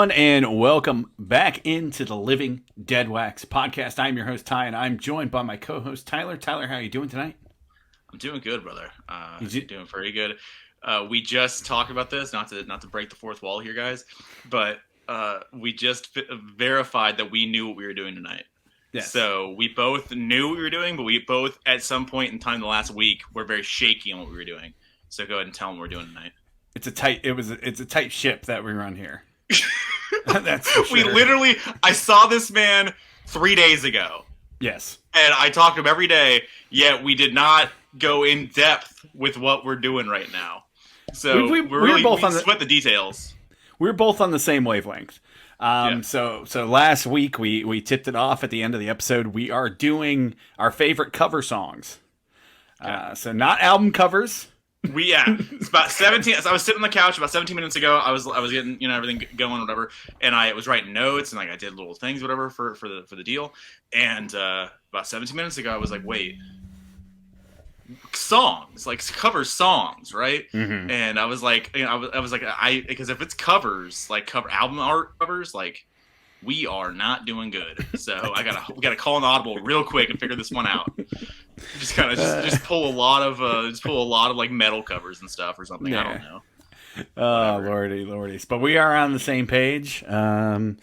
everyone, and welcome back into the Living Deadwax podcast. I'm your host, Ty, and I'm joined by my co-host, Tyler. Tyler, how are you doing tonight? I'm doing good, brother. Doing pretty good. We just talked about this, not to break the fourth wall here, guys, but we just verified that we knew what we were doing tonight. Yes. So we both knew what we were doing, but we both, at some point in time the last week, were very shaky on what we were doing. So go ahead and tell them what we're doing tonight. It's a tight ship that we run here. That's for sure. We literally, I saw this man 3 days ago. Yes. And I talked to him every day, yet we did not go in depth with what we're doing right now. So we split the details. We were both on the same wavelength. So last week we tipped it off at the end of the episode. We are doing our favorite cover songs. So not album covers. It's about 17. So I was sitting on the couch about 17 minutes ago. I was getting everything going, whatever, and I was writing notes and I did little things, whatever, for the deal. And about 17 minutes ago, I was like, wait, songs, like cover songs, right? Mm-hmm. And I was like, because if it's covers, like cover album art covers, like we are not doing good. So we gotta call an audible real quick and figure this one out. Just kind of just pull a lot of like metal covers and stuff or something. Yeah. I don't know. Oh, lordy. But we are on the same page. So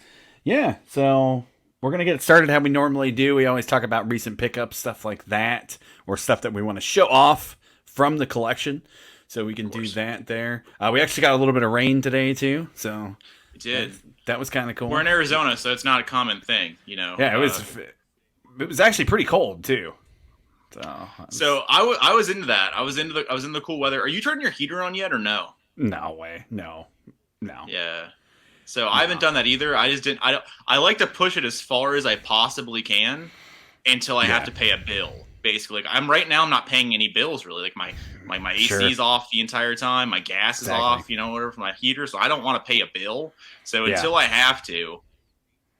we're gonna get started how we normally do. We always talk about recent pickups, stuff like that, or stuff that we want to show off from the collection. So we can do that there. We actually got a little bit of rain today too. So we did. That was kind of cool. We're in Arizona, so it's not a common thing, Yeah, it was actually pretty cold too. So I was into that. I was in the cool weather. Are you turning your heater on yet or no? No way. No. Yeah. So I haven't done that either. I just didn't. I like to push it as far as I possibly can until I have to pay a bill. Basically, I'm not paying any bills really. Like my AC is off the entire time. My gas is off. Whatever, for my heater. So I don't want to pay a bill. So until I have to,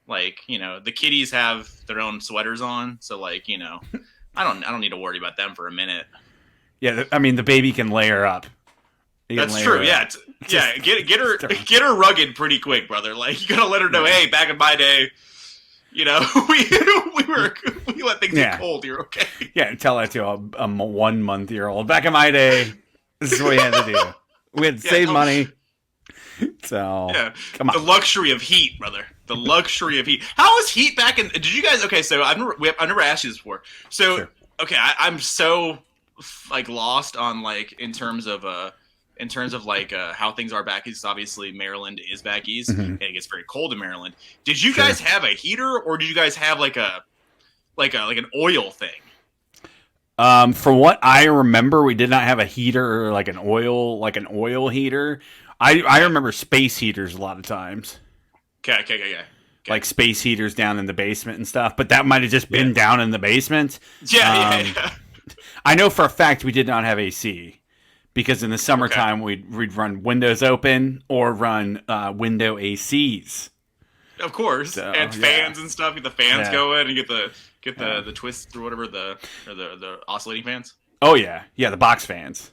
the kiddies have their own sweaters on. So I don't need to worry about them for a minute. Yeah, I mean the baby can layer up. That's true. Yeah, get her rugged pretty quick, brother. Like you gotta let her know. Hey, back in my day, we let things get cold. You're okay. Yeah, tell that to a 1 month-year-old. Back in my day, this is what we had to do. We had to save money. So come on. The luxury of heat, brother. The luxury of heat. How was heat back in? Did you guys? Okay, so I've never asked you this before. So okay, I'm so lost on in terms of how things are back east. Obviously, Maryland is back east, and it gets very cold in Maryland. Did you guys have a heater, or did you guys have an oil thing? From what I remember, we did not have a heater or an oil heater. I remember space heaters a lot of times. Okay. Like space heaters down in the basement and stuff, but that might have just been down in the basement. Yeah. I know for a fact we did not have AC because in the summertime we'd run windows open or run window ACs. Of course, and fans and stuff. Get the fans going and get the twists or whatever the oscillating fans. Oh yeah, the box fans.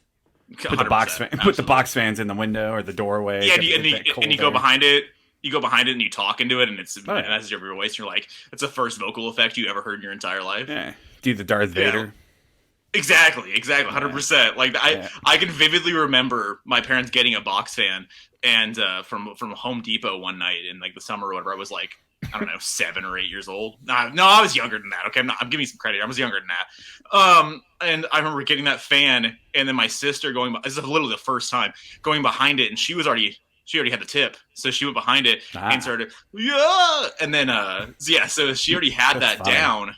100%, put the box fans in the window or the doorway. Yeah, and you go behind it. You go behind it and you talk into it, and it's messes your voice. And you're like, it's the first vocal effect you ever heard in your entire life. Yeah, do the Darth Vader. Exactly, 100%. I can vividly remember my parents getting a box fan and from Home Depot one night in the summer or whatever. I was I don't know, 7 or 8 years old. No, I was younger than that. Okay, I'm giving you some credit. I was younger than that. And I remember getting that fan, and then my sister going. This is literally the first time going behind it, and she already had the tip, so she went behind it and started and then so she already had that down,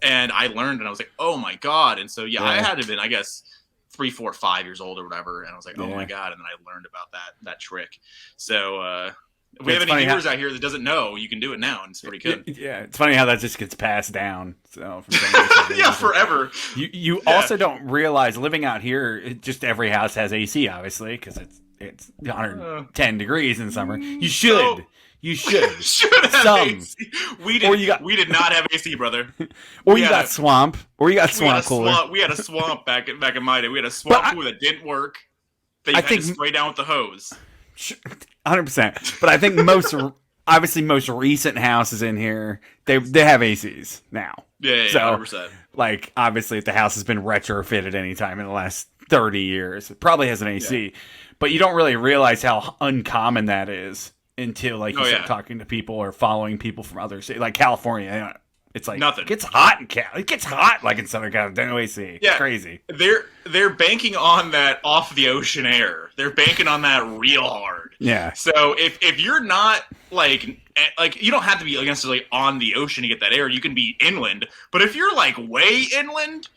and I learned, and I was like, oh my god, and so I had to have been, I guess, 3, 4, 5 years old or whatever, and I was like, oh my god, and then I learned about that trick. So if we have any viewers out here that doesn't know, you can do it now, and it's pretty good. Yeah, it's funny how that just gets passed down. So forever. You also don't realize living out here, just every house has AC, obviously, because it's 110 degrees in summer. You should. You should have AC. We did not have AC, brother. Or you got swamp. Or you got swamp cooler. We had a swamp back in my day. We had a swamp cooler that didn't work. That you had to spray down with the hose. 100%. But I think obviously most recent houses in here, they have ACs now. Yeah, So 100%. like obviously if the house has been retrofitted anytime in the last 30 years, it probably has an AC. Yeah. But you don't really realize how uncommon that is until like you Oh start yeah. talking to people or following people from other states, like California. It's like Nothing. it gets hot in It gets hot like in Southern California. No AC. It's Yeah. crazy. They're banking on that off the ocean air. They're banking on that real hard. Yeah. So if you're not like you don't have to be necessarily on the ocean to get that air. You can be inland, but if you're like way inland,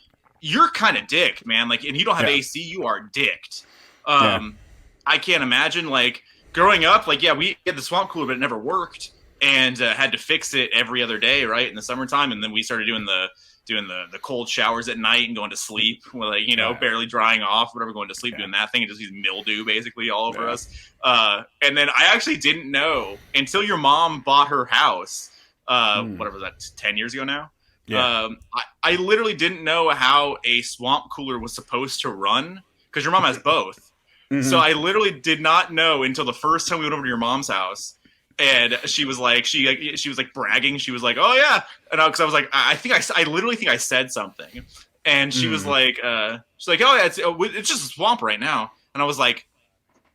you're kind of dick, man. Like, and you don't have AC, you are dicked. I can't imagine like growing up. Like, yeah, we had the swamp cooler, but it never worked, and had to fix it every other day, right, in the summertime. And then we started doing the cold showers at night and going to sleep, like, barely drying off, whatever, going to sleep doing that thing, and just use mildew basically all over us. And then I actually didn't know until your mom bought her house. Whatever was that, 10 years ago now? Yeah. I literally didn't know how a swamp cooler was supposed to run because your mom has both. Mm-hmm. So I literally did not know until the first time we went over to your mom's house. And she was like, she was like bragging. She was like, "Oh yeah," and because I was like, I literally think I said something, and she was like, she's like, "Oh yeah, it's just a swamp right now," and I was like,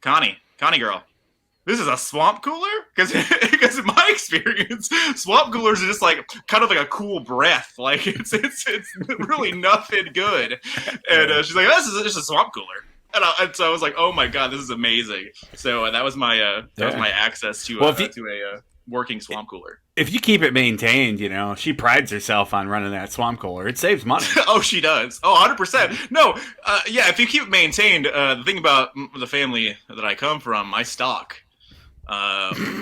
Connie girl, this is a swamp cooler? Because in my experience, swamp coolers are just like kind of like a cool breath, like it's really nothing good, and she's like, "This is just a swamp cooler." And so I was like, "Oh my god, this is amazing!" So that was my was my access to a working swamp cooler. If you keep it maintained, she prides herself on running that swamp cooler. It saves money. Oh, she does. Oh, 100%. No, yeah. If you keep it maintained, the thing about the family that I come from, my stock,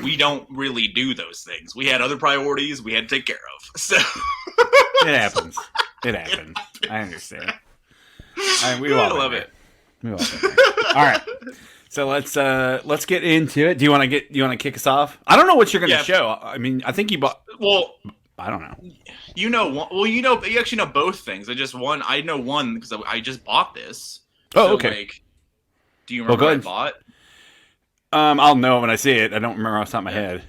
we don't really do those things. We had other priorities we had to take care of. So it happens. It happens. I understand. We all love it. All right, so let's get into it. Do you want to kick us off? I don't know what you're going to show. I mean, I think you bought. Well, I don't know. You actually know both things. I know one because I just bought this. Oh, so, okay. Like, do you remember what I bought? I'll know when I see it. I don't remember off the top of my head.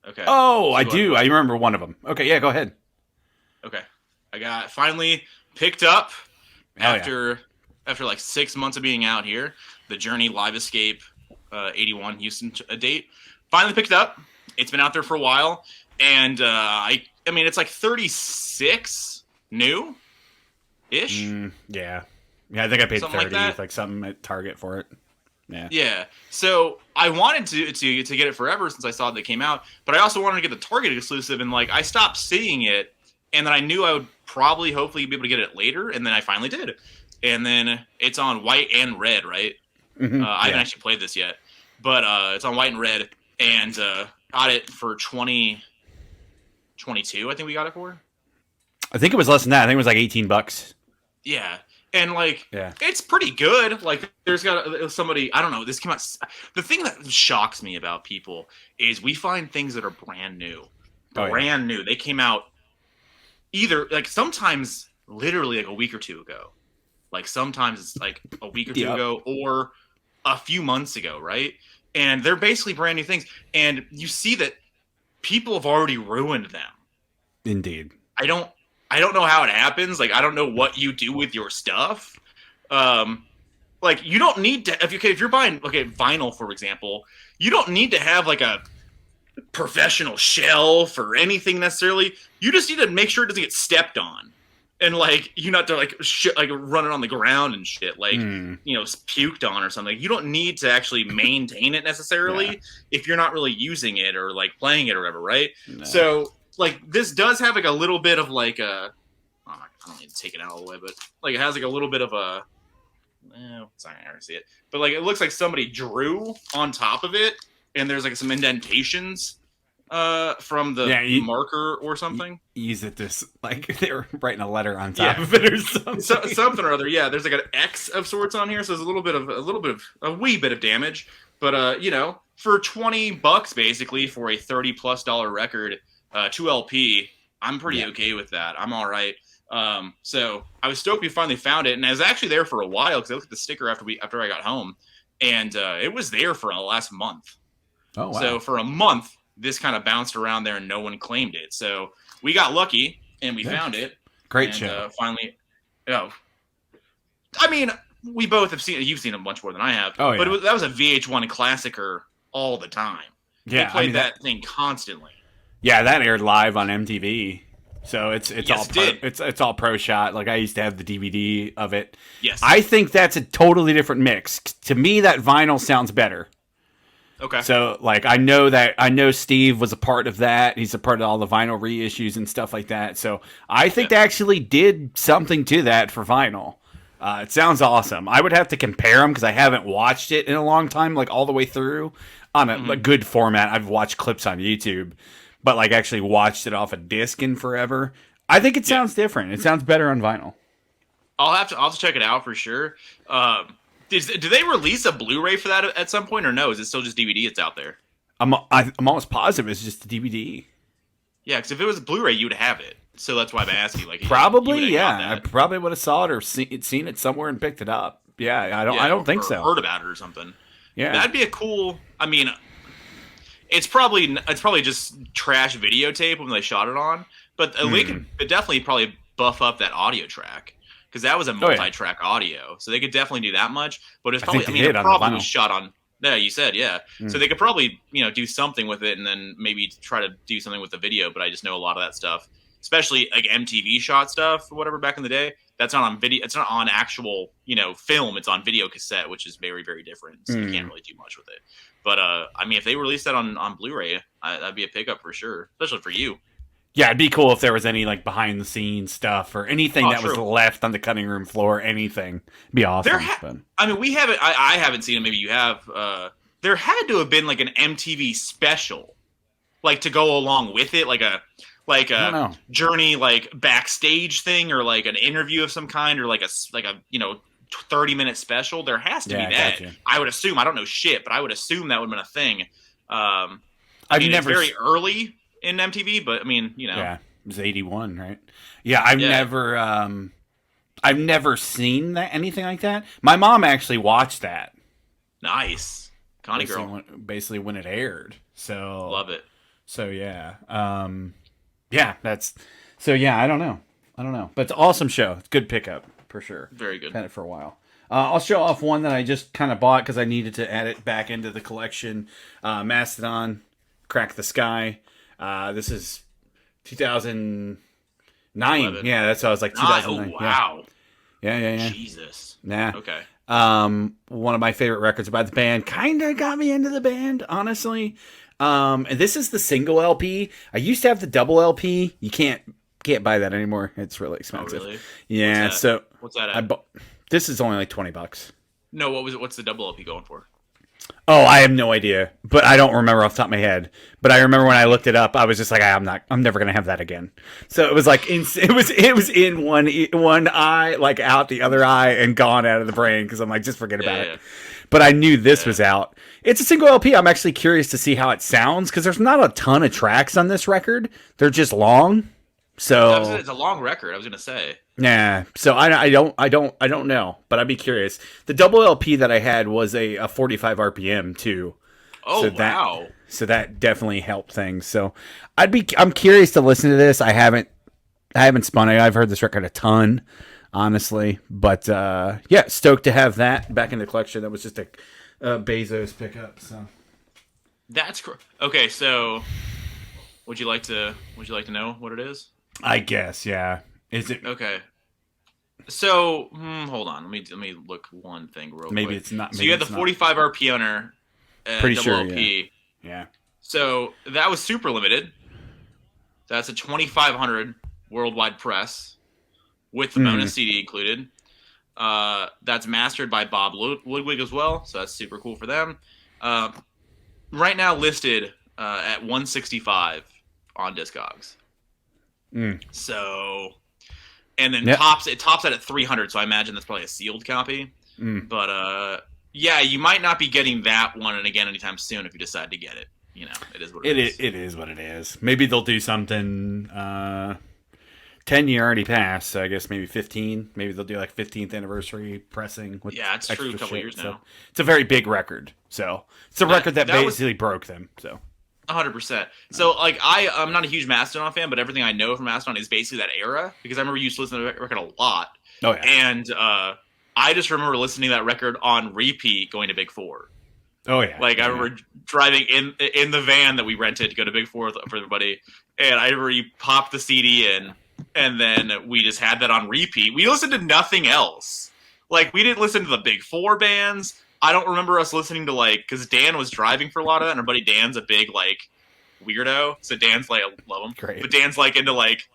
Okay. Oh, so I do. I remember one of them. Okay, yeah, go ahead. Okay, I got finally picked up after like 6 months of being out here, the Journey Live Escape 81 Houston date. Finally picked it up. It's been out there for a while. And I mean, it's like 36 new-ish. Yeah, I think I paid something 30, like something at Target for it. Yeah. So I wanted to get it forever since I saw it came out, but I also wanted to get the Target exclusive, and like I stopped seeing it, and then I knew I would hopefully be able to get it later, and then I finally did. And then it's on white and red, right? Mm-hmm. I haven't actually played this yet, but it's on white and red, and got it for $20, $22. I think we got it for. I think it was less than that. I think it was like $18. Yeah, and like, it's pretty good. Like, there's got somebody. I don't know. This came out. The thing that shocks me about people is we find things that are brand new, new. They came out either like sometimes literally like a week or two ago. Like sometimes it's like a week or two ago or a few months ago, right? And they're basically brand new things. And you see that people have already ruined them. Indeed. I don't know how it happens. Like, I don't know what you do with your stuff. Like, you don't need to, if you're buying, vinyl, for example, you don't need to have like a professional shelf or anything necessarily. You just need to make sure it doesn't get stepped on. And like, you not to like run it on the ground and shit, like puked on or something. You don't need to actually maintain it necessarily if you're not really using it or like playing it or whatever, right? No. So like, this does have like a little bit of like I don't need to take it out all the way, but like it has like a little bit of a. Sorry, I don't see it, but like it looks like somebody drew on top of it, and there's like some indentations. From the marker or something. Use it this like they were writing a letter on top of it or something. Something or other. Yeah, there's like an X of sorts on here, so there's a wee bit of damage. But for $20 basically for a $30+ record, 2 LP, I'm pretty okay with that. I'm all right. So I was stoked we finally found it, and I was actually there for a while because I looked at the sticker after I got home, and it was there for the last month. Oh wow! So for a month. this kind of bounced around there and no one claimed it. So we got lucky and we found it. Great show. Finally, I mean, we both have seen it. You've seen it much more than I have. Oh, yeah. But that was a VH1 classicer all the time. Yeah, they played that thing constantly. Yeah, that aired live on MTV. So it's all pro shot. Like I used to have the DVD of it. Yes. I think that's a totally different mix. To me, that vinyl sounds better. Okay. So like I know Steve was a part of that. He's a part of all the vinyl reissues and stuff like that. So I think they actually did something to that for vinyl. It sounds awesome. I would have to compare them because I haven't watched it in a long time, like all the way through on a good format. I've watched clips on YouTube, but like actually watched it off a disc in forever. I think it sounds different. It sounds better on vinyl. I'll have to check it out for sure. Do they release a Blu-ray for that at some point, or no? Is it still just DVD? It's out there. I'm almost positive it's just a DVD. Yeah, because if it was a Blu-ray, you'd have it. So that's why I'm asking. Like, probably, yeah. I probably would have saw it or seen it somewhere and picked it up. Yeah, I don't think so. Heard about it or something. Yeah, that'd be a cool. I mean, it's probably just trash videotape when they shot it on, but they could definitely probably buff up that audio track because that was a multi-track audio, so they could definitely do that much. But it's probably it probably was shot on. Yeah, you said so they could probably do something with it and then maybe try to do something with the video. But I just know a lot of that stuff. Especially like MTV shot stuff or whatever back in the day. That's not on video. It's not on actual, film. It's on video cassette, which is very, very different. So you can't really do much with it. But I mean, if they released that on Blu-ray, that'd be a pickup for sure, especially for you. Yeah, it'd be cool if there was any like behind the scenes stuff or anything that was left on the cutting room floor. Anything, it'd be awesome. I mean, we haven't. I haven't seen it. Maybe you have. There had to have been like an MTV special, like to go along with it, like a Journey like backstage thing or like an interview of some kind or like a 30-minute special. There has to be that. Gotcha. I would assume. I don't know shit, but I would assume that would have been a thing. It's very early in MTV, but I mean, Yeah, it was 81, right? Yeah, I've never seen anything like that. My mom actually watched that. Nice. Connie girl. Basically when it aired. So love it. So yeah. Yeah, I don't know. But it's an awesome show. It's a good pickup, for sure. Very good. Had it for a while. I'll show off one that I just kind of bought because I needed to add it back into the collection. Mastodon, Crack the Sky. This is 2009. 11. Yeah, that's what I was like, 2009. Oh, wow. Yeah. Jesus. Nah. Okay. One of my favorite records about the band. Kind of got me into the band, honestly. And this is the single LP. I used to have the double LP. You can't buy that anymore. It's really expensive. Oh, really? Yeah. What's that at? This is only like $20. No, what's the double LP going for? Oh, I have no idea, but I don't remember off the top of my head. But I remember when I looked it up, I was just like, I'm never gonna have that again. So it was like, it was in one eye, like out the other eye, and gone out of the brain because I'm like, just forget about it. But I knew this was out. It's a single LP. I'm actually curious to see how it sounds because there's not a ton of tracks on this record. They're just long. So it's a long record. I was gonna say. Yeah. So I don't know, but I'd be curious. The double LP that I had was a 45 RPM too. Oh, wow. So that definitely helped things. So I'm curious to listen to this. I haven't spun it. I've heard this record a ton, honestly, but yeah, stoked to have that back in the collection. That was just a Bezos pickup. So that's okay. So would you like to know what it is? I guess, yeah. Is it okay? So hold on. Let me look one thing real quick. Maybe it's not. So you had the 45 RPM pretty double sure, LP. Yeah. So that was super limited. That's a 2,500 worldwide press with the bonus CD included. That's mastered by Bob Ludwig as well, so that's super cool for them. Right now listed at 165 on Discogs. So, and then it tops out at 300. So I imagine that's probably a sealed copy. But yeah, you might not be getting that one and again anytime soon if you decide to get it. It is what it is. It is what it is. Maybe they'll do something. 10-year already passed, so I guess maybe 15. Maybe they'll do like 15th anniversary pressing. With it's true. A couple years now. So it's a very big record. So it's a record that basically broke them. So. 100%. So like I'm not a huge Mastodon fan, but everything I know from Mastodon is basically that era because I remember you used to listen to that record a lot. Oh yeah. And I just remember listening to that record on repeat going to Big Four. Oh yeah. Like I remember driving in the van that we rented to go to Big Four for everybody, and I remember you popped the CD in, and then we just had that on repeat. We listened to nothing else. Like we didn't listen to the Big Four bands. I don't remember us listening to like because Dan was driving for a lot of that, and our buddy Dan's a big like weirdo. So Dan's like I love him, Great. but Dan's like into like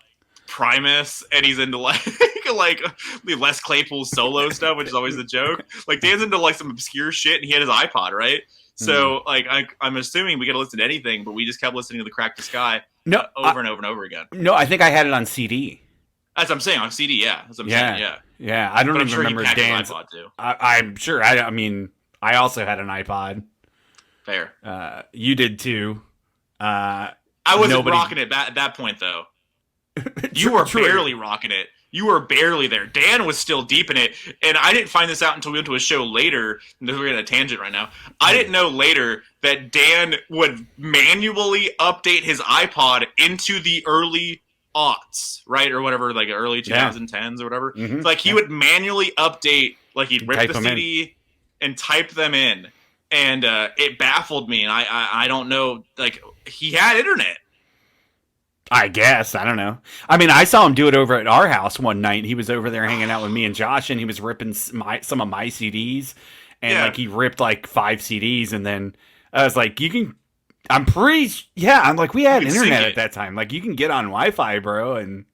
Primus, and he's into like like the Les Claypool solo stuff, which is always the joke. Like Dan's into like some obscure shit, and he had his iPod, right? So like I'm assuming we could listen to anything, but we just kept listening to the Crack the Sky over and over and over again. No, I think I had it on CD. That's what I'm saying on CD. Yeah, that's what I'm saying. Yeah, yeah. I don't even remember Dan's iPod too. I'm sure. I mean, I also had an iPod. Fair. You did too. I wasn't rocking it at that point though. You were barely rocking it. You were barely there. Dan was still deep in it, and I didn't find this out until we went to a show later. We're in a tangent right now. I didn't know later that Dan would manually update his iPod into the early aughts, right, or whatever, like early 2010s or whatever. Mm-hmm. Like he would manually update, like he'd rip the CD and type them in, and it baffled me. And I don't know, like he had internet. I guess. I don't know. I mean, I saw him do it over at our house one night. He was over there hanging out with me and Josh, and he was ripping some of my CDs. And, like, he ripped, like, 5 CDs. And then I was like, you can... I'm like, we had internet at that time. Like, you can get on Wi-Fi, bro, and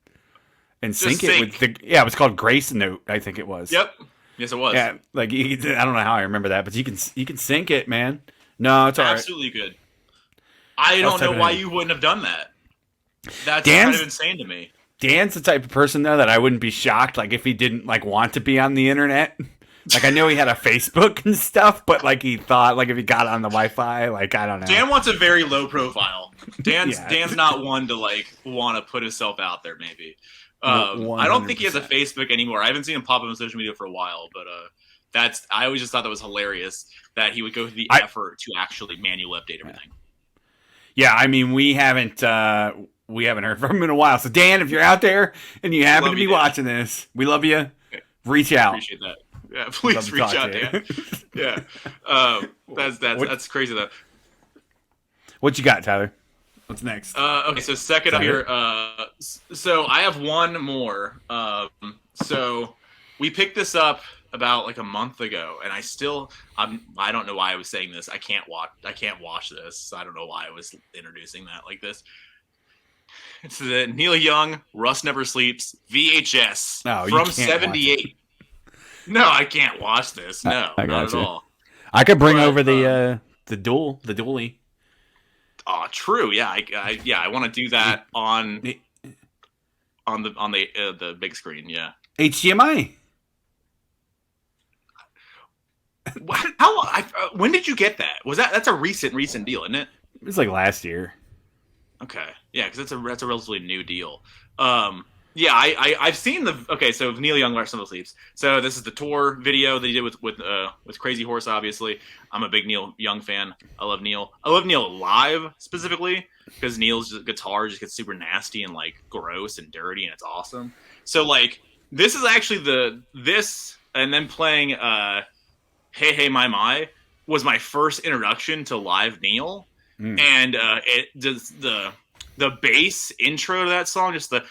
sync it with the... Yeah, it was called Grace Note, I think it was. Yep. Yes, it was. Yeah, like, I don't know how I remember that, but you can sync it, man. No, it's all right. Absolutely good. I don't know why you wouldn't have done that. That's kind of insane to me. Dan's the type of person, though, that I wouldn't be shocked, like, if he didn't, like, want to be on the internet. Like, I know he had a Facebook and stuff, but, like, he thought, like, if he got on the Wi-Fi, like, I don't know. Dan wants a very low profile. Dan's not one to, like, want to put himself out there, maybe. I don't think he has a Facebook anymore. I haven't seen him pop up on social media for a while, but I always just thought that was hilarious that he would go through the effort to actually manually update everything. Yeah, I mean, we haven't heard from him in a while. So, Dan, if you're out there and you happen to be watching this, we love you. Okay. Reach out. Appreciate that. Yeah, please reach out, Dan. Yeah. That's crazy, though. What you got, Tyler? What's next? Okay, so second up here. So I have one more. So we picked this up about like a month ago, and I don't know why I was saying this. I can't watch this. I don't know why I was introducing that like this. It's the Neil Young, Rust Never Sleeps VHS from '78. No, I can't watch this. No, not at all. I could bring over the dually. Oh, true. Yeah, I want to do that on the big screen. Yeah. HDMI. When did you get that? That's a recent deal, isn't it? It was like last year. Okay, yeah, because that's a relatively new deal. Yeah, I've seen so Neil Young, Rust Never Sleeps. So this is the tour video that he did with Crazy Horse. Obviously, I'm a big Neil Young fan. I love Neil live specifically because Neil's guitar just gets super nasty and like gross and dirty, and it's awesome. So like this is actually and then playing Hey Hey My was my first introduction to live Neil. And it does the bass intro to that song, just the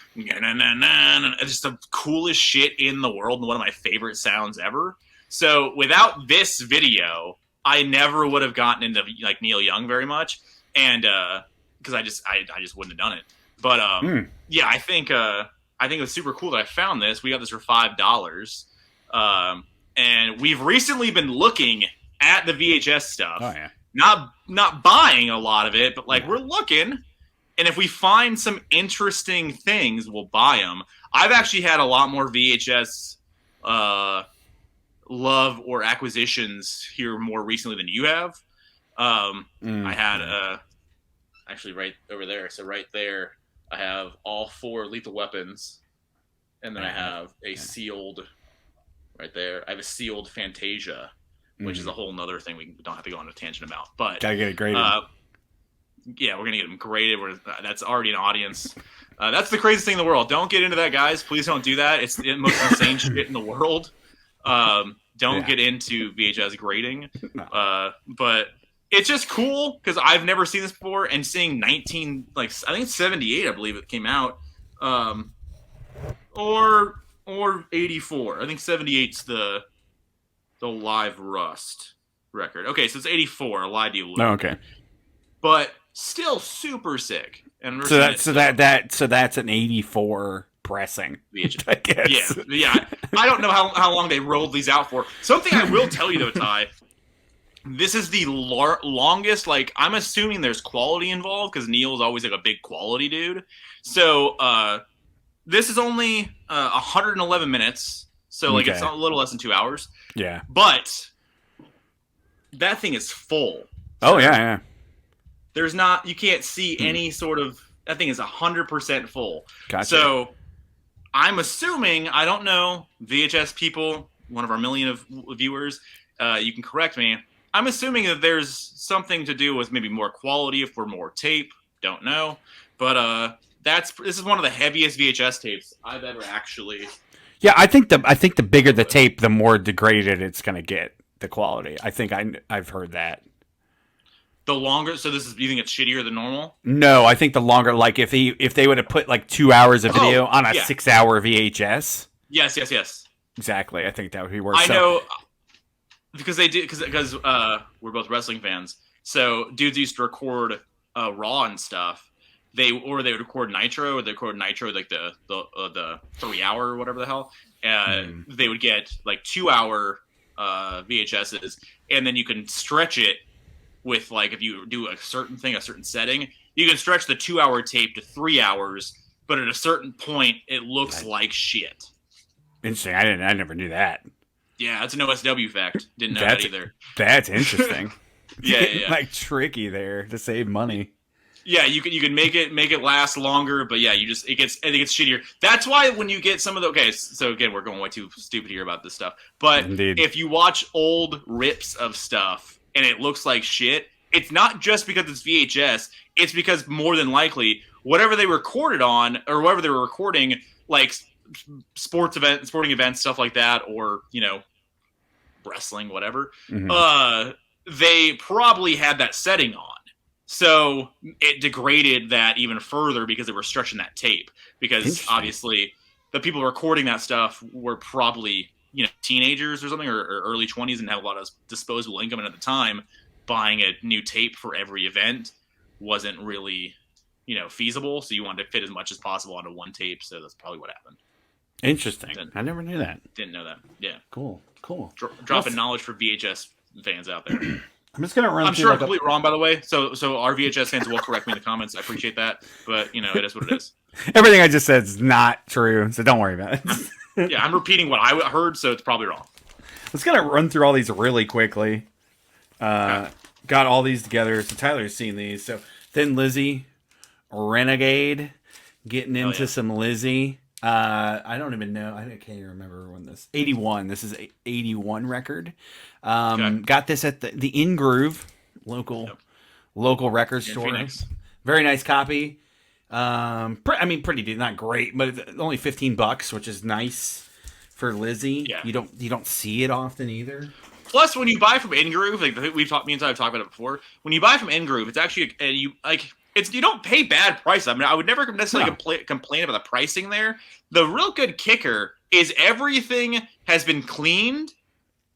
coolest shit in the world and one of my favorite sounds ever. So without this video, I never would have gotten into like Neil Young very much, and because I just wouldn't have done it. But yeah, I think it was super cool that I found this. We got this for $5, and we've recently been looking at the VHS stuff. Oh yeah. Not buying a lot of it, but like we're looking, and if we find some interesting things, we'll buy them. I've actually had a lot more VHS love or acquisitions here more recently than you have. I had actually right over there. So right there, I have all 4 Lethal Weapons, and then I have a sealed right there. I have a sealed Fantasia. Which is a whole nother thing we don't have to go on a tangent about. But gotta get it graded. Yeah, we're gonna get them graded. That's already an audience. That's the craziest thing in the world. Don't get into that, guys. Please don't do that. It's the most insane shit in the world. Don't get into VHS grading. No. But it's just cool because I've never seen this before, and seeing I think it's 78, I believe it came out, or 84. I think 78's the Live Rust record. Okay, so it's 84. I lied to you. Oh, okay. But still super sick. And that's an 84 pressing. VHS. I guess. Yeah. I don't know how long they rolled these out for. Something I will tell you though, Ty. This is the longest. Like, I'm assuming there's quality involved because Neil's always like a big quality dude. So this is only 111 minutes. So like it's a little less than 2 hours. Yeah. But that thing is full. Oh yeah. You can't see any sort of, that thing is 100% full. Gotcha. So I'm assuming, I don't know, VHS people, one of our million of viewers, you can correct me. I'm assuming that there's something to do with maybe more quality if we're more tape. Don't know. But this is one of the heaviest VHS tapes I've ever actually. Yeah, I think the bigger the tape, the more degraded it's gonna get, the quality. I think I've heard that. The longer, so you think it's shittier than normal? No, I think the longer, like if they would have put like 2 hours of video on a 6 hour VHS. Yes. Exactly, I think that would be worse. I know, because they do, because we're both wrestling fans. So dudes used to record Raw and stuff. They would record Nitro, or they record Nitro like the 3 hour or whatever the hell. They would get like 2 hour VHSs, and then you can stretch it. With like, if you do a certain thing, a certain setting, you can stretch the 2 hour tape to 3 hours, but at a certain point, it looks like shit. Interesting. I never knew that. Yeah, that's an OSW fact. Didn't know that either. That's interesting. Yeah. Like tricky there to save money. Yeah, you can make it last longer, but yeah, it gets shittier. That's why when you get some of so again, we're going way too stupid here about this stuff. But Indeed. If you watch old rips of stuff, and it looks like shit, it's not just because it's VHS, it's because more than likely, whatever they recorded on, or whatever they were recording, like sporting events, stuff like that, or, wrestling, whatever, they probably had that setting on. So it degraded that even further because they were stretching that tape. Because obviously the people recording that stuff were probably teenagers or something, or early 20s, and have a lot of disposable income. And at the time, buying a new tape for every event wasn't really, feasible. So you wanted to fit as much as possible onto one tape. So that's probably what happened. Interesting. I never knew that. Didn't know that. Yeah. Cool. Dropping knowledge for VHS fans out there. I'm just gonna run. I'm sure I'm completely wrong, by the way. So our VHS fans will correct me in the comments. I appreciate that, but it is what it is. Everything I just said is not true, so don't worry about it. Yeah, I'm repeating what I heard, so it's probably wrong. Let's kind of run through all these really quickly. Got all these together. So Tyler's seen these. So Thin Lizzy, Renegade, getting into some Lizzy. I don't even know. I can't even remember when this. 81. This is a 81 record. Got this at the In Groove local record store. Phoenix. Very nice copy. Pretty good, not great, but it's only $15, which is nice for Lizzy. Yeah. You don't see it often either. Plus, when you buy from In Groove, like me and Ty have talked about it before. When you buy from In Groove, it's actually you don't pay bad prices. I mean, I would never necessarily complain about the pricing there. The real good kicker is everything has been cleaned,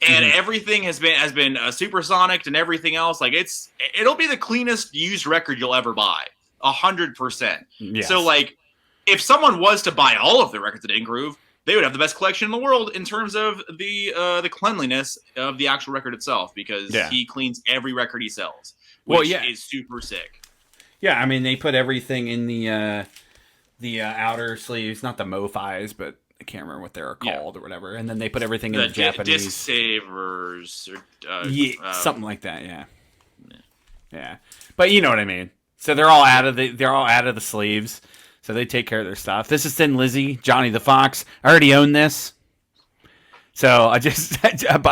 and everything has been supersonic and everything else. Like it'll be the cleanest used record you'll ever buy. 100%. Yes. So, like, if someone was to buy all of the records at In Groove, they would have the best collection in the world in terms of the cleanliness of the actual record itself, because he cleans every record he sells, which is super sick. Yeah, I mean, they put everything in the outer sleeves, not the MoFis, but I can't remember what they're called or whatever. And then they put everything in the Japanese disc savers, or something like that. Yeah, but you know what I mean. So they're all out of the sleeves. So they take care of their stuff. This is Thin Lizzy, Johnny the Fox. I already own this. So I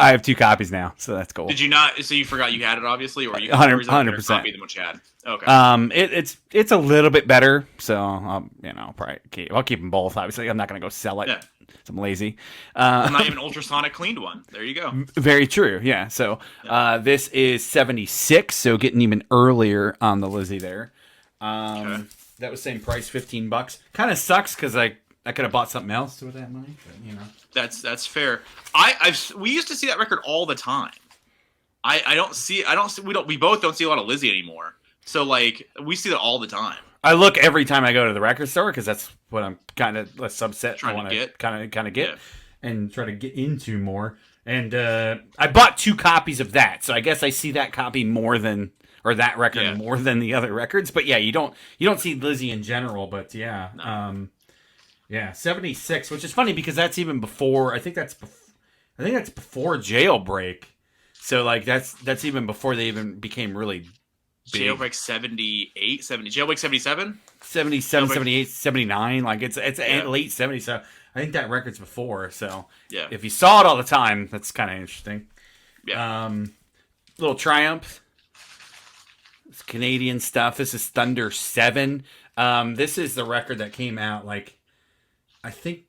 have 2 copies now, so that's cool. Did you not? So you forgot you had it, obviously, or you 100%. copy than what you had? Okay. It's a little bit better, so I'll keep them both. Obviously, I'm not gonna go sell it. Yeah. I'm lazy. Not even ultrasonic cleaned one. There you go. Very true. Yeah. So this is 76, so getting even earlier on the Lizzie there. Okay. That was same price, $15. Kind of sucks because I could have bought something else with that money, but That's fair. We used to see that record all the time. We both don't see a lot of Lizzie anymore. So like we see that all the time. I look every time I go to the record store because that's what I'm kind of a subset trying I want to kind of get and try to get into more. And I bought 2 copies of that, so I guess I see that copy more than that record more than the other records. But yeah, you don't see Lizzie in general. But yeah, no. 76, which is funny because that's even before. I think that's before Jailbreak. So like that's even before they even became really big. Jailbreak 78, 70. Jailbreak 77? 77, 78, 79. Like it's late 70s. So I think that record's before. So if you saw it all the time, that's kind of interesting. Yeah. Little Triumph. It's Canadian stuff. This is Thunder 7. This is the record that came out like, I think,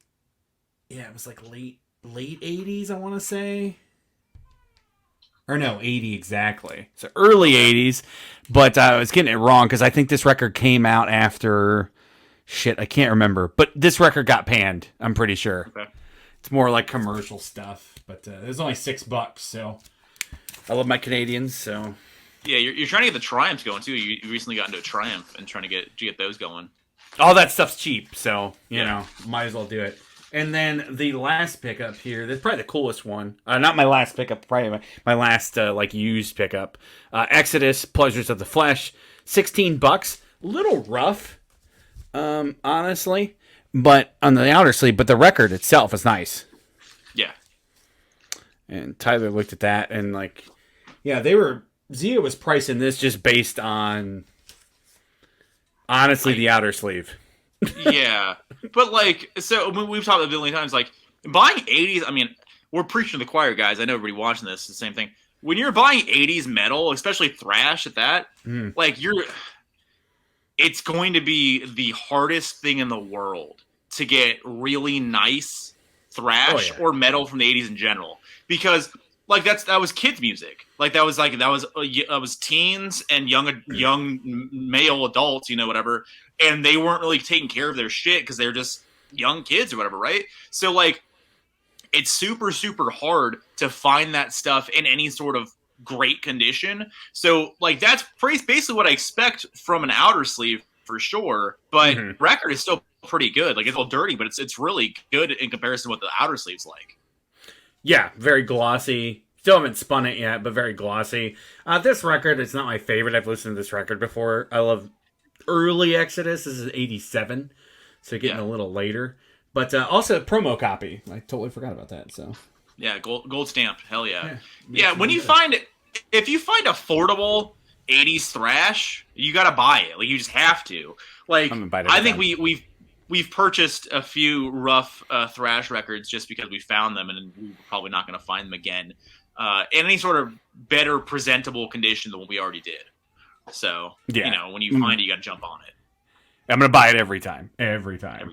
it was like late 80s, I want to say. Or no, 80 exactly. So early 80s. But I was getting it wrong because I think this record came out after... Shit, I can't remember. But this record got panned, I'm pretty sure. Okay. It's more like commercial stuff. But it was only $6, so... I love my Canadians, so... Yeah, you're trying to get the Triumphs going, too. You recently got into a Triumph and trying to get those going. All that stuff's cheap, so, you know, might as well do it. And then the last pickup here, that's probably the coolest one. Not my last pickup, probably my last, used pickup. Exodus, Pleasures of the Flesh, $16. Little rough, honestly, but on the outer sleeve, but the record itself is nice. Yeah. And Tyler looked at that, and, Zia was pricing this just based on, honestly, the outer sleeve. Yeah, but so we've talked about it a billion times. Like buying 80s, I mean, we're preaching to the choir, guys. I know everybody watching this is the same thing. When you're buying 80s metal, especially thrash at that, it's going to be the hardest thing in the world to get really nice thrash or metal from the 80s in general, because that was kids music. That was teens and young male adults, whatever. And they weren't really taking care of their shit because they're just young kids or whatever, right? So, it's super, super hard to find that stuff in any sort of great condition. So, that's basically what I expect from an outer sleeve for sure. But record is still pretty good. It's a little dirty, but it's really good in comparison to what the outer sleeve's like. Yeah, very glossy. Still haven't spun it yet, but very glossy. This record, it's not my favorite. I've listened to this record before. I love early Exodus. This is 87, so getting a little later. But also promo copy. I totally forgot about that. So yeah, gold stamp. Hell yeah. Yeah, when you find it, if you find affordable 80s thrash, you got to buy it. You just have to. I think we've purchased a few rough thrash records just because we found them, and we're probably not going to find them again in any sort of better presentable condition than what we already did. So, when you find it, you got to jump on it. I'm going to buy it every time. Every time.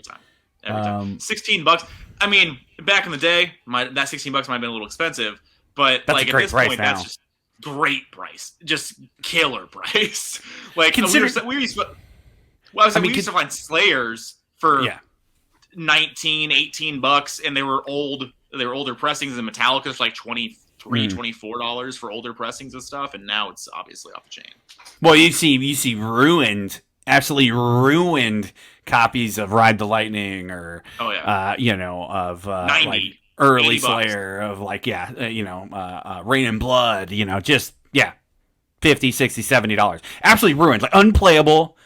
$16. I mean, back in the day, that $16 might have been a little expensive, but that's at this point, that's just great price. Just killer price. We used to find Slayers for $19, $18, and they were older pressings, and Metallica's for $23, $24 for older pressings and stuff, and now it's obviously off the chain. Well, you see absolutely ruined copies of Ride the Lightning or of 90 early Slayer of Rain and Blood, just $50, $60, $70. Absolutely ruined, unplayable,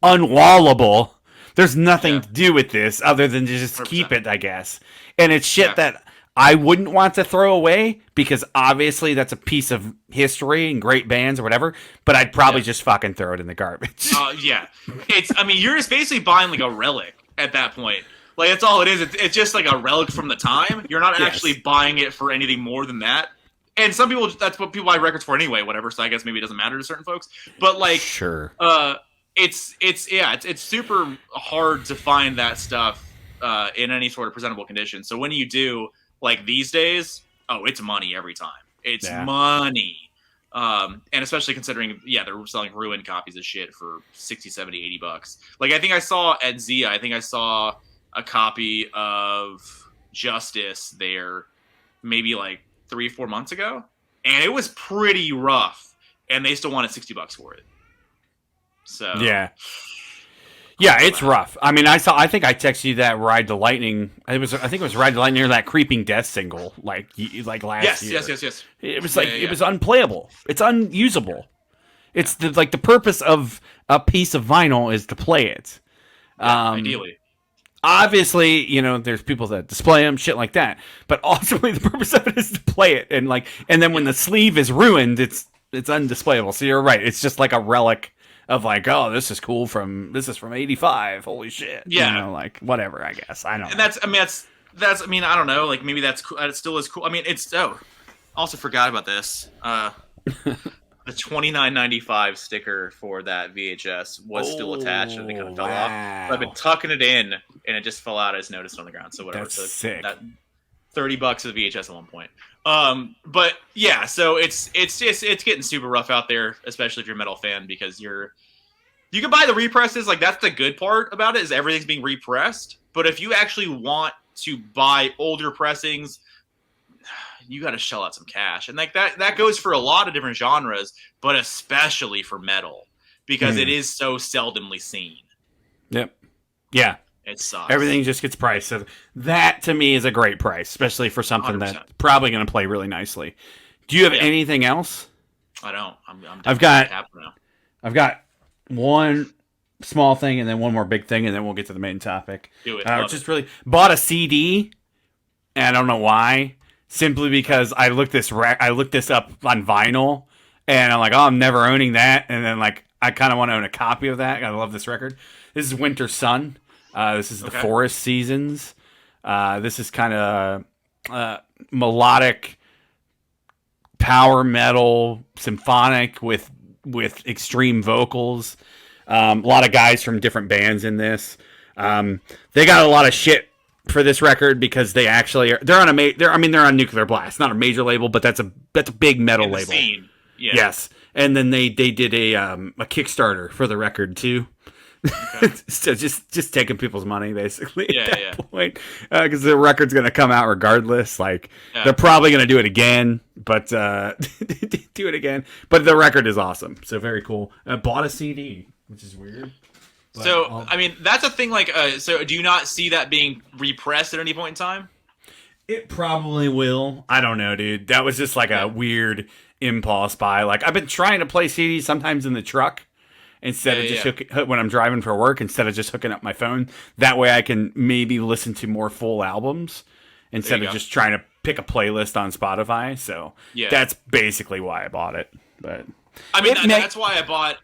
unwallable. There's nothing to do with this other than to just 100%. Keep it, I guess. And it's shit that I wouldn't want to throw away because obviously that's a piece of history and great bands or whatever, but I'd probably just fucking throw it in the garbage. You're just basically buying a relic at that point. Like that's all it is. It's just like a relic from the time. You're not Yes. actually buying it for anything more than that. And some people, that's what people buy records for anyway. Whatever. So I guess maybe it doesn't matter to certain folks. But like, Sure. It's super hard to find that stuff in any sort of presentable condition. So when you do, like these days, oh, it's money every time. It's money. And especially considering, they're selling ruined copies of shit for 60, 70, 80 bucks. Like I think I saw at Zia, a copy of Justice there maybe like 3-4 months ago. And it was pretty rough. And they still wanted $60 for it. So yeah, it's rough. I mean, I think I texted you that Ride the Lightning. I think it was Ride the Lightning or that Creeping Death single, like last year. Yes. It was it was unplayable. It's unusable. It's the purpose of a piece of vinyl is to play it. Ideally. Obviously, there's people that display them, shit like that. But ultimately, the purpose of it is to play it, and then when the sleeve is ruined, it's undisplayable. So you're right. It's just like a relic of like, oh, this is cool this is from '85. Holy shit. Yeah. Whatever, I guess. I don't know. And that's I don't know. Like maybe that's cool. It still is cool. I mean, also forgot about this. The $29.95 sticker for that VHS was still attached and it kind of fell off. So I've been tucking it in and it just fell out. I just noticed on the ground. So whatever. That's so sick. That $30 of the VHS at one point. But yeah, so it's getting super rough out there, especially if you're a metal fan, because you can buy the represses. Like that's the good part about it is everything's being repressed. But if you actually want to buy older pressings, you got to shell out some cash. And like that goes for a lot of different genres, but especially for metal because it is so seldomly seen. Yep. Yeah. It sucks. Everything just gets priced. So that to me is a great price, especially for something 100%. that's probably going to play really nicely. Do you have anything else? I don't. I've got one small thing and then one more big thing, and then we'll get to the main topic. Do it. Just really bought a CD, and I don't know why. Simply because I looked this up on vinyl, and I'm like, oh, I'm never owning that. And then like I kind of want to own a copy of that. I love this record. This is Winter Sun. This is the Forest Seasons. This is kind of melodic power metal, symphonic with extreme vocals. A lot of guys from different bands in this. They got a lot of shit for this record because they actually they're on Nuclear Blast, not a major label, but that's a big metal label. Scene. Yeah. Yes, and then they did a Kickstarter for the record too. Okay. So just taking people's money basically at that point, because the record's gonna come out regardless. They're probably gonna do it again, but do it again. But the record is awesome, so very cool. I bought a CD, which is weird. So I mean, that's a thing. So do you not see that being repressed at any point in time? It probably will. I don't know, dude. That was just like a weird impulse buy. Like I've been trying to play CDs sometimes in the truck. Instead of just when I'm driving for work, instead of just hooking up my phone, that way I can maybe listen to more full albums instead of just trying to pick a playlist on Spotify. So that's basically why I bought it. But I mean, that's why I bought.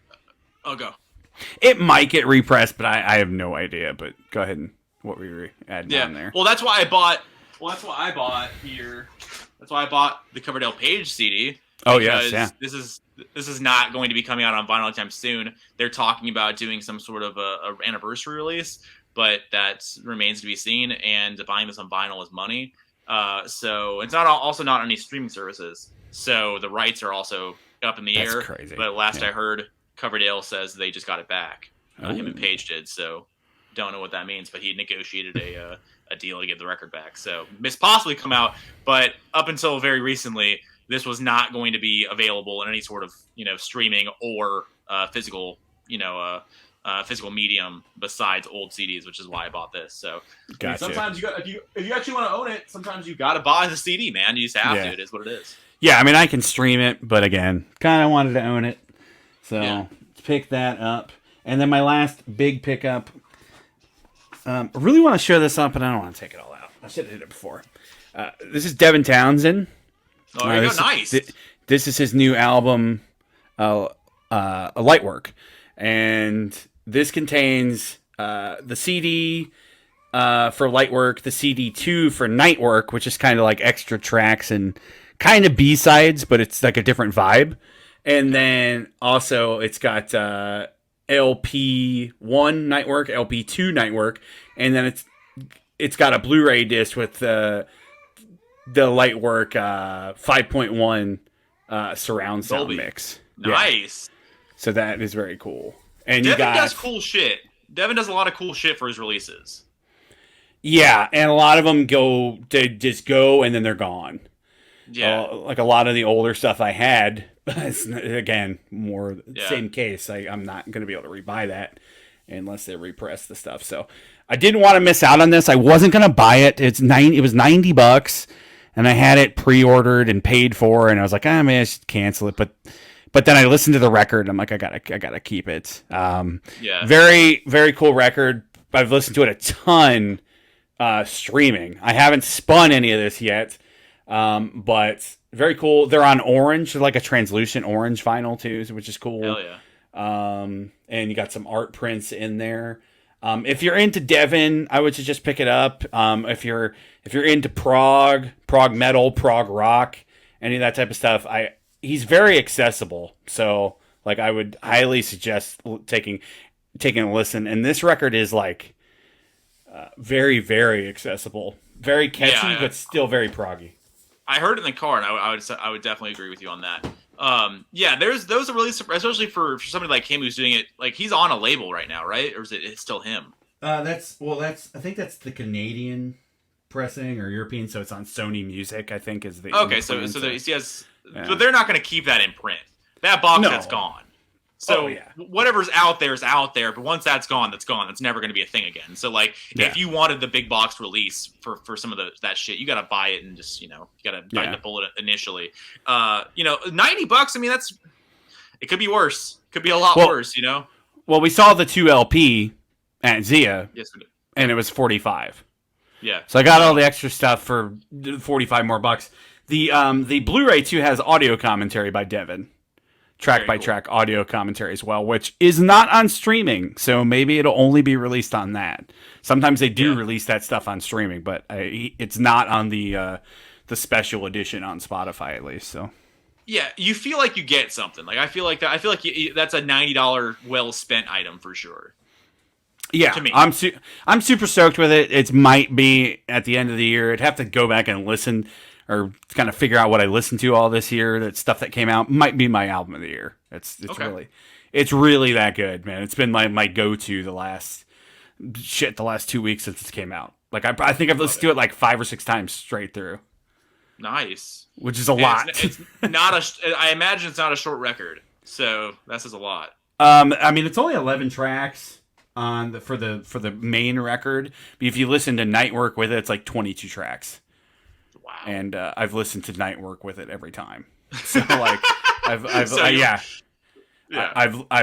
Oh, go. It might get repressed, but I have no idea. But go ahead and what were you adding on there? Well, that's why I bought. Well, that's why I bought here. That's why I bought the Coverdale Page CD. Oh yes, yeah. This is not going to be coming out on vinyl anytime soon. They're talking about doing some sort of a anniversary release, but that remains to be seen. And buying this on vinyl is money. So it's also not on any streaming services. So the rights are also up in the air. That's crazy. But last I heard, Coverdale says they just got it back. Him and Page did. So don't know what that means, but he negotiated a deal to get the record back. So this possibly come out, but up until very recently, this was not going to be available in any sort of streaming or physical physical medium besides old CDs, which is why I bought this. So gotcha. Sometimes if you actually want to own it, sometimes you got to buy the CD, man. You just have to. It is what it is. Yeah, I mean I can stream it, but again, kind of wanted to own it, so pick that up. And then my last big pickup. I really want to show this up, but I don't want to take it all out. I should have did it before. This is Devin Townsend. Oh, there you go. Nice. This is his new album, Lightwork, and this contains the CD, for light work, the CD2 for night work, which is kind of like extra tracks and kind of B-sides, but it's like a different vibe. And then also it's got LP1 night work, LP2 night work, and then it's got a Blu-ray disc with the Lightwork 5.1 surround sound Dolby. mix. Nice. Yeah. So that is very cool. And Devin does cool shit. Devin does a lot of cool shit for his releases. Yeah, and a lot of them they just go and then they're gone. Yeah. Like a lot of the older stuff I had, again, more same case. I'm not going to be able to rebuy that unless they repress the stuff. So I didn't want to miss out on this. I wasn't going to buy it. It was $90, and I had it pre-ordered and paid for, and I was like, maybe I should cancel it. But then I listened to the record. And I'm like, I gotta keep it. Very, very cool record. I've listened to it a ton streaming. I haven't spun any of this yet, but very cool. They're on orange, like a translucent orange vinyl too, which is cool. Hell yeah. And you got some art prints in there. If you're into Devin, I would just pick it up. If you're into prog metal, prog rock, any of that type of stuff, he's very accessible. So like I would highly suggest taking a listen. And this record is like very, very accessible, very catchy, but still very proggy. I heard it in the car, and I would definitely agree with you on that. There's those are really, especially for somebody like him who's doing it. Like he's on a label right now, right? Or is it's still him? I think that's the Canadian pressing or European, so it's on Sony Music. I think is the okay. So he has, but they're not going to keep that in print. That box that's gone. So whatever's out there is out there, but once that's gone, that's gone. That's never going to be a thing again. So like, if you wanted the big box release for some of that shit, you got to buy it and just you got to bite the bullet initially. $90. I mean, it could be worse. Could be a lot worse. Well, we saw the 2 LP at Zia. Yes, we did. And it was $45. Yeah. So I got all the extra stuff for $45 more bucks. The Blu-ray too has audio commentary by Devin. Track by track audio commentary as well, which is not on streaming, so maybe it'll only be released on that. Sometimes they do release that stuff on streaming, but it's not on the special edition on Spotify at least. So yeah, you feel like you get something. Like I feel like that's a $90 well spent item for sure. Yeah, to me. I'm super stoked with it. It might be at the end of the year. I'd have to go back and listen. Or kind of figure out what I listened to all this year. That stuff that came out might be my album of the year. It's really that good, man. It's been my go-to the last 2 weeks since it came out. Like I think I've listened to it like 5 or 6 times straight through. Nice, which is a lot. It's not I imagine it's not a short record, so that says a lot. I mean, it's only 11 tracks for the main record. But if you listen to Night Work with it, it's like 22 tracks. Wow. And I've listened to Night Work with it every time. So like I've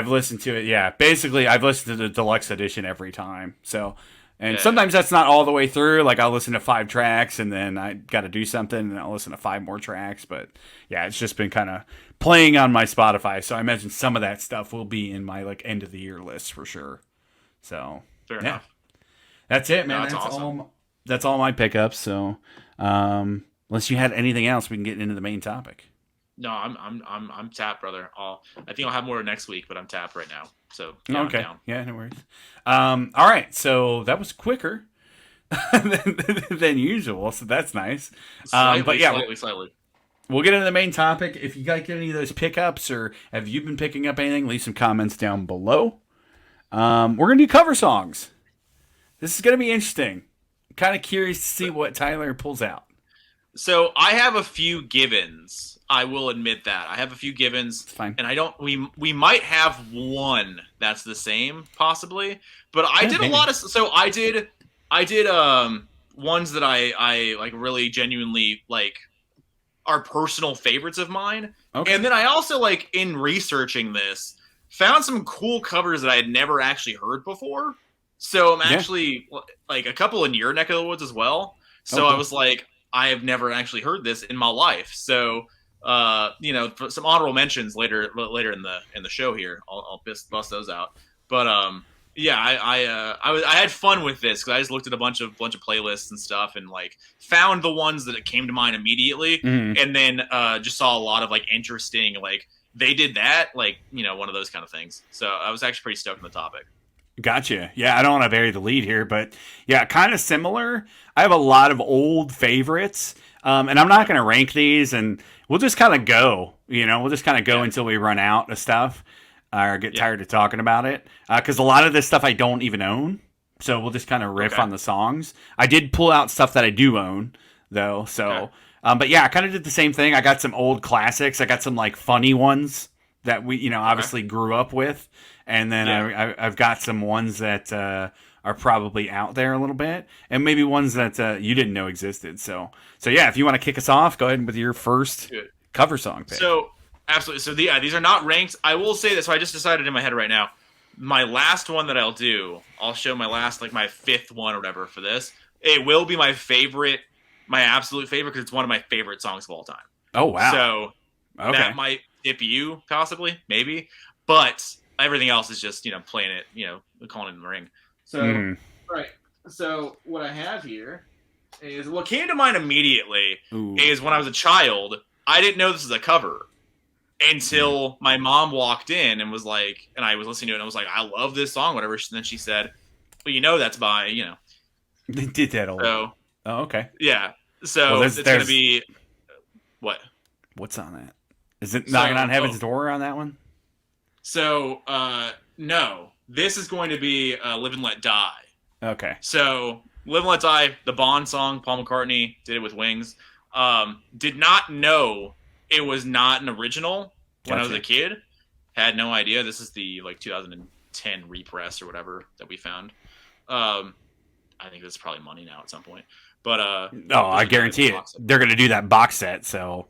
listened to it. Yeah, basically I've listened to the deluxe edition every time. So sometimes that's not all the way through. Like I'll listen to 5 tracks and then I got to do something and I'll listen to 5 more tracks. But yeah, it's just been kind of playing on my Spotify. So I imagine some of that stuff will be in my like end of the year list for sure. So fair enough. That's it, man. No, that's awesome. That's all my pickups. So. Unless you had anything else, we can get into the main topic. No, I'm tapped, brother. I think I'll have more next week, but I'm tapped right now. So okay, I'm down. Yeah, no worries. All right, so that was quicker than usual, so that's nice. Slightly. We'll get into the main topic. If you guys get any of those pickups, or have you been picking up anything, leave some comments down below. We're gonna do cover songs. This is gonna be interesting. Kind of curious to see what Tyler pulls out. So I have a few givens. I will admit that I have a few givens. It's fine. And I don't. We might have one that's the same, possibly. But I did a lot of. So I did ones that I like really genuinely like are personal favorites of mine. Okay. And then I also like in researching this found some cool covers that I had never actually heard before. So I'm actually like a couple in your neck of the woods as well. So I was like, I have never actually heard this in my life. So, some honorable mentions later in the show here. I'll bust those out. But Yeah, I had fun with this because I just looked at a bunch of playlists and stuff, and like found the ones that came to mind immediately, Mm-hmm. and then just saw a lot of like interesting, like they did that, like one of those kind of things. So I was actually pretty stoked on the topic. Gotcha. Yeah, I don't want to bury the lead here, but yeah, kind of similar. I have a lot of old favorites, and I'm not Yeah, going to rank these, and we'll just kind of go. We'll just kind of go yeah, until we run out of stuff or get yeah. tired of talking about it. Because a lot of this stuff I don't even own, so we'll just kind of riff Okay, on the songs. I did pull out stuff that I do own, though. okay, So, but yeah, I kind of did the same thing. I got some old classics. I got some like funny ones that we, okay. obviously grew up with, and then Yeah. I've got some ones that are probably out there a little bit, and maybe ones that you didn't know existed. So yeah, if you want to kick us off, go ahead with your first Good. cover song pick. So absolutely. So yeah, these are not ranked. I will say this. So I just decided in my head right now. My last one that I'll do, I'll show my last, like my fifth one or whatever for this. It will be my favorite, my absolute favorite, because it's one of my favorite songs of all time. Oh wow. So Okay. that might tip you, possibly, maybe. But everything else is just, playing it, calling it in the ring. So, Mm. right. So what I have here is what came to mind immediately Ooh. is when I was a child, I didn't know this was a cover until my mom walked in and was like, and I was listening to it and I was like, I love this song, whatever. And then she said, well, that's by, They did that old. so Oh, okay. yeah. Well, So it's going to be what? what's on that? Is it So, knocking on heaven's oh, door on that one? so, no, this is going to be Live and Let Die. Okay. So Live and Let Die, the Bond song, Paul McCartney did it with Wings. Did not know it was not an original when I was Gotcha. a kid. Had no idea. This is the like 2010 repress or whatever that we found. I think that's probably money now at some point. But No, I there's a guy with guarantee a it. box set. They're gonna do that box set. So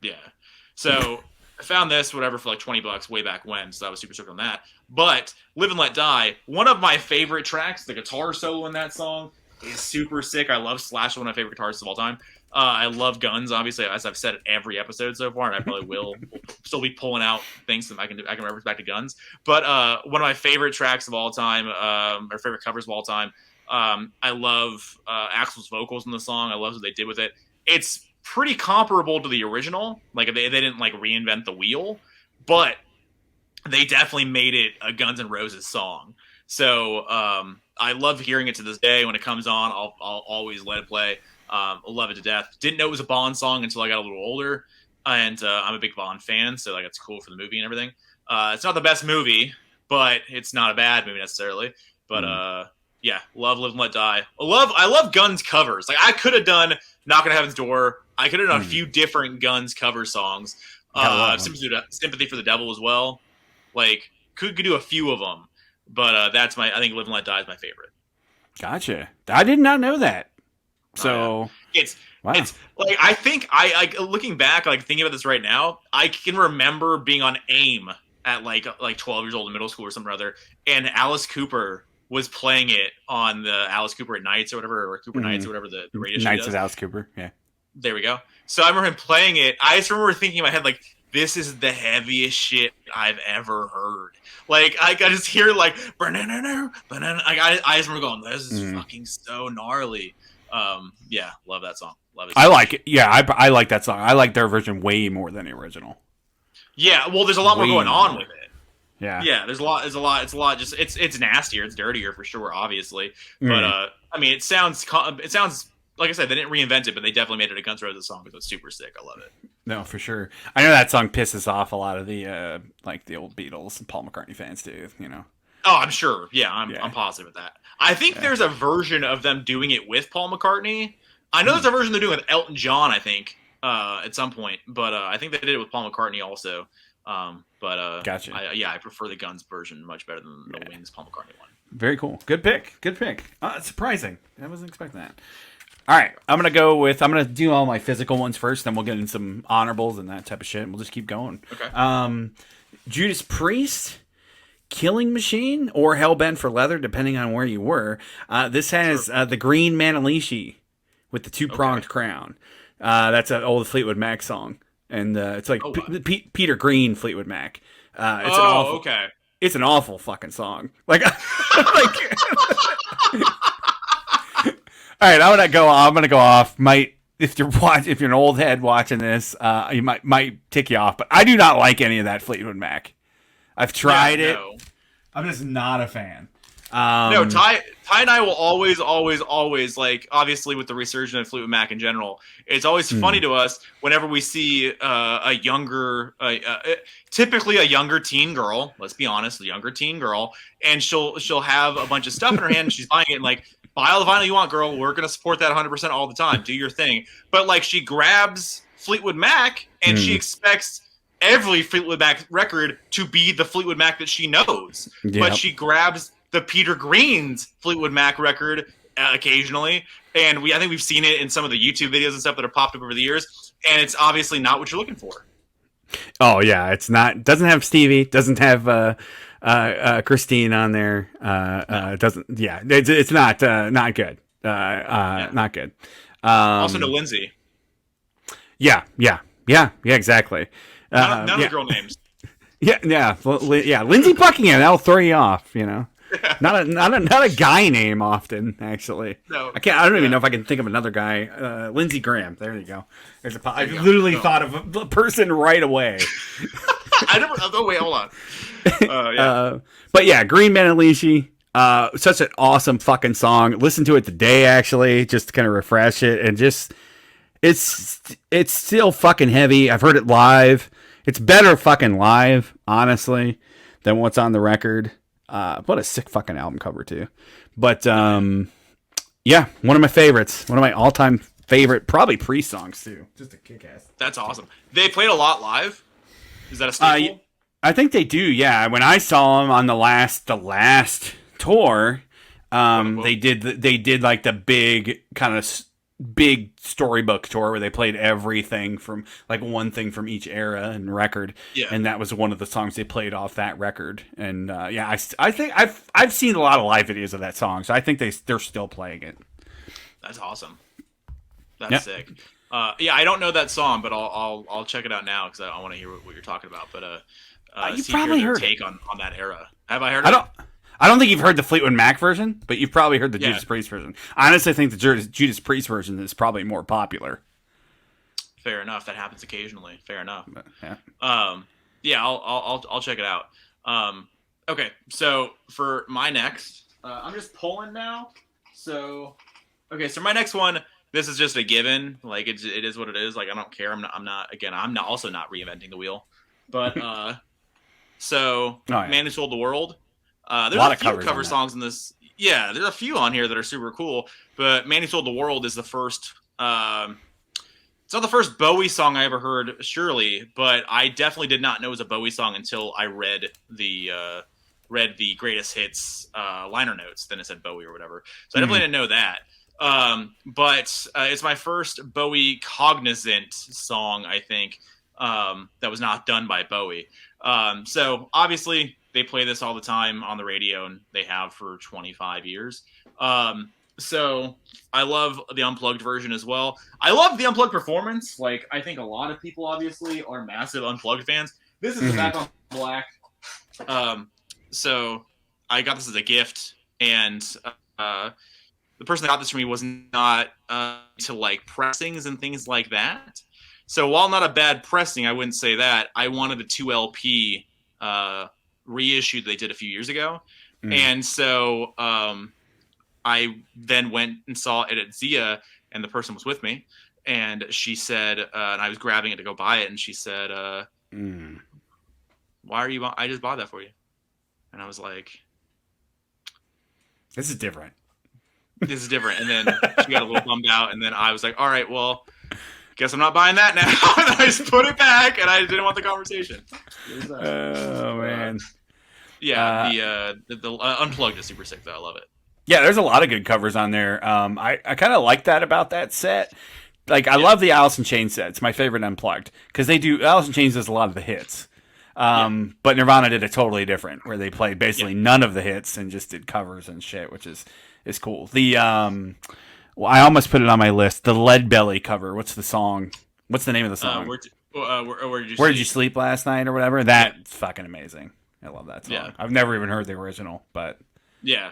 Yeah. So I found this whatever for like $20 way back when, so I was super stoked on that. But Live and Let Die, one of my favorite tracks, the guitar solo in that song is super sick. I love Slash, one of my favorite guitarists of all time. I love Guns, obviously, as I've said in every episode so far, and I probably will still be pulling out things that I can reference back to Guns. But one of my favorite tracks of all time, or favorite covers of all time. I love Axl's vocals in the song. I love what they did with it. It's pretty comparable to the original. Like they didn't like reinvent the wheel, but they definitely made it a Guns N' Roses song. So I love hearing it to this day. When it comes on, I'll always let it play. I love it to death. Didn't know it was a Bond song until I got a little older, and I'm a big Bond fan, so like it's cool for the movie and everything. It's not the best movie, but it's not a bad movie necessarily. But yeah, love Live and Let Die. I love Guns covers. Like I could have done Knock on Heaven's Door. I could have done a few different Guns cover songs. Sympathy for the Devil as well. Like could do a few of them, but I think Live and Let Die is my favorite. gotcha. I did not know that. So wow. It's like I think I looking back, like thinking about this right now, I can remember being on AIM at like 12 years old in middle school or something or other, and Alice Cooper was playing it on the Alice Cooper at Nights or whatever, or Cooper Nights or whatever the radio show Knights does. of Alice Cooper. Yeah. There we go. So I remember him playing it. I just remember thinking in my head, like, this is the heaviest shit I've ever heard. Like, I just hear, like, banana. I just remember going, this is fucking so gnarly. Yeah, love that song. Love it. I like it. Yeah, I like that song. I like their version way more than the original. Yeah, well, there's a lot more going on with it. Yeah. Yeah, it's a lot. Just it's nastier, it's dirtier for sure, obviously. But I mean, it sounds like I said, they didn't reinvent it, but they definitely made it a Guns N' Roses song, so it's super sick. I love it. No, for sure. I know that song pisses off a lot of the like the old Beatles and Paul McCartney fans too. Oh, I'm sure. Yeah, I'm positive of that. I think there's a version of them doing it with Paul McCartney. I know there's a version they're doing with Elton John, I think, at some point. But I think they did it with Paul McCartney also. Gotcha. I prefer the Guns version much better than the Wings Paul McCartney one. Very cool. Good pick. Surprising. I wasn't expecting that. All right, I'm gonna do all my physical ones first, then we'll get in some honorables and that type of shit, and we'll just keep going. Okay. Judas Priest, Killing Machine, or Hellbent for Leather, depending on where you were. This has the Green Manalishi with the two-pronged crown. That's an old Fleetwood Mac song, and it's like Peter Green Fleetwood Mac. It's an awful, okay. it's an awful fucking song. Like, like. All right, I'm gonna go off. If you're an old head watching this, you might tick you off. But I do not like any of that Fleetwood Mac. I've tried it. No. I'm just not a fan. No, Ty and I will always, like, obviously with the resurgence of Fleetwood Mac in general, it's always funny to us whenever we see typically a younger teen girl. Let's be honest, a younger teen girl, and she'll have a bunch of stuff in her hand, and she's buying it, and like, buy all the vinyl you want, girl. We're gonna support that 100% all the time. Do your thing. But like, she grabs Fleetwood Mac, and she expects every Fleetwood Mac record to be the Fleetwood Mac that she knows. Yep. But she grabs the Peter Green's Fleetwood Mac record occasionally, and I think we've seen it in some of the YouTube videos and stuff that have popped up over the years, and it's obviously not what you're looking for. Oh yeah, it's not. Doesn't have Stevie. Doesn't have Christine on there. It doesn't. Yeah, it's not good. Not good. Also, no Lindsay. Yeah, exactly. None of the girl names. Yeah. Lindsey Buckingham. That'll throw you off. You know, not a guy name often. Actually, no. I don't even know if I can think of another guy. Lindsey Graham. There you go. I literally thought of a person right away. I never. Oh wait, hold on. But yeah, Green Man Alicia. Such an awesome fucking song. Listen to it today, actually, just to kind of refresh it, and just it's still fucking heavy. I've heard it live. It's better fucking live, honestly, than what's on the record. What a sick fucking album cover too. But yeah, one of my favorites. One of my all-time favorite, probably pre-songs too. Just a kick-ass. That's awesome. They played a lot live. Is that a staple? I think they do. Yeah, when I saw them on the last tour, they did like the big kind of big storybook tour where they played everything from like one thing from each era and record, and that was one of the songs they played off that record. And I think I've seen a lot of live videos of that song, so I think they're still playing it. That's awesome. That's sick. I don't know that song, but I'll check it out now because I want to hear what you're talking about. But you probably heard take on that era. Have I heard it? I don't think you've heard the Fleetwood Mac version, but you've probably heard the Judas Priest version. I honestly think the Judas Priest version is probably more popular. Fair enough. That happens occasionally. Fair enough. Yeah. I'll check it out. Okay, so for my next, I'm just pulling now. So my next one. This is just a given. Like it is what it is. Like I don't care. I'm not also not reinventing the wheel. But Man Who Sold the World. There's a few cover songs in this. Yeah, there's a few on here that are super cool. But Man Who Sold the World is the first. It's not the first Bowie song I ever heard, surely, but I definitely did not know it was a Bowie song until I read the greatest hits liner notes. Then it said Bowie or whatever. So I definitely didn't know that. But it's my first Bowie cognizant song, I think, that was not done by Bowie. So obviously they play this all the time on the radio, and they have for 25 years. So I love the unplugged version as well. I love the unplugged performance. Like, I think a lot of people obviously are massive unplugged fans. This is the Back on Black. So I got this as a gift, and the person that got this for me was not to like pressings and things like that. So while not a bad pressing, I wouldn't say that. I wanted the 2 LP reissue that they did a few years ago. And so I then went and saw it at Zia, and the person was with me. And she said, and I was grabbing it to go buy it, and she said, why are you I just bought that for you. And I was like, This is different. And then she got a little bummed out, and then I was like, all right, well, guess I'm not buying that now. And I just put it back, and I didn't want the conversation. Oh, man. Yeah, the Unplugged is super sick, though. I love it. Yeah, there's a lot of good covers on there. I kind of like that about that set. Like, I love the Alice in Chains set. It's my favorite Unplugged, because Alice in Chains does a lot of the hits. But Nirvana did it totally different, where they played basically none of the hits and just did covers and shit, which is cool. The I almost put it on my list. The Lead Belly cover. What's the song? What's the name of the song? Where did you Where Did You Sleep Last Night or whatever? That's fucking amazing. I love that song. Yeah. I've never even heard the original, but yeah.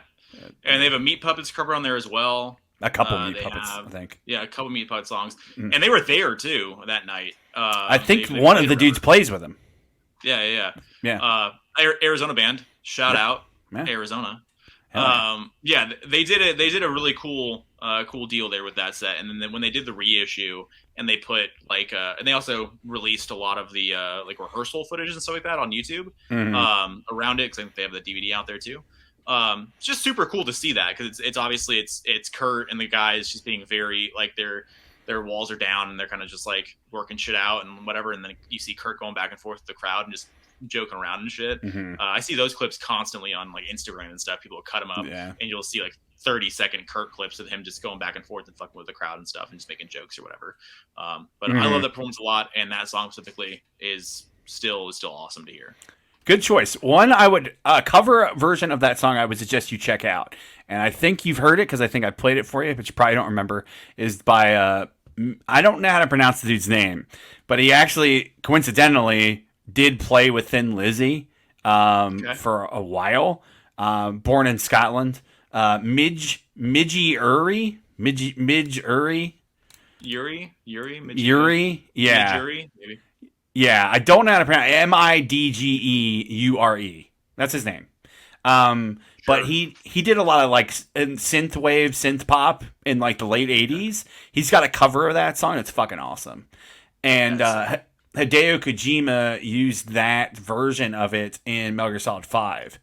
And they have a Meat Puppets cover on there as well. A couple Meat Puppets, I think. Yeah, a couple Meat Puppet songs. And they were there, too, that night. I think one of the dudes plays with him. Yeah. Yeah. Arizona band. Shout out. Yeah. Arizona. Yeah. They did a really cool deal there with that set. And then when they did the reissue and they put and they also released a lot of the rehearsal footage and stuff like that on YouTube around it, because I think they have the DVD out there too. It's just super cool to see that, because it's obviously it's Kurt and the guys just being very their walls are down and they're kind of just like working shit out and whatever, and then you see Kurt going back and forth with the crowd and just joking around and shit. I see those clips constantly on like Instagram and stuff. People will cut them up and you'll see like 30-second Kurt clips of him just going back and forth and fucking with the crowd and stuff and just making jokes or whatever. But I love that performance a lot, and that song specifically is still awesome to hear. Good choice. One I would cover version of that song I would suggest you check out, and I think you've heard it because I think I played it for you, but you probably don't remember, is by I don't know how to pronounce the dude's name, but he actually coincidentally did play with Thin Lizzy for a while. Born in Scotland. Midge Uri? Uri? Yeah. Uri, maybe. Yeah, I don't know how to pronounce it. Midgeure. That's his name. But he did a lot of like synth wave, synth pop in like the late 80s. He's got a cover of that song. It's fucking awesome. And Hideo Kojima used that version of it in Metal Gear Solid 5.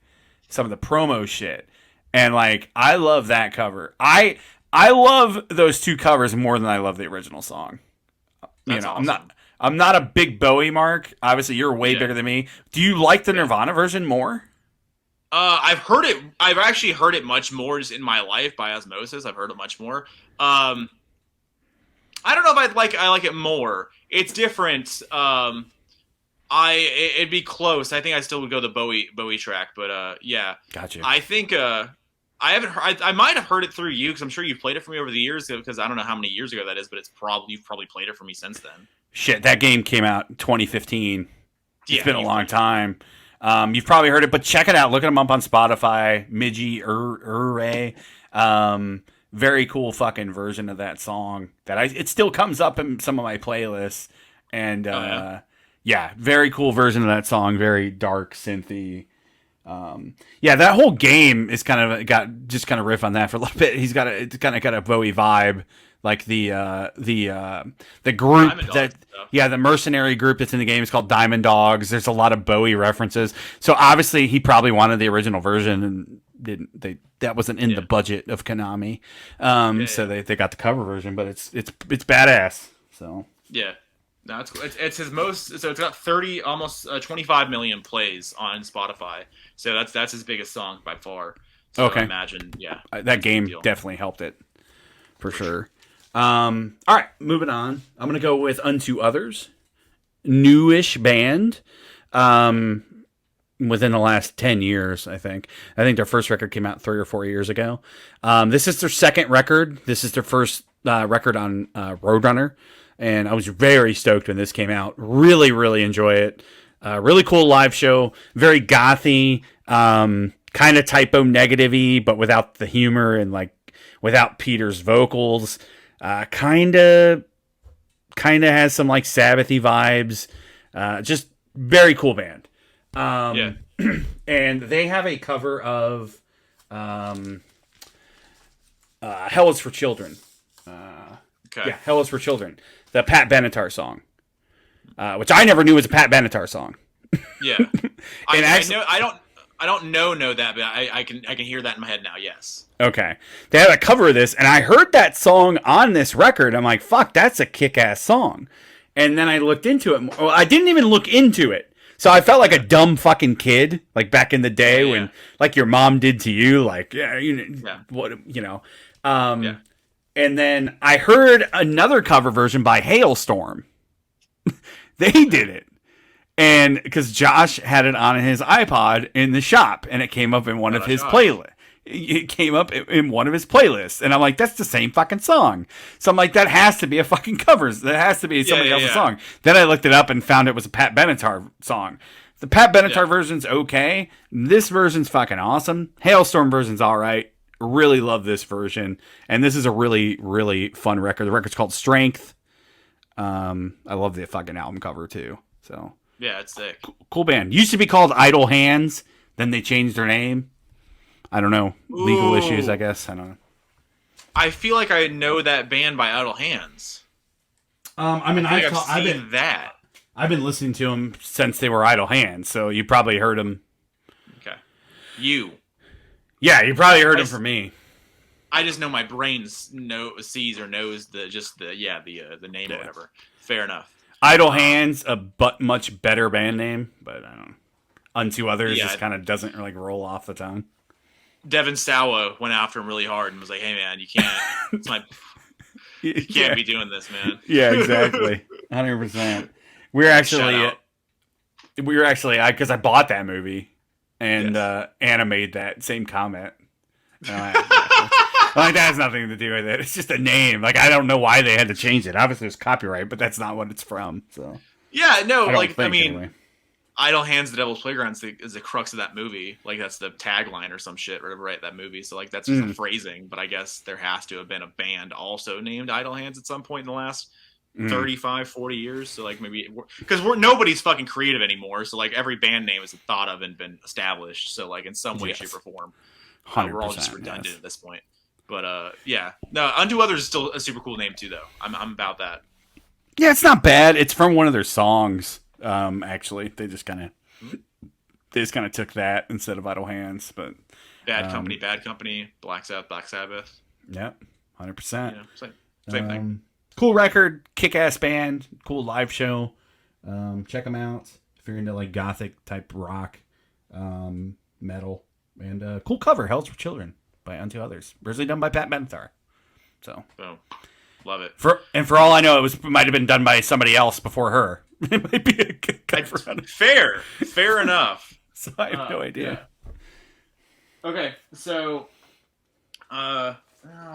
Some of the promo shit. And like, I love that cover. I love those two covers more than I love the original song. That's awesome. I'm not a big Bowie mark. Obviously, you're way bigger than me. Do you like the Nirvana version more? I've heard it. I've actually heard it much more just in my life by osmosis. I've heard it much more. I don't know if I like it more. It's different. It'd be close. I think I still would go the Bowie track, but yeah. Gotcha. I think I haven't heard. I might have heard it through you, because I'm sure you've played it for me over the years, because I don't know how many years ago that is, but you've probably played it for me since then. Shit, that game came out in 2015. It's been a long time. You've probably heard it, but check it out. Look them up on Spotify. Midgie Ure. Very cool fucking version of that song. It still comes up in some of my playlists. And very cool version of that song. Very dark, synthy. That whole game is kind of riff on that for a little bit. It's kind of got a Bowie vibe, like the group the mercenary group that's in the game is called Diamond Dogs. There's a lot of Bowie references. So obviously he probably wanted the original version and that wasn't in the budget of Konami. So they got the cover version, but it's badass. So yeah. No, it's cool. It's his most. So it's got 30, almost 25 million plays on Spotify. So that's his biggest song by far. So okay. I imagine, that game definitely helped it for sure. All right, moving on. I'm gonna go with Unto Others, newish band. Within the last 10 years, I think their first record came out 3 or 4 years ago. This is their second record. This is their first record on Roadrunner. And I was very stoked when this came out. Really, really enjoy it. Really cool live show. Very gothy, kind of typo negative-y, but without the humor and like without Peter's vocals. Kind of has some like Sabbath-y vibes. Just very cool band. And they have a cover of Hell is for Children. Okay. Yeah, Hell is for Children. The Pat Benatar song, which I never knew was a Pat Benatar song. Yeah, I don't know that, but I can hear that in my head now. Yes. Okay, they had a cover of this, and I heard that song on this record. I'm like, fuck, that's a kick-ass song. And then I looked into it. Well, I didn't even look into it, so I felt like a dumb fucking kid, like back in the day when, like your mom did to you, like And then I heard another cover version by Hailstorm. They did it. And because Josh had it on his iPod in the shop, and it came up in one of his playlists. It came up in one of his playlists. And I'm like, that's the same fucking song. So I'm like, that has to be a fucking cover. That has to be somebody else's song. Then I looked it up and found it was a Pat Benatar song. The Pat Benatar version's okay. This version's fucking awesome. Hailstorm version's all right. Really love this version, and this is a really, really fun record. The record's called Strength. I love the fucking album cover too. So yeah, it's sick. Cool band. Used to be called Idle Hands. Then they changed their name. I don't know. Legal issues, I guess. I don't know. I feel like I know that band by Idle Hands. I mean, I've been listening to them since they were Idle Hands, so you probably heard them. Okay. Yeah, you probably heard them from me. I just know my brain sees or knows the name or whatever. Fair enough. Idle Hands, a much better band name, but I don't know. Unto Others just kind of doesn't like roll off the tongue. Devin Sawa went after him really hard and was like, "Hey man, you can't. You can't be doing this, man." Yeah, exactly. 100%. We were actually because I bought that movie and Anna made that same comment. Like that has nothing to do with it. It's just a name. Like I don't know why they had to change it. Obviously, it's copyright, but that's not what it's from. So yeah, no, anyway. Idle Hands, The Devil's Playground is the crux of that movie. Like that's the tagline or some shit, whatever, right? That movie. So like that's just the phrasing. But I guess there has to have been a band also named Idle Hands at some point in the last 35, 40 years. So like maybe because nobody's fucking creative anymore. So like every band name is thought of and been established. So like in some way, shape, or form, we're all just redundant at this point. But no, Unto Others is still a super cool name too, though. I'm about that. Yeah, it's not bad. It's from one of their songs. Actually, they just kind of took that instead of Idle Hands. But Bad Company, Black Sabbath. Yep, 100%. Yeah, same thing. Cool record, kick-ass band, cool live show. Check them out if you're into like gothic type rock, metal, and cool cover, Hell's for Children by Unto Others, originally done by Pat Benatar. So, love it. For all I know, it might have been done by somebody else before her. It might be a good cover. Fair enough. So I have no idea. Yeah. Okay, so I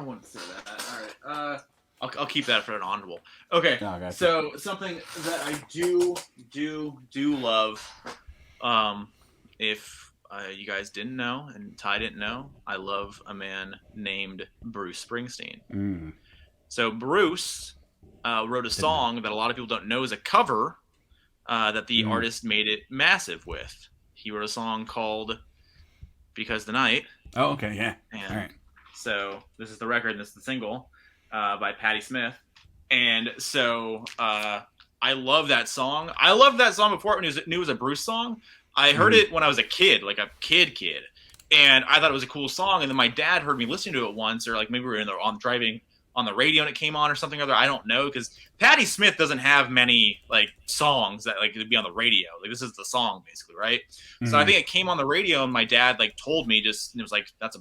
wouldn't say that. All right. I'll keep that for an honorable. Okay. Oh, gotcha. So something that I do love, if you guys didn't know and Ty didn't know, I love a man named Bruce Springsteen. So Bruce wrote a song that a lot of people don't know is a cover that the artist made it massive with. He wrote a song called Because the Night. Oh, okay, yeah. And all right. So this is the record, and this is the single by Patti Smith. And so I love that song. I loved that song before when knew it was a Bruce song. I heard it when I was a kid, like a kid. And I thought it was a cool song. And then my dad heard me listening to it once, or like maybe we were driving on the radio and it came on or something or other. I don't know, because Patti Smith doesn't have many like songs that like would be on the radio. Like this is the song basically, right? So I think it came on the radio and my dad like told me it was like that's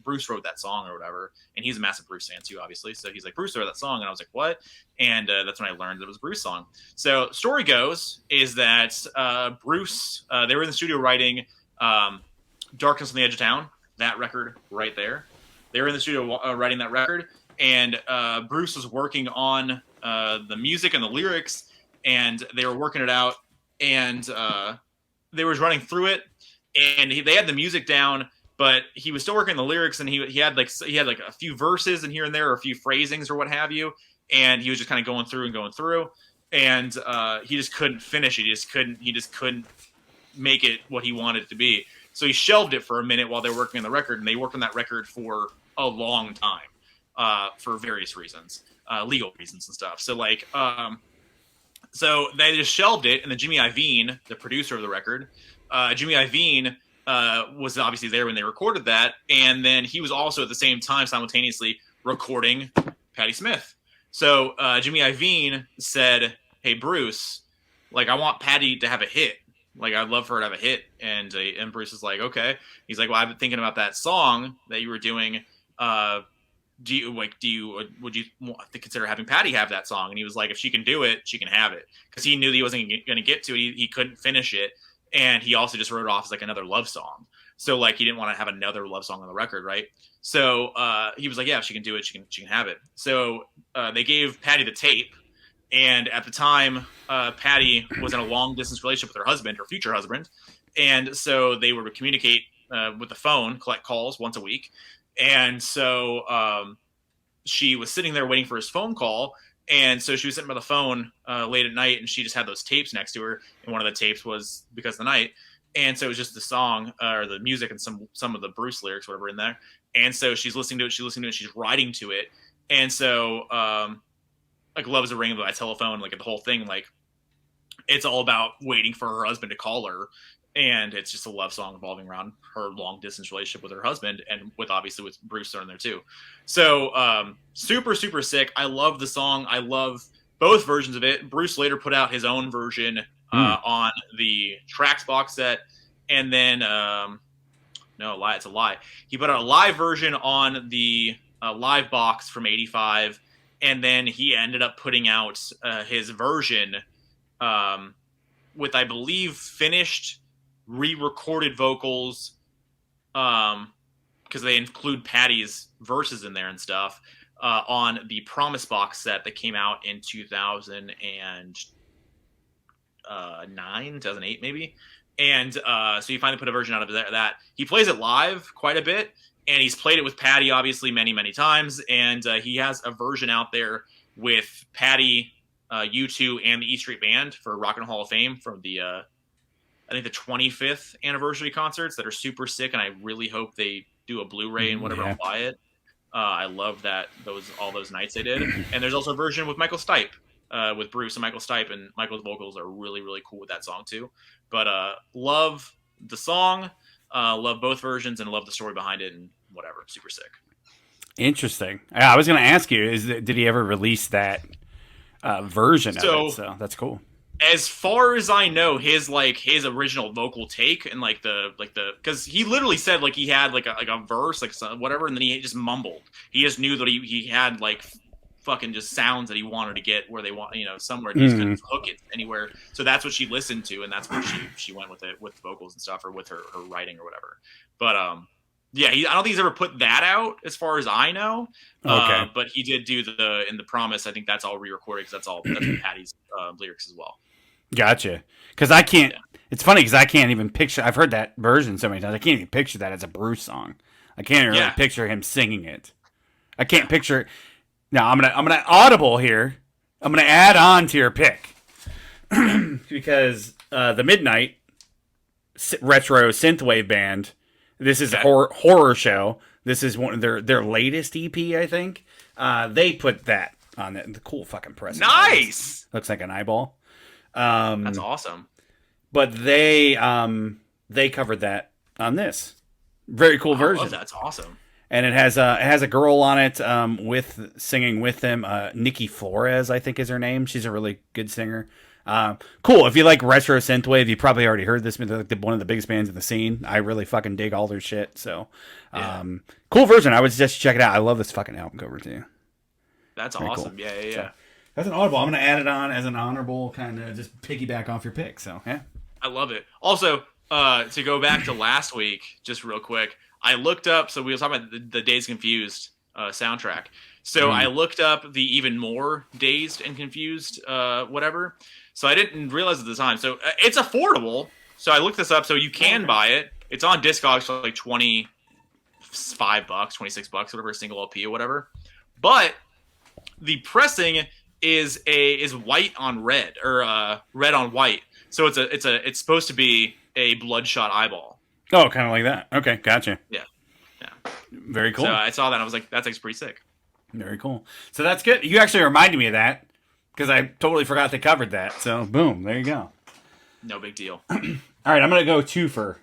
Bruce wrote that song or whatever, and he's a massive Bruce fan too, obviously. So he's like, Bruce wrote that song, and I was like, what? And that's when I learned that it was a Bruce song. So story goes is that Bruce they were in the studio writing Darkness on the Edge of Town, that record right there. They were in the studio writing that record. And Bruce was working on the music and the lyrics, and they were working it out, and they were running through it, and they had the music down, but he was still working the lyrics, and he had like a few verses in here and there, or a few phrasings or what have you, and he was just kind of going through, and he just couldn't finish it. He just couldn't make it what he wanted it to be. So he shelved it for a minute while they were working on the record, and they worked on that record for a long time. For various reasons, legal reasons and stuff. So like, so they just shelved it, and then Jimmy Iovine, the producer of the record, Jimmy Iovine was obviously there when they recorded that, and then he was also at the same time simultaneously recording Patti Smith. So Jimmy Iovine said, "Hey Bruce, like I want Patti to have a hit. Like I'd love for her to have a hit." And Bruce is like, "Okay." He's like, "Well, I've been thinking about that song that you were doing. Would you consider having Patti have that song?" And he was like, if she can do it, she can have it. Because he knew that he wasn't going to get to it. He couldn't finish it. And he also just wrote it off as like another love song. So like he didn't want to have another love song on the record, right? So he was like, yeah, if she can do it, she can have it. So they gave Patti the tape. And at the time, Patty was in a long distance relationship with her husband, her future husband, and so they were to communicate with the phone, collect calls once a week. And so she was sitting there waiting for his phone call. And so she was sitting by the phone late at night, and she just had those tapes next to her. And one of the tapes was Because of the Night. And so it was just the song or the music and some of the Bruce lyrics, whatever, in there. And so she's listening to it, she's writing to it. And so like Love is a Ring by Telephone, like the whole thing, like it's all about waiting for her husband to call her. And it's just a love song revolving around her long distance relationship with her husband, and obviously with Bruce in there too. So super, super sick. I love the song. I love both versions of it. Bruce later put out his own version on the Tracks box set. And then, no, lie, it's a lie. He put out a live version on the live box from '85. And then he ended up putting out his version with, I believe, finished re-recorded vocals, because they include Patty's verses in there and stuff, on the Promise box set that came out in 2008 maybe. And so you finally put a version out of that. He plays it live quite a bit, and he's played it with Patty obviously many, many times. And he has a version out there with Patty, U2, and the E Street Band for Rock and Roll Hall of Fame from the I think the 25th anniversary concerts that are super sick, and I really hope they do a Blu-ray and whatever and buy it. I love that all those nights they did. And there's also a version with Michael Stipe, with Bruce and Michael Stipe, and Michael's vocals are really, really cool with that song too. But love the song, love both versions, and love the story behind it, and whatever, super sick. Interesting. I was going to ask you, did he ever release that version of it? So that's cool. As far as I know, his original vocal take and because he literally said like he had like a verse, like whatever, and then he just mumbled. He just knew that he had like fucking just sounds that he wanted to get where they want, somewhere, and he just couldn't hook it anywhere. So that's what she listened to, and that's what she went with it, with the vocals and stuff, or with her writing or whatever. But yeah, I don't think he's ever put that out as far as I know. Okay. But he did do in the Promise. I think that's all re-recorded, because that's Patty's lyrics as well. Gotcha. Because I can't. Yeah. It's funny because I can't even picture. I've heard that version so many times. I can't even picture that as a Bruce song. I can't even really picture him singing it. I can't picture. Now I'm gonna audible here. I'm gonna add on to your pick because the Midnight retro synthwave band. This is a horror show. This is one of their latest EP, I think. They put that on it. The cool fucking press. Nice. Looks like an eyeball. That's awesome. But they covered that on this very cool version. Oh, that's awesome. And it has a girl on it with singing with them. Nikki Flores, I think, is her name. She's a really good singer. Cool. If you like retro synthwave, you probably already heard this. They're like one of the biggest bands in the scene. I really fucking dig all their shit. So, cool version. I would suggest check it out. I love this fucking album cover too. That's very awesome. Cool. Yeah. So, that's an audible. I'm going to add it on as an honorable, kind of just piggyback off your pick. So, yeah. I love it. Also, to go back to last week, just real quick, I looked up, so we were talking about the Dazed Confused soundtrack. So I looked up the even more Dazed and Confused whatever. So I didn't realize at the time. So it's affordable. So I looked this up, so you can buy it. It's on Discogs for like $25, $26, whatever, a single LP or whatever. But the pressing is white on red, or red on white. So it's supposed to be a bloodshot eyeball. Oh, kind of like that. Okay, gotcha. Yeah. Very cool. So I saw that and I was like, that's pretty sick. Very cool. So that's good. You actually reminded me of that because I totally forgot they covered that. So boom, there you go. No big deal. All right, I'm gonna go twofer.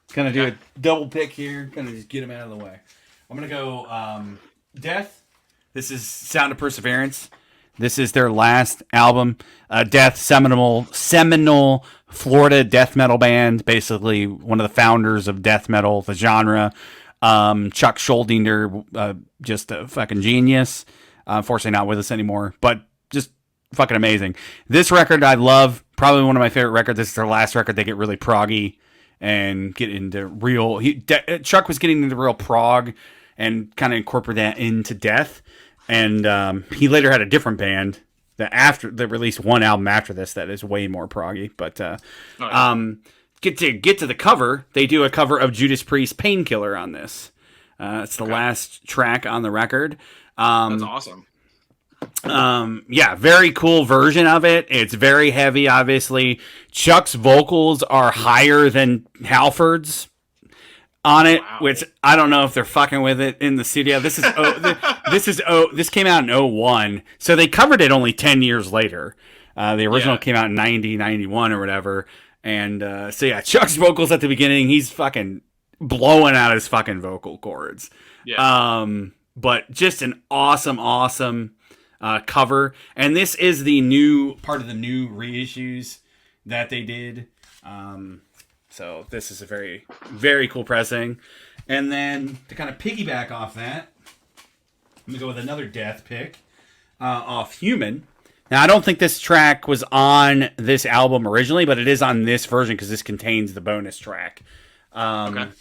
Kind of do a double pick here. Kind of just get them out of the way. I'm gonna go Death. This is Sound of Perseverance. This is their last album. Death, seminal Florida death metal band. Basically, one of the founders of death metal, the genre. Chuck Schuldiner, just a fucking genius. Unfortunately, not with us anymore, but just fucking amazing. This record I love. Probably one of my favorite records. This is their last record. They get really proggy and get into real. Chuck was getting into real prog and kind of incorporate that into Death. And he later had a different band They released one album after this that is way more proggy. But get to the cover. They do a cover of Judas Priest's Painkiller on this. It's the last track on the record. That's awesome. Yeah, very cool version of it. It's very heavy, obviously. Chuck's vocals are higher than Halford's on it, which I don't know if they're fucking with it in the studio. This came out in 2001, so they covered it only 10 years later. The original came out in 90, 91 or whatever. And so yeah, Chuck's vocals at the beginning, he's fucking blowing out his fucking vocal cords. Yeah. But just an awesome cover. And this is the new part of the new reissues that they did. So this is a very, very cool pressing. And then to kind of piggyback off that, I'm going to go with another Death pick off Human. Now, I don't think this track was on this album originally, but it is on this version because this contains the bonus track. And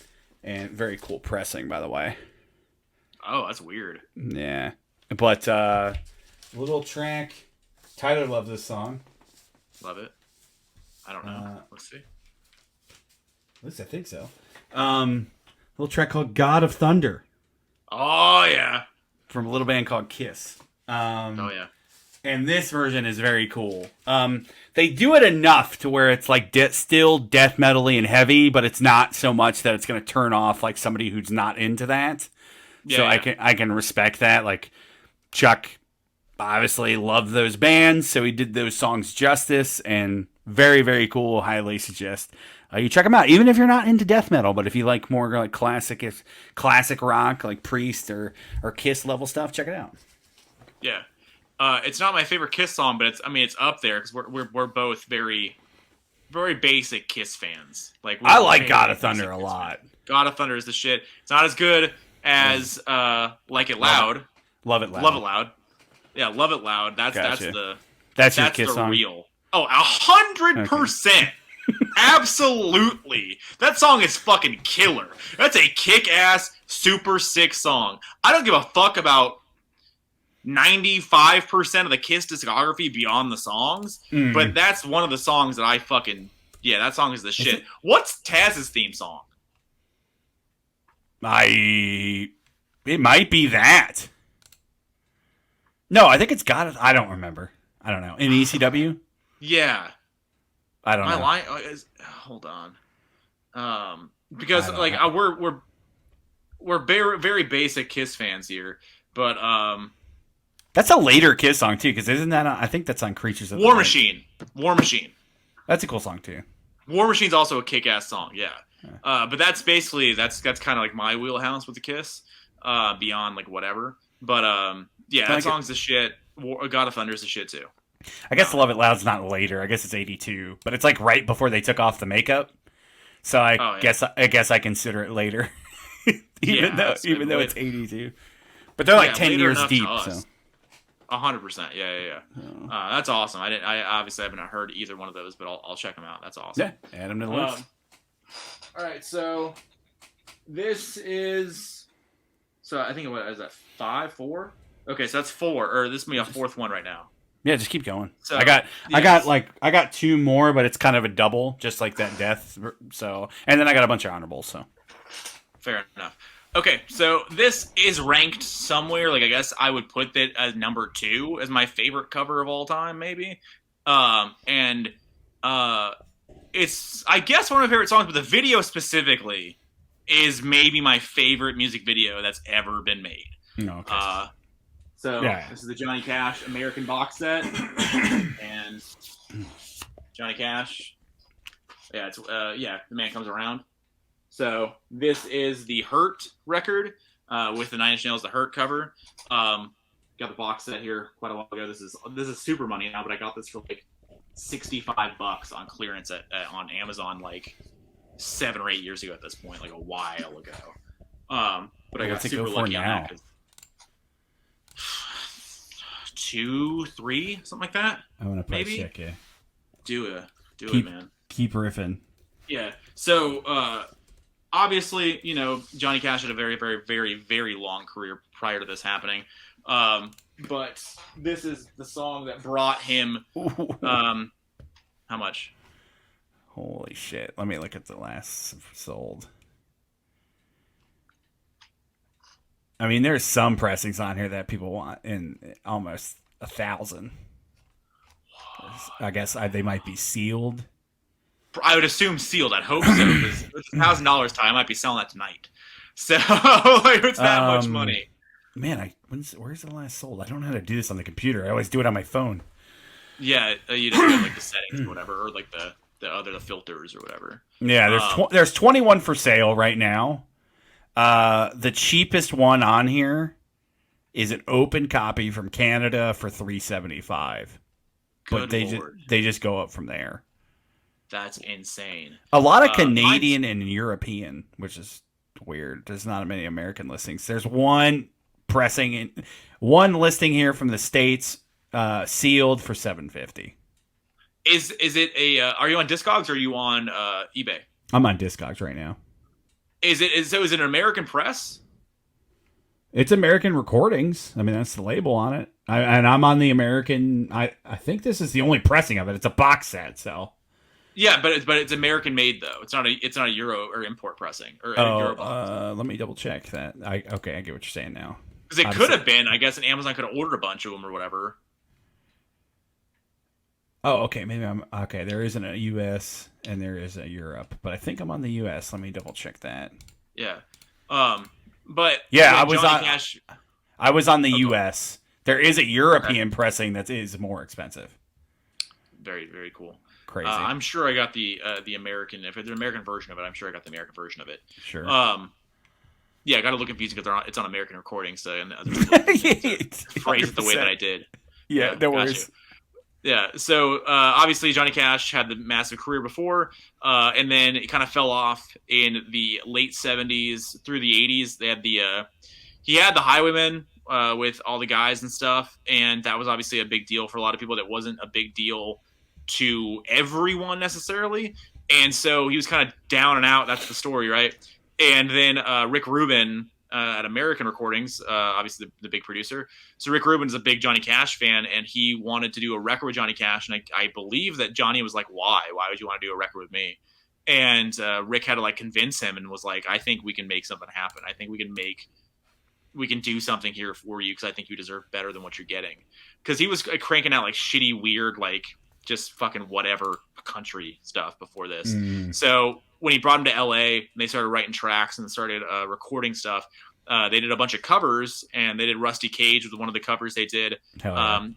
very cool pressing, by the way. Oh, that's weird. Yeah. But little track. Tyler loves this song. Love it. I don't know. Let's see. At least I think so. Little track called God of Thunder. Oh, yeah. From a little band called Kiss. Oh, yeah. And this version is very cool. They do it enough to where it's like still death metal-y and heavy, but it's not so much that it's going to turn off like somebody who's not into that. Yeah, so yeah. I can respect that. Like Chuck obviously loved those bands, so he did those songs justice, and very, very cool. Highly suggest you check them out, even if you're not into death metal. But if you like more like classic rock, like Priest or Kiss level stuff, check it out. Yeah. It's not my favorite Kiss song, but it's up there because we're both very, very basic Kiss fans. Like I like God of Thunder a lot. God of Thunder is the shit. It's not as good as Like It Loud. Love It Loud. Love It Loud. Yeah, Love It Loud. That's your Kiss the song. Real. Oh, 100%. Absolutely. That song is fucking killer. That's a kick-ass, super sick song. I don't give a fuck about 95% of the Kiss discography beyond the songs, but that's one of the songs that I fucking... Yeah, that song is the shit. What's Taz's theme song? It might be that. No, I think it's got it. I don't remember. I don't know. In ECW? Yeah. I don't know. Hold on. Because like we're very, very basic Kiss fans here, but that's a later Kiss song too, because isn't that I think that's on Creatures of the War Night. Machine. War Machine. That's a cool song too. War Machine's also a kick-ass song, yeah. But that's basically that's kind of like my wheelhouse with the Kiss, beyond like whatever. But yeah, that song's the shit. God of Thunder is the shit too. I guess Love It Loud's not later. I guess it's 82, but it's like right before they took off the makeup. So I guess I consider it later, even though it's 82. But they're like 10 years deep. So 100%. Yeah. That's awesome. I obviously haven't heard either one of those, but I'll check them out. That's awesome. Yeah, add them to the list. All right, so this is. So I think what is that 5, 4? Okay, so that's 4, or this is me a fourth one right now. Yeah, just keep going. So, I got 2 more, but it's kind of a double, just like that Death. So, and then I got a bunch of honorables. So, fair enough. Okay, so this is ranked somewhere. Like I guess I would put it as number 2 as my favorite cover of all time, maybe. It's I guess one of my favorite songs, but the video specifically is maybe my favorite music video that's ever been made. No. Okay. This is the Johnny Cash American box set, and Johnny Cash. Yeah, it's The Man Comes Around. So this is the Hurt record with the Nine Inch Nails The Hurt cover. Got the box set here quite a while ago. This is super money now, but I got this for like $65 on clearance on Amazon like 7 or 8 years ago at this point, like a while ago. But I got super lucky on that. 2, 3, something like that. I want to play check, yeah. Do it, man. Keep riffing. Yeah. So, obviously, Johnny Cash had a very, very, very, very long career prior to this happening. but this is the song that brought him. How much? Holy shit! Let me look at the last sold. I mean, there's some pressings on here that people want, and almost 1,000. I guess they might be sealed. I would assume sealed. I'd hope so, because it's $1,000 time. I might be selling that tonight. So like, it's that much money. Man, where's the last sold? I don't know how to do this on the computer. I always do it on my phone. Yeah, you just do like the settings or whatever, or like the filters or whatever. Yeah, there's 21 for sale right now. The cheapest one on here is an open copy from Canada for $375. But they just go up from there. That's insane. A lot of Canadian and European, which is weird. There's not many American listings. There's one listing here from the States, sealed for $750. Is it a? Are you on Discogs or are you on eBay? I'm on Discogs right now. Is it an American press? It's American Recordings. I mean, that's the label on it. And I'm on the American. I think this is the only pressing of it. It's a box set, so. Yeah, but it's American made though. It's not a Euro or import pressing or Euro box. Let me double check that. I get what you're saying now. Because it could have been, I guess, and Amazon could have ordered a bunch of them or whatever. Oh, okay. Maybe I'm okay. There isn't a U.S. and there is a Europe, but I think I'm on the U.S. Let me double check that. Yeah. But yeah, I was on the okay. U.S. There is a European pressing that is more expensive. Very, very cool. Crazy. I'm sure I got the American. If it's an American version of it, I'm sure I got the American version of it. Sure. Yeah, I got a little confused because it's on American recording, so and phrase it the way that I did. Yeah, no worries. Yeah, so obviously Johnny Cash had the massive career before, and then it kind of fell off in the late '70s through the '80s. They had he had the Highwaymen with all the guys and stuff, and that was obviously a big deal for a lot of people. That wasn't a big deal to everyone necessarily, and so he was kind of down and out. That's the story, right? And then Rick Rubin at American Recordings, obviously the big producer. So Rick Rubin is a big Johnny Cash fan, and he wanted to do a record with Johnny Cash. And I believe that Johnny was like, "Why? Why would you want to do a record with me?" And Rick had to like convince him, and was like, "I think we can make something happen. I think we can do something here for you because I think you deserve better than what you're getting." Because he was cranking out like shitty, weird, like just fucking whatever country stuff before this. So when he brought him to LA and they started writing tracks and started recording stuff, they did a bunch of covers, and they did Rusty Cage was one of the covers they did. I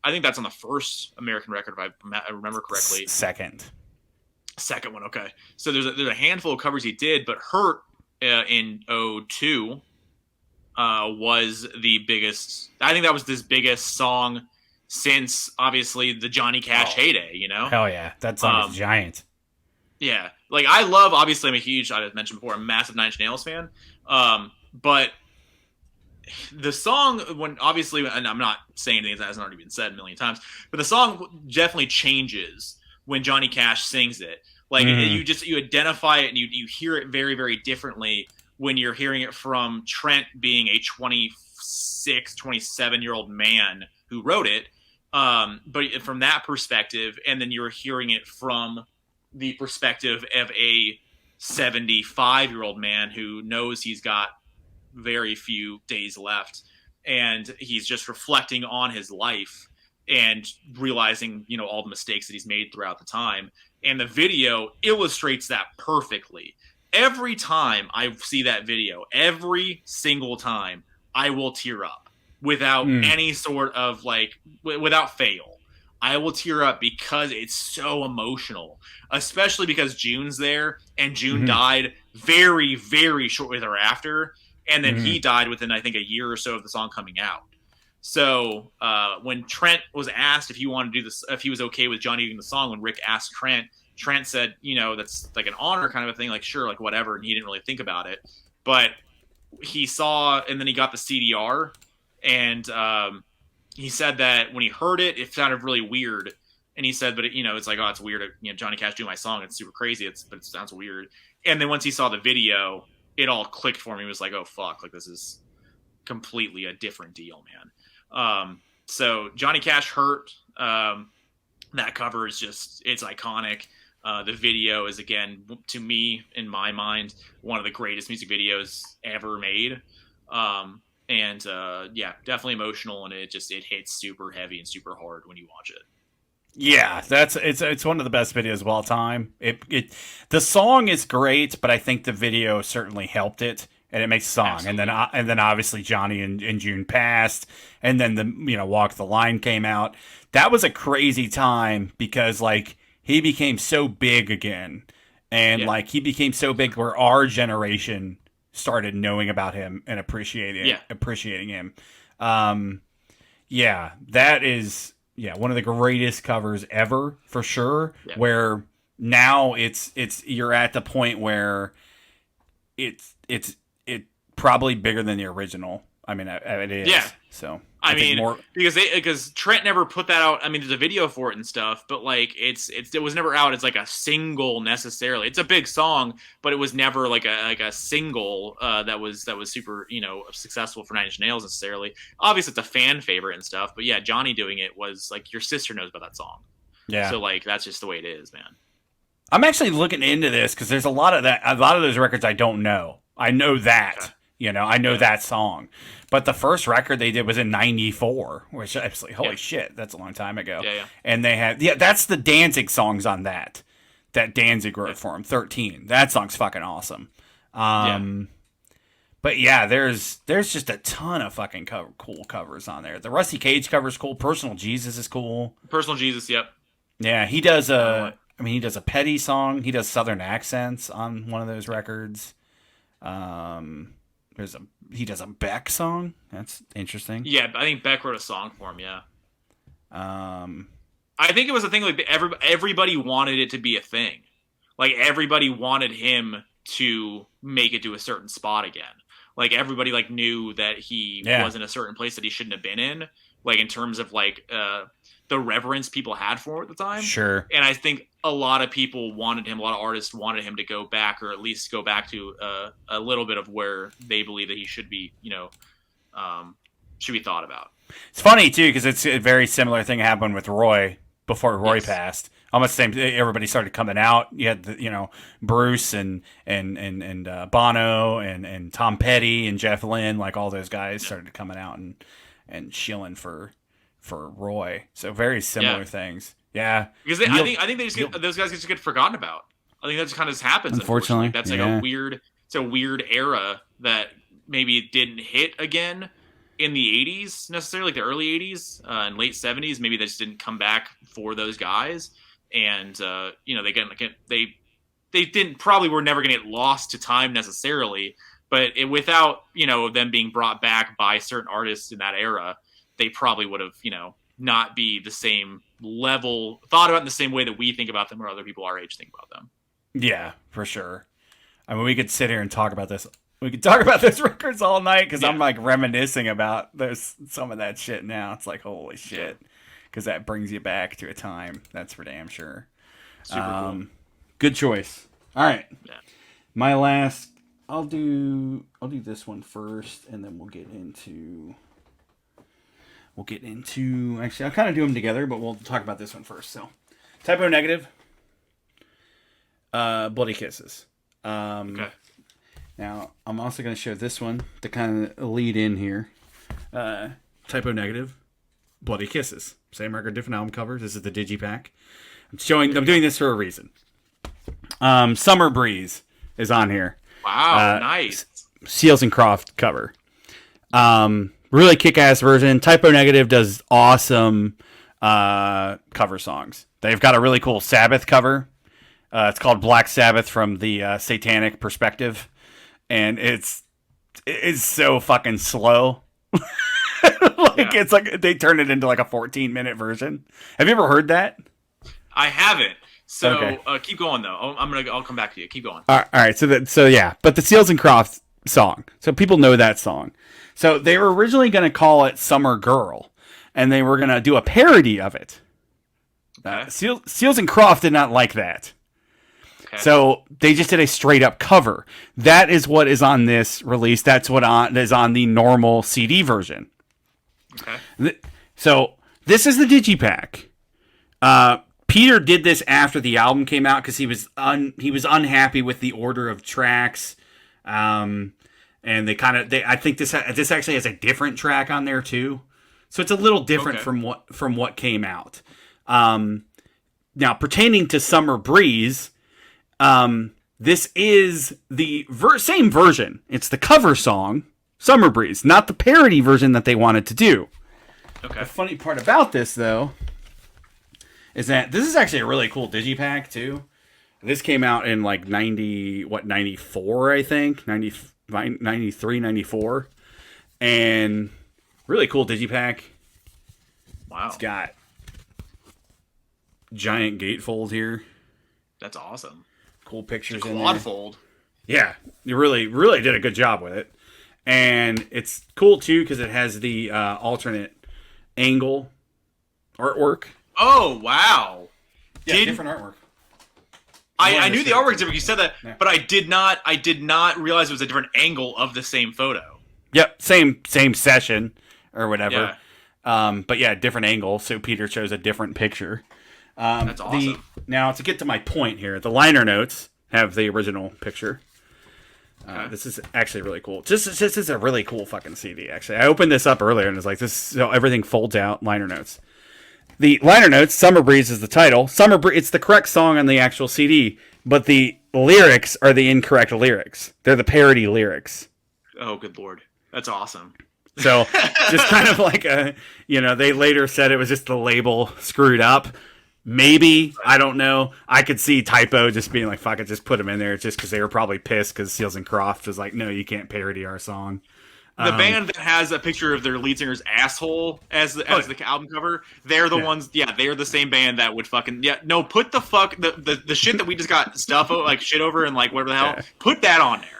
think that's on the first American record if I remember correctly. Second one. Okay. So there's a handful of covers he did, but Hurt in '02 was the biggest. I think that was his biggest song since obviously the Johnny Cash heyday, you know? Hell yeah. That song is giant. Yeah. Like I love, obviously I'm a huge, I mentioned before, a massive Nine Inch Nails fan. But the song, when obviously, and I'm not saying anything that hasn't already been said a million times, but the song definitely changes when Johnny Cash sings it. Like you identify it and you hear it very, very differently when you're hearing it from Trent being a 26, 27-year-old man who wrote it. But from that perspective, and then you're hearing it from the perspective of a 75-year-old man who knows he's got very few days left, and he's just reflecting on his life and realizing, you know, all the mistakes that he's made throughout the time. And the video illustrates that perfectly. Every time I see that video, every single time, I will tear up without any sort of without fail. I will tear up because it's so emotional, especially because June's there, and June died very, very shortly thereafter. And then he died within, I think, a year or so of the song coming out. So when Trent was asked if he wanted to do this, if he was okay with Johnny doing the song, when Rick asked Trent said, you know, that's like an honor kind of a thing, like, sure, like whatever. And he didn't really think about it. But he saw, and then he got the CDR, and he said that when he heard it, it sounded really weird. And he said, but it's like, oh, it's weird. You know, Johnny Cash doing my song. It's super crazy. But it sounds weird. And then once he saw the video, it all clicked for me. He was like, oh, fuck. Like, this is completely a different deal, man. So Johnny Cash Hurt, that cover is just, it's iconic. The video is, again, to me, in my mind, one of the greatest music videos ever made. Yeah, definitely emotional, and it hits super heavy and super hard when you watch it. Yeah, it's one of the best videos of all time. The song is great, but I think the video certainly helped it, and it makes a song. Absolutely. And then obviously Johnny and June passed, and then the Walk the Line came out. That was a crazy time because like he became so big again, and Yeah. like he became so big where our generation started knowing about him and Yeah. appreciating him. Um, yeah, that is one of the greatest covers ever for sure. Yeah. Where now it's you're at the point where it's probably bigger than the original. I mean, it is. Yeah. So I think mean, because Trent never put that out. I mean, there's a video for it and stuff, but like it was never out as like a single necessarily. It's a big song, but it was never like a single that was super successful for Nine Inch Nails necessarily. Obviously, it's a fan favorite and stuff, but yeah, Johnny doing it was like your sister knows about that song. Yeah. So like that's just the way it is, man. I'm actually looking into this because there's a lot of those records I don't know. I know that. Okay. I know that song. But the first record they did was in 94, which I was like, holy shit, that's a long time ago. Yeah. And they had, that's the Danzig songs on that Danzig wrote for him, 13. That song's fucking awesome. But yeah, there's just a ton of fucking cool covers on there. The Rusty Cage cover's cool. Personal Jesus is cool. Personal Jesus, yep. Yeah, he does he does a Petty song. He does Southern accents on one of those records. He does a Beck song. That's interesting. Yeah, I think Beck wrote a song for him. Yeah. I think it was a thing like everybody wanted it to be a thing. Like everybody wanted him to make it to a certain spot again. Like everybody like knew that he was in a certain place that he shouldn't have been in. Like in terms of like the reverence people had for him at the time. Sure. And I think a lot of people wanted him, a lot of artists wanted him to go back, or at least go back to a little bit of where they believe that he should be, should be thought about. It's funny too because it's a very similar thing happened with Roy before Roy passed. Almost the same. Everybody started coming out. You had Bruce and Bono and Tom Petty and Jeff Lynne, like all those guys started coming out and shilling for Roy. So very similar things. Yeah, because I think they just those guys just get forgotten about. I think that just kind of happens. Unfortunately, that's like it's a weird era that maybe didn't hit again in the 80s necessarily, like the early 80s and late 70s. Maybe they just didn't come back for those guys, and they didn't probably were never going to get lost to time necessarily. But without them being brought back by certain artists in that era, they probably would have not be the same level thought about in the same way that we think about them or other people our age think about them. Yeah, for sure. I mean, we could sit here and talk about this. We could talk about those records all night because I'm like reminiscing about some of that shit now. It's like, holy shit. Because that brings you back to a time. That's for damn sure. Super cool. Good choice. All right. Yeah. My last, I'll do this one first and then we'll get into actually I'll kind of do them together, but we'll talk about this one first. So, Type O Negative, Bloody Kisses. Okay. Now I'm also going to show this one to kind of lead in here. Type O Negative, Bloody Kisses, same record, different album covers. This is the digipack. I'm doing this for a reason. Summer Breeze is on here. Wow, nice. Seals and Croft cover. Really kick-ass version. Type O Negative does awesome cover songs. They've got a really cool Sabbath cover. It's called Black Sabbath from the Satanic perspective, and it's so fucking slow. It's like they turn it into like a 14-minute version. Have you ever heard that? I haven't. So keep going though. I'll come back to you. Keep going. All right. So yeah, but the Seals and Croft song. So people know that song. So they were originally going to call it Summer Girl, and they were going to do a parody of it. Okay. Seals and Croft did not like that. Okay. So they just did a straight up cover. That is what is on this release. That's what is on the normal CD version. Okay. So this is the Digipack. Peter did this after the album came out because he was unhappy with the order of tracks, and I think this actually has a different track on there too, so it's a little different from what came out. Now pertaining to Summer Breeze, this is the same version. It's the cover song Summer Breeze, not the parody version that they wanted to do. Okay. The funny part about this though is that this is actually a really cool digipack too. This came out in like 94, I think. 93, 94. And really cool digipack. Wow. It's got giant gatefold here. That's awesome. Cool pictures in there. Quad fold. Yeah. You really, really did a good job with it. And it's cool too because it has the alternate angle artwork. Oh, wow. Yeah, different artwork. I knew the artwork was different. You said that, yeah. But I did not realize it was a different angle of the same photo. Yep, same session or whatever. Yeah. But yeah, different angle. So Peter chose a different picture. That's awesome. Now to get to my point here, the liner notes have the original picture. Okay. This is actually really cool. This is a really cool fucking CD. Actually, I opened this up earlier and it's like this. So everything folds out. Liner notes. The liner notes, Summer Breeze is the title. It's the correct song on the actual CD, but the lyrics are the incorrect lyrics. They're the parody lyrics. Oh, good Lord. That's awesome. So just kind of like they later said it was just the label screwed up. Maybe, I don't know. I could see Typo just being like, fuck it, just put them in there just because they were probably pissed because Seals and Croft was like, no, you can't parody our song. The band that has a picture of their lead singer's asshole as the album cover, they're the ones. Yeah, they're the same band that would fucking put the shit that we just got stuff like shit over and like whatever the hell. Yeah. Put that on there.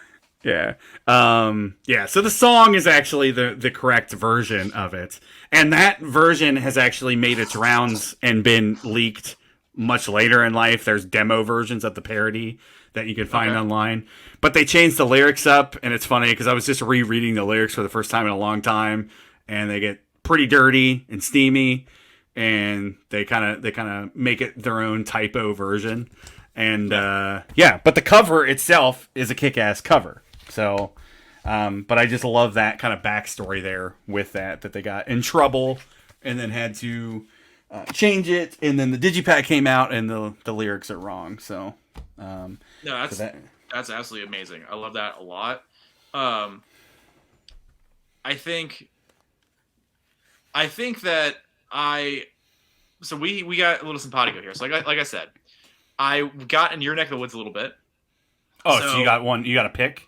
Yeah. So the song is actually the correct version of it, and that version has actually made its rounds and been leaked much later in life. There's demo versions of the parody that you can find online. But they changed the lyrics up, and it's funny because I was just rereading the lyrics for the first time in a long time, and they get pretty dirty and steamy, and they kind of make it their own Typo version. And but the cover itself is a kick-ass cover. So, but I just love that kind of backstory there with that they got in trouble and then had to change it, and then the Digipack came out and the lyrics are wrong. So. That's absolutely amazing. I love that a lot. I think that so we got a little simpatico here. So like I said, I got in your neck of the woods a little bit. Oh, so you got one. You got a pick.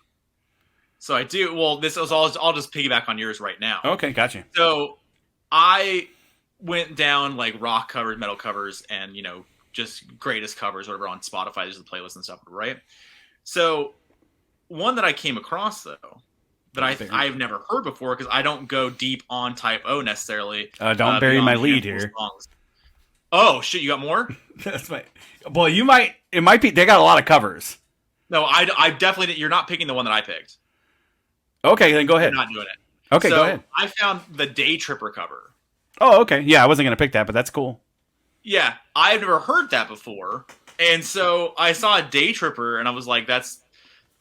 So I do. Well, this was all. I'll just piggyback on yours right now. Okay, gotcha. So I went down like rock covers, metal covers, and just greatest covers, whatever, on Spotify. There's the playlist and stuff, right? So one that I came across though that I've never heard before because I don't go deep on Typo necessarily. Don't bury my lead here. Songs. Oh shit! You got more? That's my. Well, you might. It might be. They got a lot of covers. No, I definitely. You're not picking the one that I picked. Okay, then go ahead. You're not doing it. Okay, go ahead. I found the Day Tripper cover. Oh, okay. Yeah, I wasn't gonna pick that, but that's cool. Yeah, I've never heard that before, and so I saw a Day Tripper, and I was like, "That's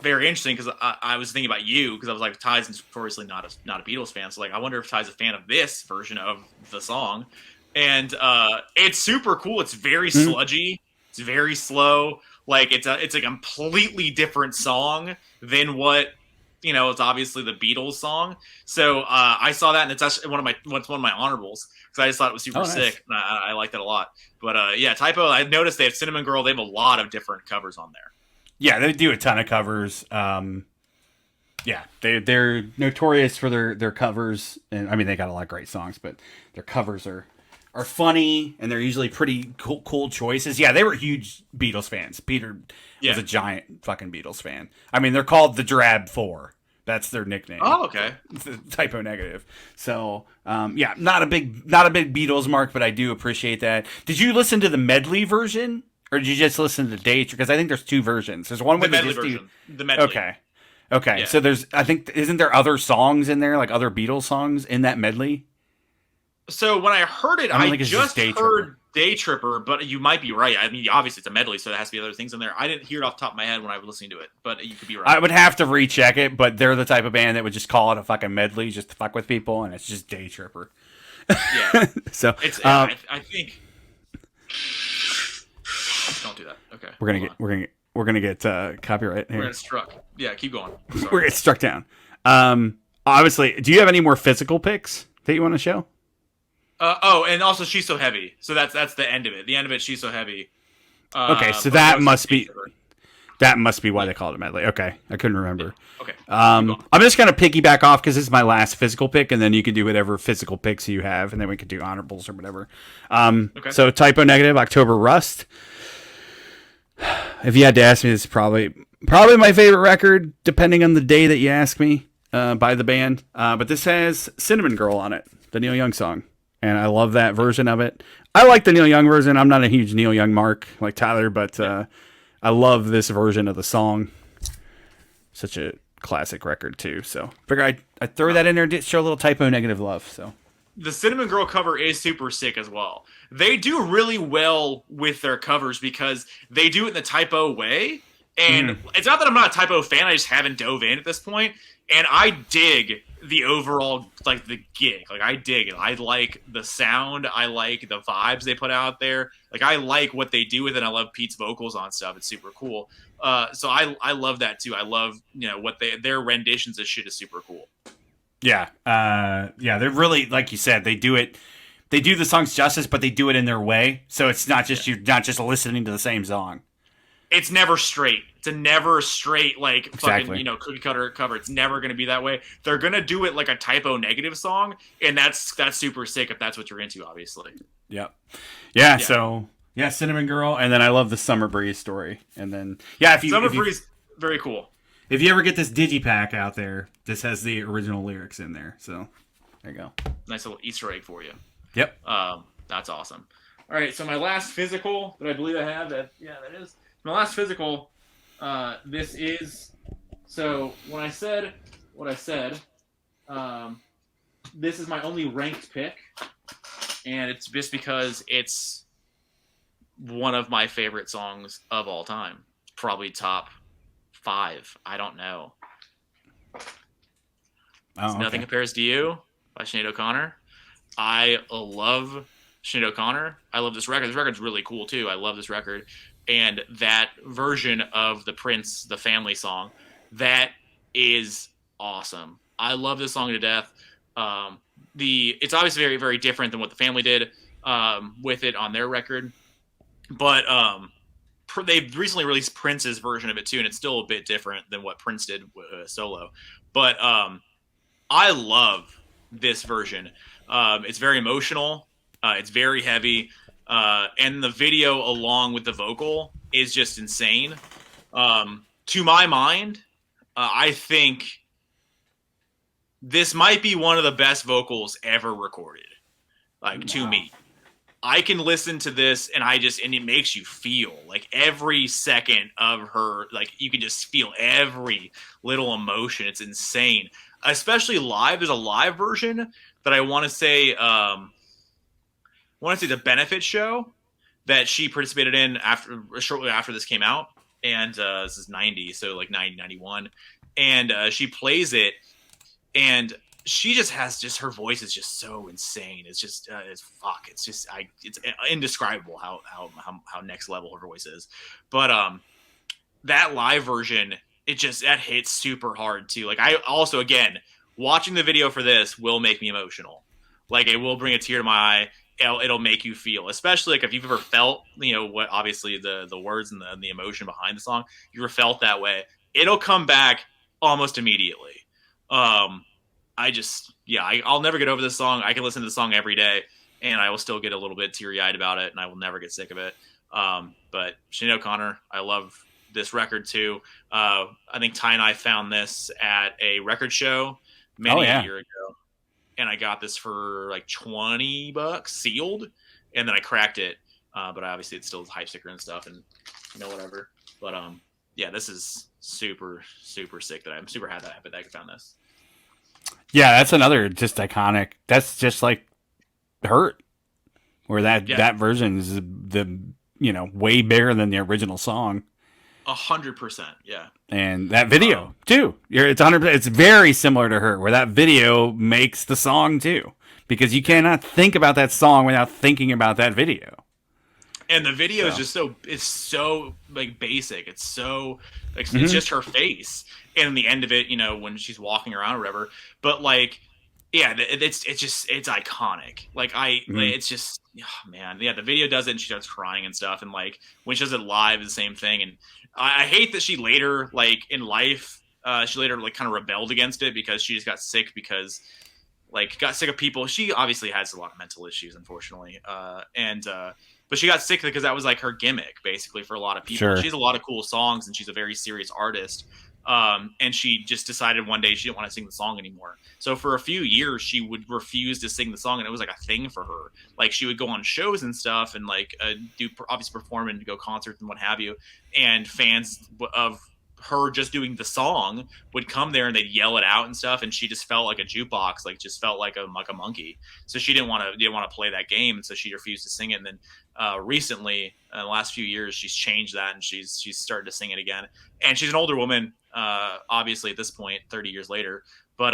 very interesting." Because I was thinking about you, because I was like, Ty's notoriously not a Beatles fan, so like, I wonder if Ty's a fan of this version of the song, and it's super cool. It's very sludgy. It's very slow. Like it's a completely different song than what. It's obviously the Beatles song. So I saw that, and it's actually one of my honorables because I just thought it was super sick, and I liked it a lot. But Typo, I noticed they have Cinnamon Girl. They have a lot of different covers on there. Yeah, they do a ton of covers. They're notorious for their covers, and I mean they got a lot of great songs, but their covers are funny, and they're usually pretty cool choices. Yeah, they were huge Beatles fans. Peter was a giant fucking Beatles fan. I mean, they're called the Drab Four. That's their nickname. Oh, okay. Typo negative. So, not a big Beatles mark, but I do appreciate that. Did you listen to the medley version, or did you just listen to the Day? Because I think there's two versions. There's one with the medley version. The medley. Okay. Yeah. So isn't there other songs in there, like other Beatles songs in that medley? So when I heard it, I don't I think it's just Day heard Tripper. Day Tripper, but you might be right. I mean, obviously it's a medley, so there has to be other things in there. I didn't hear it off the top of my head when I was listening to it, but you could be right. I would have to recheck it, but they're the type of band that would just call it a fucking medley just to fuck with people, and it's just Day Tripper. Yeah. So It's. I think. Don't do that. Okay. we're gonna get copyright here. We're gonna struck. Yeah. Keep going. We're gonna get struck down. Obviously, do you have any more physical picks that you want to show? And also She's So Heavy. So that's the end of it. The end of it, She's So Heavy. Okay, so that must be why they called it medley. Okay, I couldn't remember. Yeah. Okay. I'm just gonna piggyback off because this is my last physical pick, and then you can do whatever physical picks you have, and then we could do honorables or whatever. Okay. So Typo Negative, October Rust. If you had to ask me, this is probably my favorite record, depending on the day that you ask me, by the band. But this has Cinnamon Girl on it, the Neil Young song, and I love that version of it. I like the Neil Young version. I'm not a huge Neil Young mark like Tyler, but I love this version of the song. Such a classic record too. So figure I'd throw that in there to show a little Typo Negative love. So the Cinnamon Girl cover is super sick as well. They do really well with their covers because they do it in the Typo way. And it's not that I'm not a Typo fan, I just haven't dove in at this point. And I dig the overall, like, the gig. Like, I dig it. I like the sound. I like the vibes they put out there. Like, I like what they do with it. I love Pete's vocals on stuff. It's super cool. So I love that too. I love, what their renditions of shit is super cool. Yeah. They're really, like you said, they do the songs justice, but they do it in their way. So it's not just, you're not just listening to the same song. It's never straight. It's a never straight, like, exactly. fucking, cookie cutter cover. It's never going to be that way. They're going to do it like a Typo Negative song, and that's super sick if that's what you're into, obviously. Yep. Yeah. So, yeah, Cinnamon Girl, and then I love the Summer Breeze story. And then, Summer Breeze, very cool. If you ever get this digipack out there, this has the original lyrics in there. So, there you go. Nice little Easter egg for you. Yep. That's awesome. All right, so my last physical that I believe I have, that is my last physical. This is, so when I said what I said, this is my only ranked pick, and it's just because it's one of my favorite songs of all time. Probably top 5. I don't know. Nothing Compares to You by Sinead O'Connor. I love Sinead O'Connor. I love this record. This record's really cool too. I love this record. And that version of the Prince, the Family song, that is awesome. I love this song to death. It's obviously very, very different than what the Family did with it on their record. But they've recently released Prince's version of it too, and it's still a bit different than what Prince did solo. But I love this version. It's very emotional. It's very heavy. And the video along with the vocal is just insane. To my mind, I think this might be one of the best vocals ever recorded. To me. I can listen to this and it makes you feel like every second of her, like you can just feel every little emotion. It's insane. Especially live. There's a live version that I want to say, the benefit show that she participated in shortly after this came out. And this is 90, so like 90, 91. And she plays it, and she just has her voice is just so insane. It's just it's indescribable how next level her voice is. But that live version, that hits super hard too. Like I also, again, watching the video for this will make me emotional. Like it will bring a tear to my eye. It'll make you feel, especially like if you've ever felt, what obviously the words and the emotion behind the song, you ever felt that way, it'll come back almost immediately. I'll never get over this song. I can listen to the song every day and I will still get a little bit teary eyed about it and I will never get sick of it. But Sinead O'Connor, I love this record too. I think Ty and I found this at a record show many a year ago. And I got this for like $20 sealed, and then I cracked it. But obviously it's still hype sticker and stuff and whatever. But this is super, super sick that I'm super happy that I found this. Yeah, that's another just iconic. That's just like Hurt, where Yeah, that version is the way bigger than the original song. 100%. Yeah. And that video too. It's 100%. It's very similar to Hurt, where that video makes the song too, because you cannot think about that song without thinking about that video. And the video is just it's so like basic. It's so like it's just her face, and the end of it, when she's walking around or whatever. But like, yeah, it's iconic. Like it's just, oh, man, yeah. The video does it, and she starts crying and stuff. And like when she does it live, the same thing. And I hate that she later, like in life, she later like kind of rebelled against it because she just got sick got sick of people. She obviously has a lot of mental issues, unfortunately, but she got sick because that was like her gimmick, basically, for a lot of people. Sure. She has a lot of cool songs, and she's a very serious artist. And she just decided one day she didn't want to sing the song anymore. So for a few years, she would refuse to sing the song, and it was like a thing for her. Like she would go on shows and stuff, and like obviously perform and go concerts and what have you. And fans of her just doing the song would come there and they'd yell it out and stuff, and she just felt like a jukebox, like just felt like a monkey. So she didn't want to play that game, and so she refused to sing it. And then recently, in the last few years, she's changed that, and she's started to sing it again. And she's an older woman, obviously at this point, 30 years later, but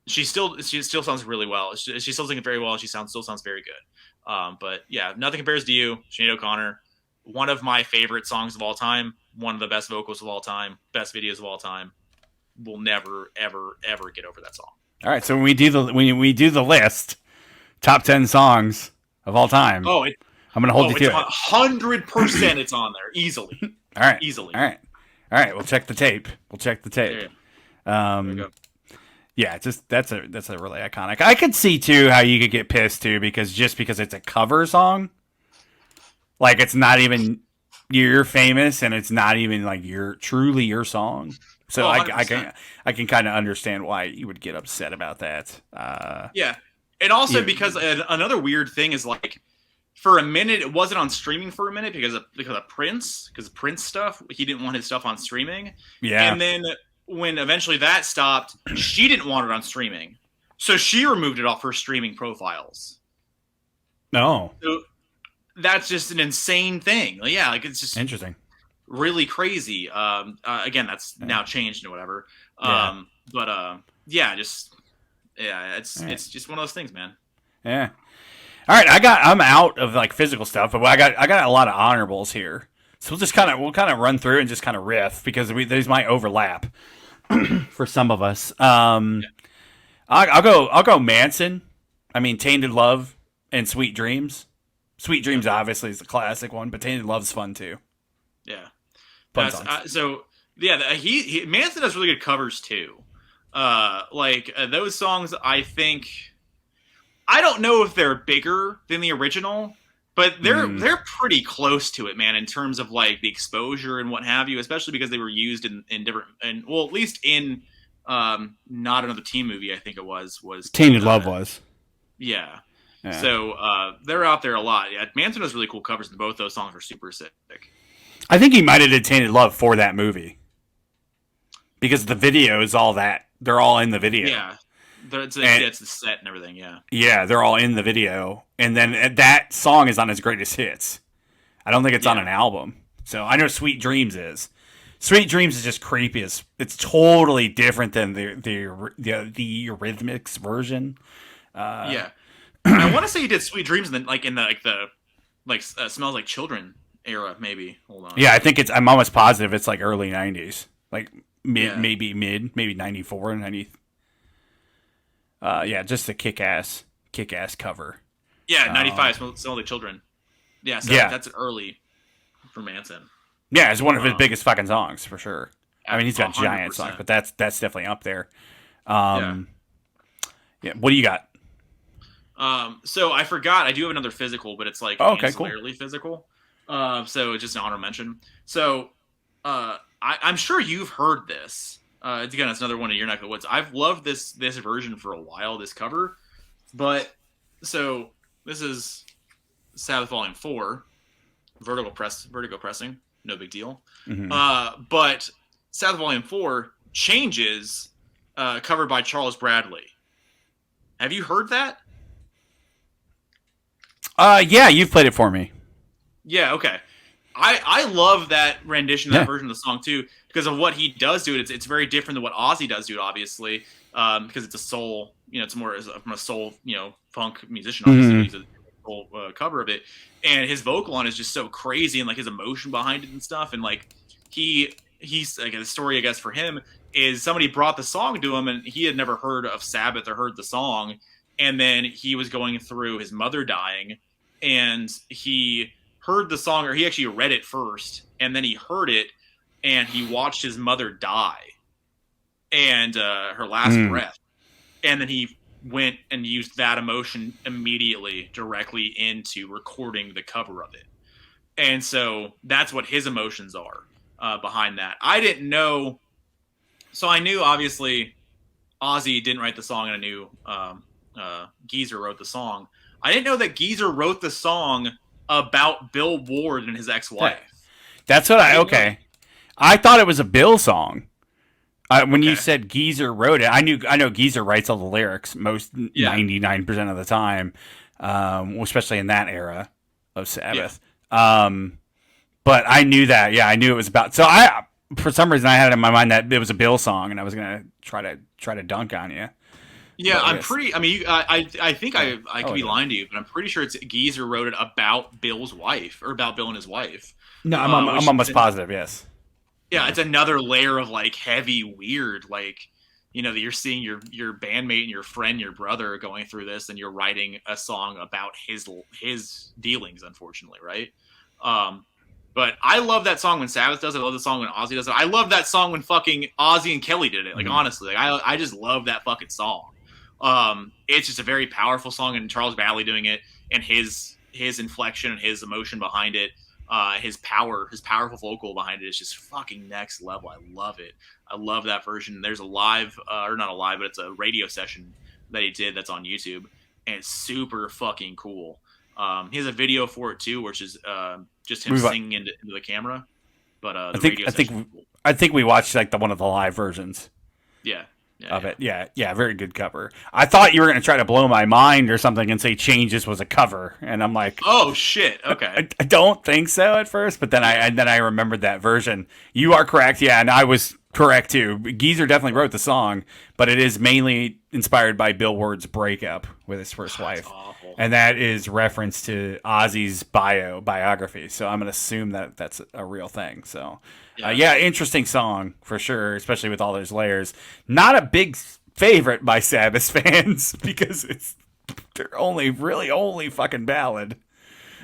she still sounds really well. She's still singing very well. She still sounds very good. But yeah, Nothing Compares to You, Sinead O'Connor. One of my favorite songs of all time. One of the best vocals of all time. Best videos of all time. We'll never, ever, ever get over that song. All right, so when we do the list, top 10 songs of all time. I'm gonna hold you to it. 100%. It's on there easily. All right, easily. All right. We'll check the tape. There we go. Yeah, that's a really iconic. I could see too how you could get pissed too because it's a cover song. Like it's not even you're famous and it's not even like truly your song. So I can kind of understand why you would get upset about that. Yeah. And also because another weird thing is like for a minute it wasn't on streaming for a minute because of Prince stuff. He didn't want his stuff on streaming. Yeah. And then when eventually that stopped, she didn't want it on streaming. So she removed it off her streaming profiles. No. So that's just an insane thing. Like it's just interesting, really crazy. Again, that's now changed and whatever. It's just one of those things, man. Yeah. All right, I'm out of like physical stuff, but I got a lot of honorables here. So we'll kind of run through and just kind of riff because these might overlap for some of us. I'll go Manson. I mean, Tainted Love and Sweet Dreams. Sweet Dreams obviously is the classic one, but Tainted Love's fun too. Yeah. Manson does really good covers too. Those songs, I think, I don't know if they're bigger than the original, but they're pretty close to it, man, in terms of like the exposure and what have you, especially because they were used in different, and well, at least in Not Another Teen Movie, I think it was Tainted Love was. Yeah. So they're out there a lot. Yeah, Manson has really cool covers, and both those songs are super sick. I think he might have did Tainted Love for that movie because the video is all that. They're all in the video. Yeah, it's the set and everything. Yeah. Yeah, they're all in the video, and then that song is on his greatest hits. I don't think it's on an album. So I know Sweet Dreams is. Sweet Dreams is just creepy. It's totally different than the Eurythmics version. Yeah. I want to say he did Sweet Dreams in the Smells Like Children era, maybe. Hold on. Yeah, I think I'm almost positive it's like early 90s. Like maybe 94, 90. Just a kick-ass cover. Yeah, 95, Smells Like Children. Yeah, so that's early for Manson. Yeah, it's one of his biggest fucking songs, for sure. I mean, he's got 100%. Giant songs, but that's definitely up there. What do you got? So I forgot. I do have another physical, but it's like ancillarily physical. So it's just an honorable mention. So I'm sure you've heard this. Again, it's another one of your neck of the woods. I've loved this version for a while, this cover. But so this is Sabbath Volume 4, Vertigo pressing, no big deal. Mm-hmm. But Sabbath Volume 4 Changes, covered by Charles Bradley. Have you heard that? Yeah, you've played it for me. Yeah, okay. I love that rendition, that Yeah. version of the song too, because of what he does to it. It's very different than what Ozzy does to it, obviously, because it's a soul. It's more from a soul, funk musician, obviously, but Hmm. he's a soul cover of it, and his vocal on it is just so crazy, and like his emotion behind it and stuff, and like he's like the story, I guess, for him is somebody brought the song to him, and he had never heard of Sabbath or heard the song, and then he was going through his mother dying, and he heard the song, or he actually read it first, and then he heard it, and he watched his mother die and her last Mm. breath, and then he went and used that emotion immediately directly into recording the cover of it, and so that's what his emotions are behind that. I didn't know, so I knew obviously Ozzy didn't write the song, and I knew Geezer wrote the song. I didn't know that Geezer wrote the song about Bill Ward and his Yeah. ex-wife. That's what I didn't know. okay. I thought it was a Bill song. When you Okay. said Geezer wrote it, I know Geezer writes all the lyrics most Yeah. 99% of the time, especially in that era of Yeah. Sabbath. But I knew that. Yeah, I knew it was about. So I, for some reason, I had in my mind that it was a Bill song, and I was gonna try to dunk on you. Yeah, But I'm yes. pretty. I mean, I think I could Oh be yeah. lying to you, but I'm pretty sure it's Geezer wrote it about Bill's wife, or about Bill and his wife. No, I'm Which almost positive. Yes. yeah, Yeah. it's another layer of like heavy, weird, like that you're seeing your bandmate and your friend, your brother going through this, and you're writing a song about his dealings, unfortunately, right? Um, but I love that song when Sabbath does it. I love the song when Ozzy does it. I love that song when fucking Ozzy and Kelly did it. Like Mhm. honestly, like I just love that fucking song. It's just a very powerful song, and Charles Bradley doing it, and his inflection and his emotion behind it, his powerful vocal behind it is just fucking next level. I love it. I love that version. There's a live, or not a live, but it's a radio session that he did that's on YouTube, and it's super fucking cool. He has a video for it too, which is just him We've, singing into the camera. But I the think radio I session is think cool. I think we watched like one of the live versions Yeah, yeah, of yeah. it. Yeah, yeah, very good cover. I thought you were gonna try to blow my mind or something and say "Changes" was a cover, and I'm like, Oh shit. Okay. I don't think so at first, but then Yeah. I remembered that version. You are correct, yeah, and I was correct too. Geezer definitely wrote the song, but it is mainly inspired by Bill Ward's breakup with his first That's wife, awful. and that is reference to Ozzy's biography. So I'm gonna assume that that's a real thing. So, Yeah. yeah, interesting song for sure, especially with all those layers. Not a big favorite by Sabbath fans because they're really only fucking ballad.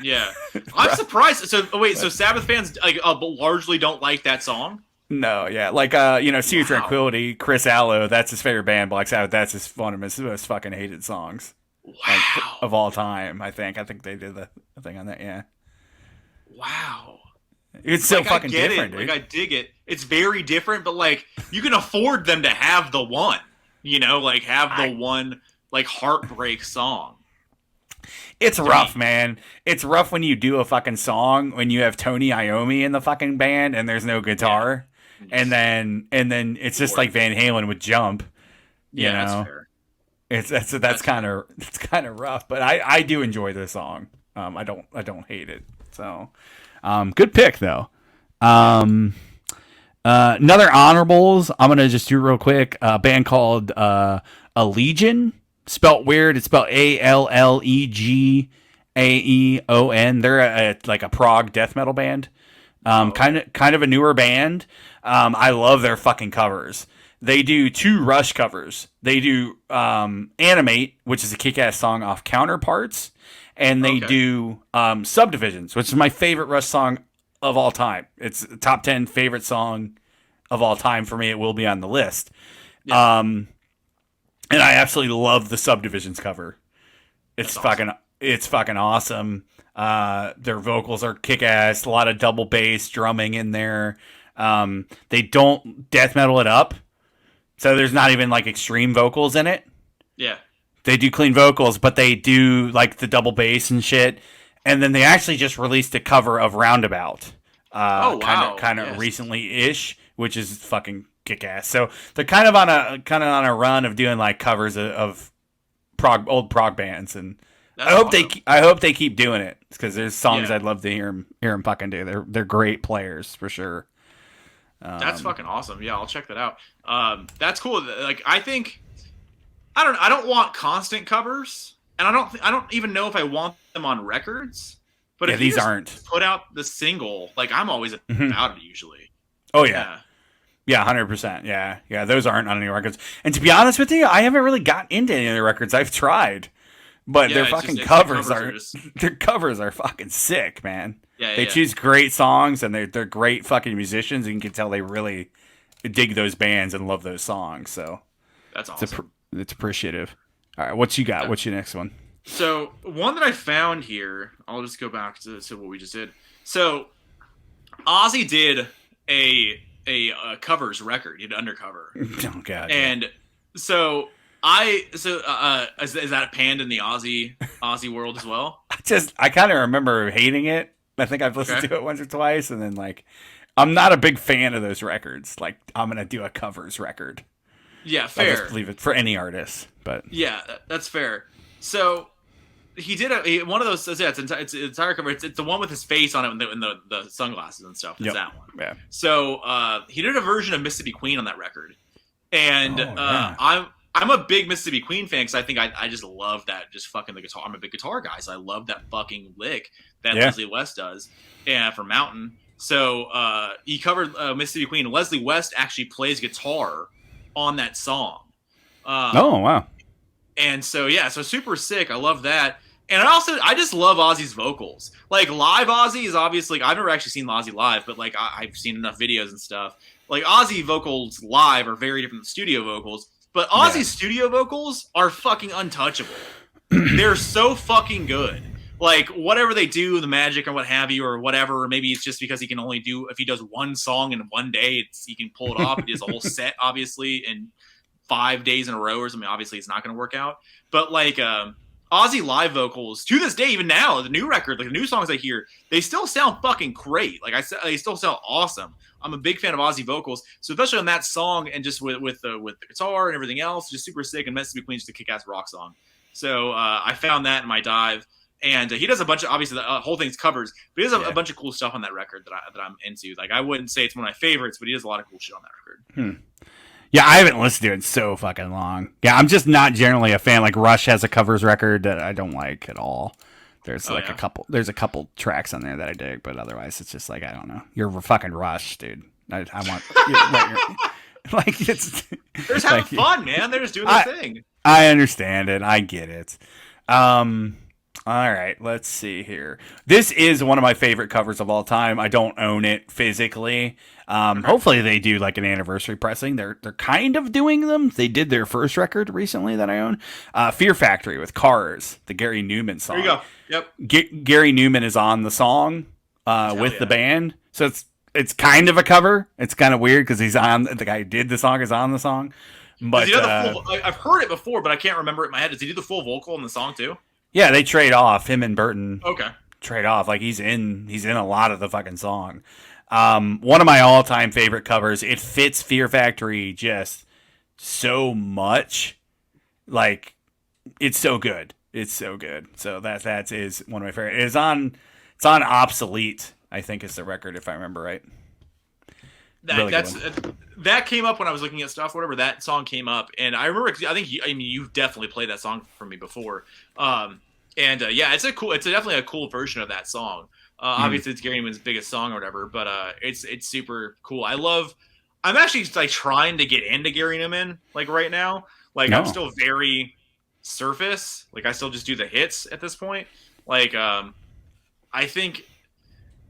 Yeah, I'm surprised. So wait, so Sabbath fans like largely don't like that song? No, yeah, like Sea of Wow, Tranquility, Chris Allo, that's his favorite band. Black Sabbath, that's one of his most fucking hated songs, like wow, of all time. I think they did the thing on that. Yeah, wow. it's so Like I fucking get different, it, like dude. I dig it. It's very different, but like you can afford them to have the one, like have the I, one like heartbreak song. it's To rough, me. man. It's rough when you do a fucking song when you have Tony Iommi in the fucking band and there's no Yeah, guitar, and just then it's just Lord. like Van Halen with Jump. You Yeah, that's know, fair. that's That's kind fair. of it's kind of rough, but I do enjoy this song. I don't hate it. So, good pick though. Yeah. Um, another honorables. I'm gonna just do real quick. A band called Allegion, spelt weird. It's spelled Allegaeon. They're like a prog death metal band. Oh, okay. Kind of a newer band. I love their fucking covers. They do two Rush covers. They do Animate, which is a kick-ass song off Counterparts, and they Okay. do Subdivisions, which is my favorite Rush song of all time. It's a top 10 favorite song of all time for me. It will be on the list. Yeah, And I absolutely love the Subdivisions cover. that's awesome. It's fucking awesome. Their vocals are kick ass. A lot of double bass drumming in there. They don't death metal it up, so there's not even like extreme vocals in it. Yeah. They do clean vocals, but they do like the double bass and shit. And then they actually just released a cover of Roundabout, Oh wow. kind of Yes. recently ish, which is fucking kick ass. So they're kind of on a run of doing like covers of old prog bands, and That's awesome. I hope they keep doing it because there's songs Yeah, I'd love to hear them fucking do. They're great players for sure. that's fucking awesome. Yeah, I'll check that out. That's cool. Like, I don't want constant covers, and I don't even know if I want them on records. But Yeah, if you these just aren't. put out the single, like, I'm always Mhm. about it usually. Oh yeah. Yeah, 100%. Yeah, yeah, those aren't on any records. And to be honest with you, I haven't really got into any of the records. I've tried, but Yeah, their it's fucking just covers the are just, their covers are fucking sick, man. yeah, They yeah. choose great songs, and they're great fucking musicians, and you can tell they really dig those bands and love those songs. So That's it's awesome. it's appreciative. All right, what you got? Yeah. What's your next one? So one that I found here, I'll just go back to what we just did. So Ozzy did a covers record. He did Undercover, Oh god, yeah. and so is that panned in the Aussie world as well? I kind of remember hating it. I think I've listened Okay. to it once or twice, and then like I'm not a big fan of those records. Like I'm gonna do a covers record. Yeah, I just fair. believe it for any artist, but Yeah, that's fair. So he did one of those. Yeah, it's an entire cover. It's the one with his face on it and the sunglasses and stuff. It's yep. that one. Yeah. So he did a version of Mississippi Queen on that record, and Oh, yeah. I'm a big Mississippi Queen fan because I think I just love that just fucking the guitar. I'm a big guitar guy, so I love that fucking lick that Yeah. Leslie West does, and for Mountain. So he covered Mississippi Queen. Leslie West actually plays guitar on that song. Oh wow. And so yeah, so super sick. I love that. And I just love Ozzy's vocals. Like live Ozzy is obviously I've never actually seen Ozzy live, but like I've seen enough videos and stuff. Like Ozzy vocals live are very different than studio vocals, but Ozzy's studio vocals are fucking untouchable. They're so fucking good. Like whatever they do, the magic or what have you, or whatever. Or maybe it's just because he can only do if he does one song in one day, he can pull it off. He does a whole set, obviously, in 5 days in a row or something. Obviously, it's not going to work out. But like Ozzy live vocals to this day, even now, the new record, like the new songs I hear, they still sound fucking great. Like I said, they still sound awesome. I'm a big fan of Ozzy vocals, so especially on that song and just with the guitar and everything else, just super sick. And Mississippi Queen's just a kick-ass rock song. So I found that in my dive. And he does a bunch of, obviously, the whole thing's covers, but he does a bunch of cool stuff on that record that I'm into. Like, I wouldn't say it's one of my favorites, but he does a lot of cool shit on that record. Yeah, I haven't listened to it in so fucking long. Yeah, I'm just not generally a fan. Like Rush has a covers record that I don't like at all. There's a couple tracks on there that I dig, but otherwise it's just like I don't know. You're fucking Rush, dude. I want like it's. They're just having fun, man. They're just doing their thing. I understand it. I get it. All right, let's see here. This is one of my favorite covers of all time. I don't own it physically. Hopefully they do like an anniversary pressing. They're kind of doing them. They did their first record recently that I own. Fear Factory with Cars, the Gary Newman song. There you go. Yep. Gary Newman is on the song with the band. So it's kind of a cover. It's kind of weird because the guy who did the song is on the song. But I've heard it before, but I can't remember it in my head. Does he do the full vocal in the song too? Yeah, they trade off. Him and Burton. Okay. Trade off. Like he's in a lot of the fucking song. One of my all-time favorite covers. It fits Fear Factory just so much. Like it's so good. It's so good. So that is one of my favorite. It's on Obsolete, I think is the record if I remember right. That came up when I was looking at stuff. Whatever, that song came up, and I remember. I think you've definitely played that song for me before. Yeah, it's definitely a cool version of that song. Obviously, it's Gary Newman's biggest song or whatever, but it's super cool. I'm actually like trying to get into Gary Newman like right now. Like I'm still very surface. Like I still just do the hits at this point. Like I think.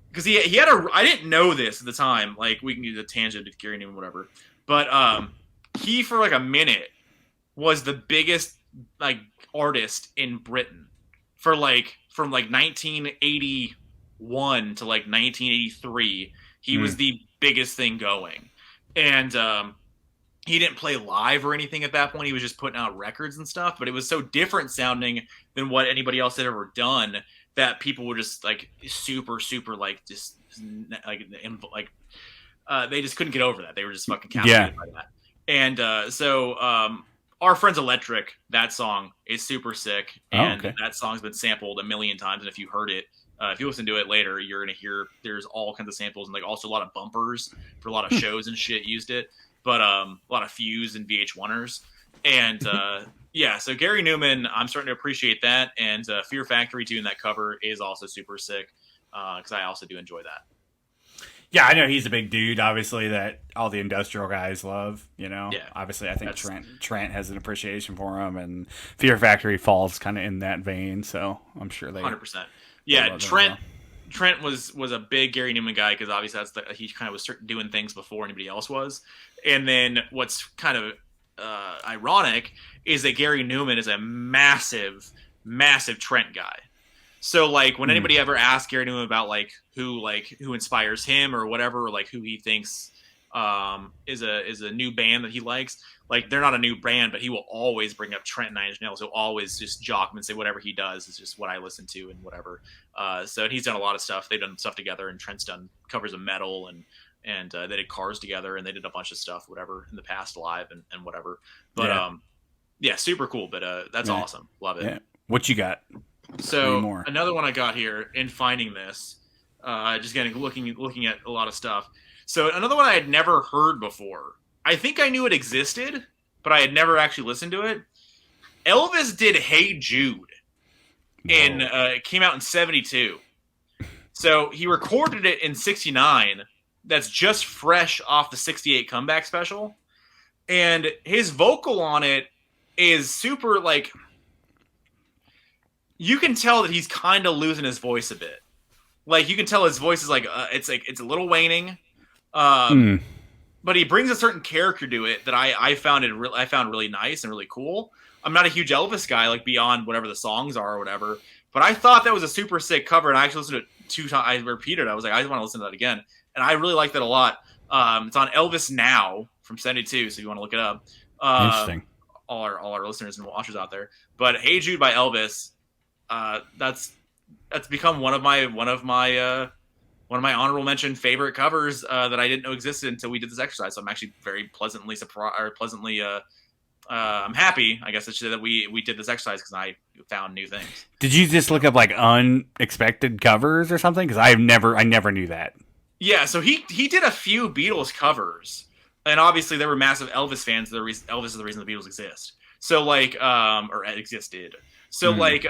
Because he had I didn't know this at the time. Like we can do the tangent with Gary Newman, whatever. But he for like a minute was the biggest like artist in Britain for like from like 1981 to like 1983. He was the biggest thing going, and he didn't play live or anything at that point. He was just putting out records and stuff. But it was so different sounding than what anybody else had ever done. That people were just like super like just like they just couldn't get over that. They were just fucking captivated by that. And so Our Friends Electric, that song is super sick, and that song's been sampled a million times. And if you heard it, if you listen to it later, you're gonna hear there's all kinds of samples and like also a lot of bumpers for a lot of shows and shit used it. But a lot of Fuse and VH1ers, and yeah. So Gary Newman, I'm starting to appreciate that, and Fear Factory doing that cover is also super sick because I also do enjoy that. Yeah, I know he's a big dude, obviously, that all the industrial guys love, you know? Yeah. Obviously, I think Trent has an appreciation for him, and Fear Factory falls kind of in that vein, so I'm sure they... 100%. Yeah, Trent was a big Gary Newman guy, because obviously he kind of was doing things before anybody else was. And then what's kind of ironic is that Gary Newman is a massive, massive Trent guy. So like when anybody ever asks Gary Newman about who inspires him or whatever, or like who he thinks is a new band that he likes, like they're not a new band, but he will always bring up Trent Nine Inch Nails. He'll always just jock him and say whatever he does is just what I listen to and whatever. So he's done a lot of stuff. They've done stuff together, and Trent's done covers of metal and they did Cars together, and they did a bunch of stuff, whatever, in the past live and whatever. But yeah, super cool. But that's awesome. Love it. Yeah. What you got? So another one I got here in finding this, just getting looking at a lot of stuff. So another one I had never heard before. I think I knew it existed, but I had never actually listened to it. Elvis did "Hey Jude," and it came out in '72. So he recorded it in '69. That's just fresh off the '68 comeback special, and his vocal on it is super like. You can tell that he's kind of losing his voice a bit. Like you can tell his voice is it's a little waning, but he brings a certain character to it that I found really nice and really cool. I'm not a huge Elvis guy, like beyond whatever the songs are or whatever, but I thought that was a super sick cover, and I actually listened to it 2 times. I repeated it. I was like, I just want to listen to that again, and I really like that a lot. It's on Elvis Now from '72, so if you want to look it up. Interesting. All our listeners and watchers out there, but "Hey Jude" by Elvis. That's become one of my honorable mention favorite covers that I didn't know existed until we did this exercise. So I'm actually very pleasantly surprised, or pleasantly I'm happy, I guess I should say, that we did this exercise because I found new things. Did you just look up like unexpected covers or something? Because I never knew that. Yeah, so he did a few Beatles covers, and obviously they were massive Elvis fans. Elvis is the reason the Beatles exist. So like or existed. So like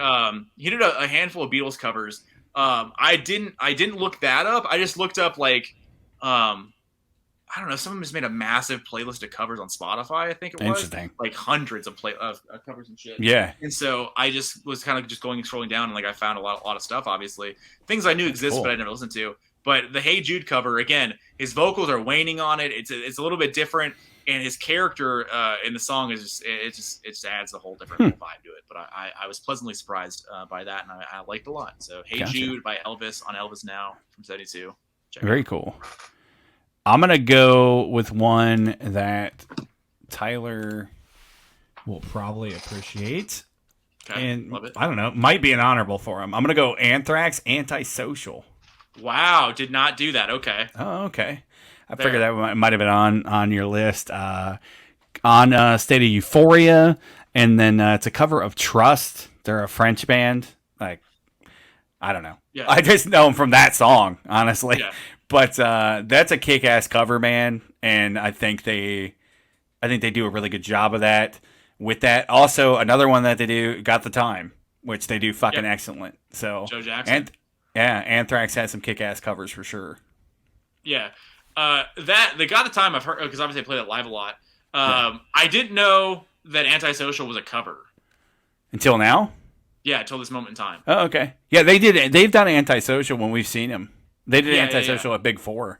he did a handful of Beatles covers. I didn't look that up. I just looked up like I don't know. Someone just made a massive playlist of covers on Spotify. I think it was interesting, like hundreds of covers and shit. Yeah. And so I just was kind of just scrolling down, and like I found a lot of stuff. Obviously, things I knew existed, but I never listened to. But the "Hey Jude" cover, again, his vocals are waning on it. It's a little bit different. And his character in the song is it just adds a whole different vibe to it. But I was pleasantly surprised by that, and I liked it a lot. So "Hey Jude" by Elvis on Elvis Now from '72. Very cool. I'm gonna go with one that Tyler will probably appreciate, and love it. I don't know, might be an honorable for him. I'm gonna go Anthrax, "Antisocial." Wow, did not do that. Okay. Oh, okay. I figured that might have been on your list. On State of Euphoria, and then it's a cover of Trust. They're a French band. Like, I don't know. Yeah. I just know them from that song, honestly. Yeah. But that's a kick-ass cover, man, and I think they do a really good job of that. With that, also another one that they do, "Got the Time," which they do fucking excellent. So Joe Jackson. Anthrax has some kick-ass covers for sure. Yeah. That they Got the Time, I've heard, because obviously I play that live a lot. I didn't know that "Antisocial" was a cover until now. Yeah, until this moment in time. Oh, okay. Yeah, they did. They've done "Antisocial" when we've seen them. They did "Antisocial" at Big Four.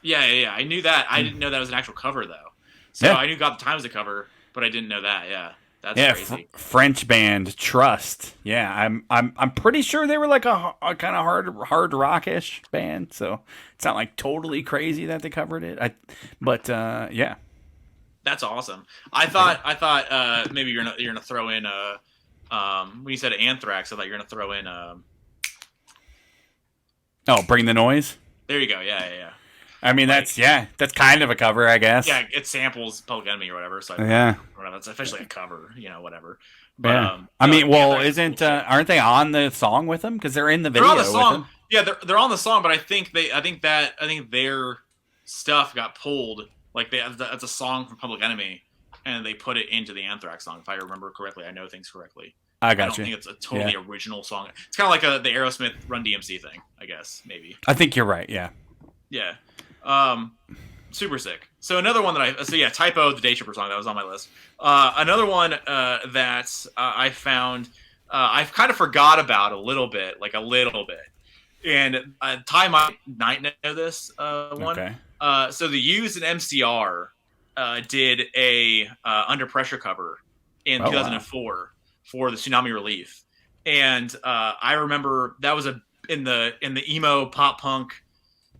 Yeah. I knew that. I didn't know that was an actual cover though. So I knew "Got the Time" was a cover, but I didn't know that. Yeah. That's crazy. French band Trust. Yeah, I'm pretty sure they were like a kind of hard rockish band. So it's not like totally crazy that they covered it. But yeah, that's awesome. I thought maybe you're gonna throw in when you said Anthrax, I thought you were gonna throw in Bring the Noise. There you go. Yeah. I mean, that's kind of a cover, I guess. Yeah, it samples Public Enemy or whatever. So it's officially a cover, whatever. But yeah. I mean, well, aren't they on the song with him? Because they're in the video. They're on the song. With him. Yeah, they're on the song, but I think their stuff got pulled. Like that's a song from Public Enemy, and they put it into the Anthrax song. If I remember correctly, I know things correctly. I don't think it's a totally original song. It's kind of like the Aerosmith Run DMC thing, I guess, maybe. I think you're right, yeah. Yeah. Super sick. So another one that Typo, the Day Tripper song, that was on my list. Another one that I found, I've kind of forgot about a little bit. And Ty might know this one. Okay. So the Used and MCR did a Under Pressure cover in 2004 for the Tsunami Relief, and I remember that was in the emo pop punk,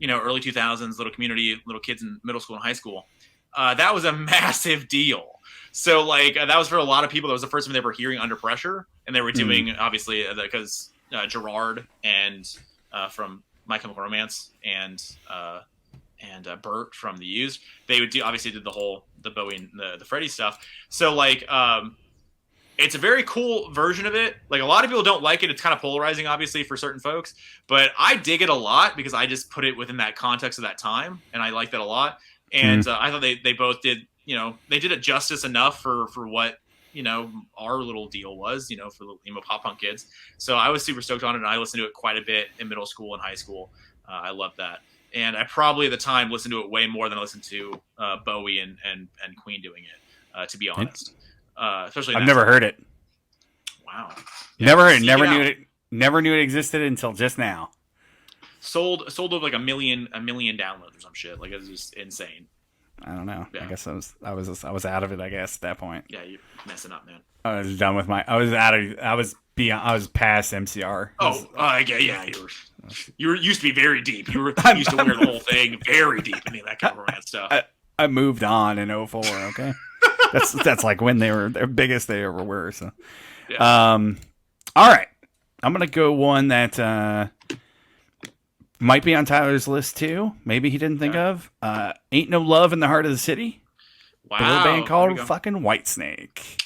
early 2000s, little kids in middle school and high school. That was a massive deal. So that was for a lot of people. That was the first time they were hearing Under Pressure, and they were doing obviously because Gerard and from My Chemical Romance and Bert from the Used, they did the Bowie and the Freddie stuff. So it's a very cool version of it. Like, a lot of people don't like it. It's kind of polarizing, obviously, for certain folks. But I dig it a lot because I just put it within that context of that time, and I like that a lot. And I thought they both did, they did it justice enough for what, our little deal was, for the emo pop punk kids. So I was super stoked on it, and I listened to it quite a bit in middle school and high school. I loved that. And I probably at the time listened to it way more than I listened to Bowie and Queen doing it, to be honest. Especially I've never heard it. Wow. Yeah, never heard it. Never knew it existed until just now. Sold over like a million downloads or some shit. Like, it was just insane. I don't know. Yeah. I guess I was out of it, I guess, at that point. Yeah, you're messing up, man. I was done with I was past MCR. Yeah. You used to be very deep. You used to wear the whole thing very deep in that kind of romance stuff. I moved on in 2004, okay? That's like when they were their biggest they ever were. So, yeah. All right, I'm gonna go one that might be on Tyler's list too. Maybe he didn't think of. Ain't No Love in the Heart of the City. Wow, the little band called fucking Whitesnake.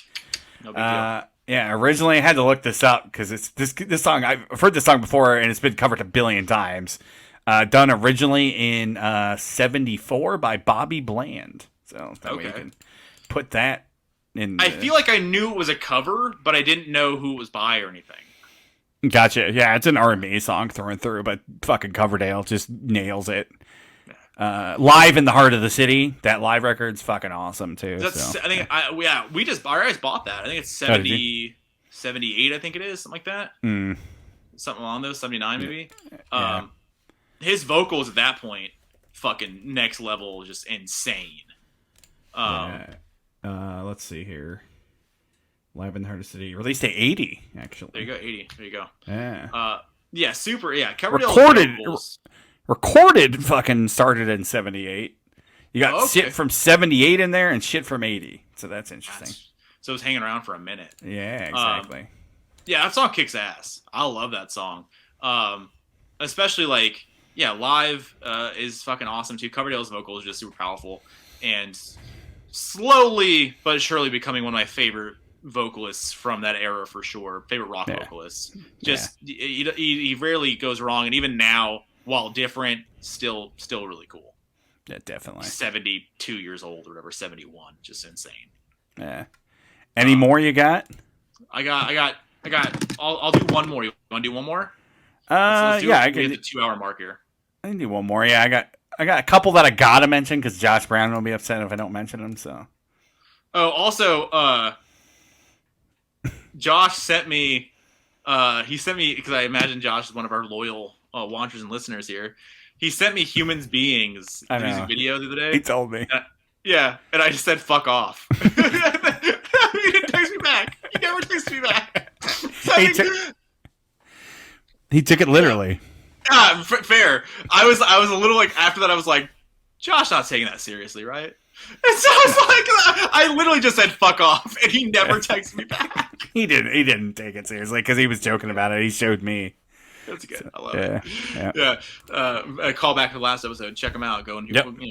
No big deal. Yeah, originally I had to look this up because it's this song. I've heard this song before and it's been covered a billion times. Done originally in '74 by Bobby Bland. So that way you can put that in. I feel like I knew it was a cover, but I didn't know who it was by or anything. Gotcha. Yeah, it's an R&B song through and through, but fucking Coverdale just nails it. Live in the Heart of the City. That live record's fucking awesome too. I think our guys bought that. I think it's 78. I think it is, something like that. Something along those, 79 maybe. Yeah. His vocals at that point, fucking next level, just insane. Let's see here. Live in the Heart of the City. Released at 80, actually. There you go, 80. There you go. Yeah. Super. Yeah, Coverdale recorded fucking started in 78. You got shit from 78 in there and shit from 80. So that's interesting. So it was hanging around for a minute. Yeah, exactly. That song kicks ass. I love that song. Especially live is fucking awesome too. Coverdale's vocals are just super powerful and slowly but surely becoming one of my favorite vocalists from that era for sure. Favorite rock vocalists. Just he rarely goes wrong, and even now, while different, still really cool. Yeah, definitely. 72 years old or whatever, 71, just insane. Yeah. Any more you got? I got. I'll do one more. You want to do one more? I can do the 2 hour mark here. I can do one more. Yeah, I got a couple that I gotta mention because Josh Brown will be upset if I don't mention them. So. Oh, also, Josh sent me. He sent me because I imagine Josh is one of our loyal watchers and listeners here. He sent me Humans Beings music video the other day. He told me. And I just said fuck off. He didn't text me back. He never texted me back. He took it literally. Fair. I was a little after that I was like, Josh not taking that seriously, right? And so I was like, I literally just said fuck off, and he never texted me back. He didn't take it seriously because he was joking about it. He showed me. That's good. I love it. Yeah. A call back to the last episode. Check them out. Go and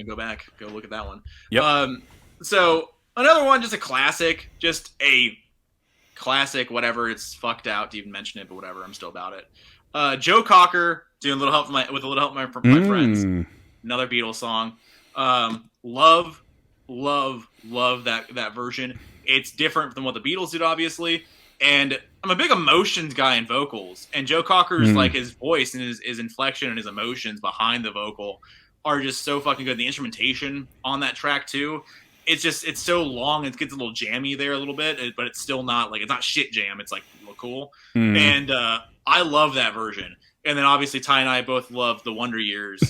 go back. Go look at that one. Yep. So another one, just a classic. Just a classic. Whatever. It's fucked out to even mention it, but whatever. I'm still about it. Joe Cocker doing a little help with a little help from my friends. Another Beatles song. Love that version. It's different than what the Beatles did, obviously. And I'm a big emotions guy in vocals, and Joe Cocker's like his voice and his inflection and his emotions behind the vocal are just so fucking good. The instrumentation on that track too, it's so long, it gets a little jammy there a little bit, but it's still not like, it's not shit jam. It's like cool, and I love that version. And then obviously Ty and I both love the Wonder Years,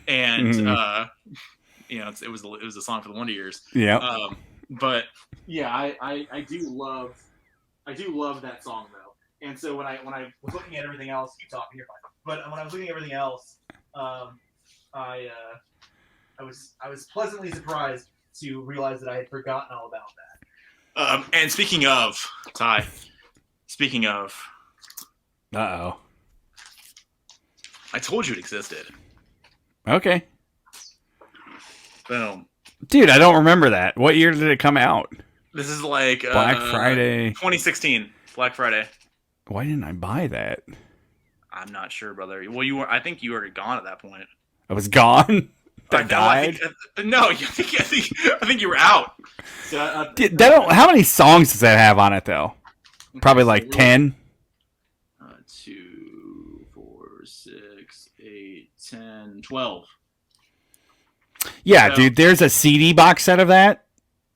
and you know, it was a song for the Wonder Years. Yeah. But yeah, I do love that song though. And so when I was looking at everything else, keep talking here, but when I was looking at everything else, I was pleasantly surprised to realize that I had forgotten all about that. And speaking of Ty, Uh-oh. I told you it existed. Okay. Boom. Dude, I don't remember that. What year did it come out? This is like Black Friday. 2016. Black Friday. Why didn't I buy that? I'm not sure, brother. Well, I think you were gone at that point. I was gone? I died? I think you were out. So, how many songs does that have on it, though? Probably like 10? 2, 4, 6, 8, 10, 12. Yeah, so, dude, there's a CD box set of that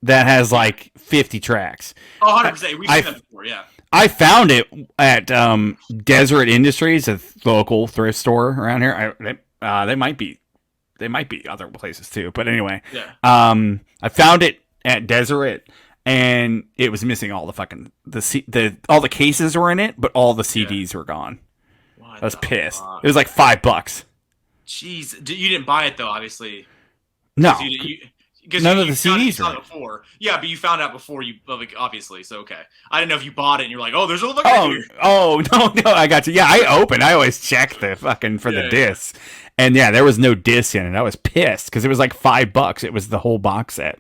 has like 50 tracks. Oh, 100%. We've seen that before, yeah. I found it at Deseret Industries, a local thrift store around here. They might be other places too, but anyway. Yeah. I found it at Deseret, and it was missing all the fucking all the cases were in it, but all the CDs were gone. I was pissed. It was like $5. Jeez, you didn't buy it though, obviously. No. None of the CDs are before. Yeah, but you found out before you, like, obviously, so okay. I didn't know if you bought it and you're like, oh, there's a little here. Oh, no, I got you. Yeah, I always check the fucking for the discs. And yeah, there was no disc in it. I was pissed because it was like $5. It was the whole box set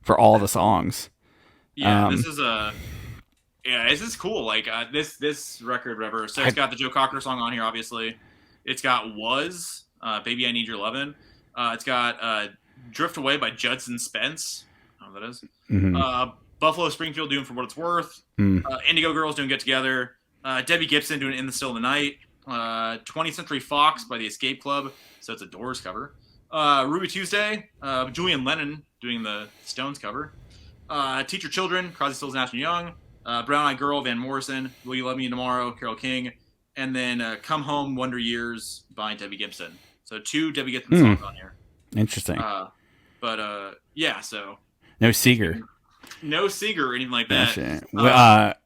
for all the songs. Yeah, this is cool. Like, this record, whatever. So it's got the Joe Cocker song on here, obviously. It's got Baby I Need Your Lovin'. It's got Drift Away by Judson Spence. I don't know what that is. Mm-hmm. Buffalo Springfield doing For What It's Worth. Indigo Girls doing Get Together. Debbie Gibson doing In the Still of the Night. 20th Century Fox by the Escape Club. So it's a Doors cover. Ruby Tuesday. Julian Lennon doing the Stones cover. Teach Your Children. Crosby, Stills, Nash & Young. Brown Eyed Girl, Van Morrison. Will You Love Me Tomorrow, Carole King. And then Come Home, Wonder Years by Debbie Gibson. So 2 Debbie Gibson songs on here. Interesting. Yeah, so. No Seeger. No Seeger or anything like that.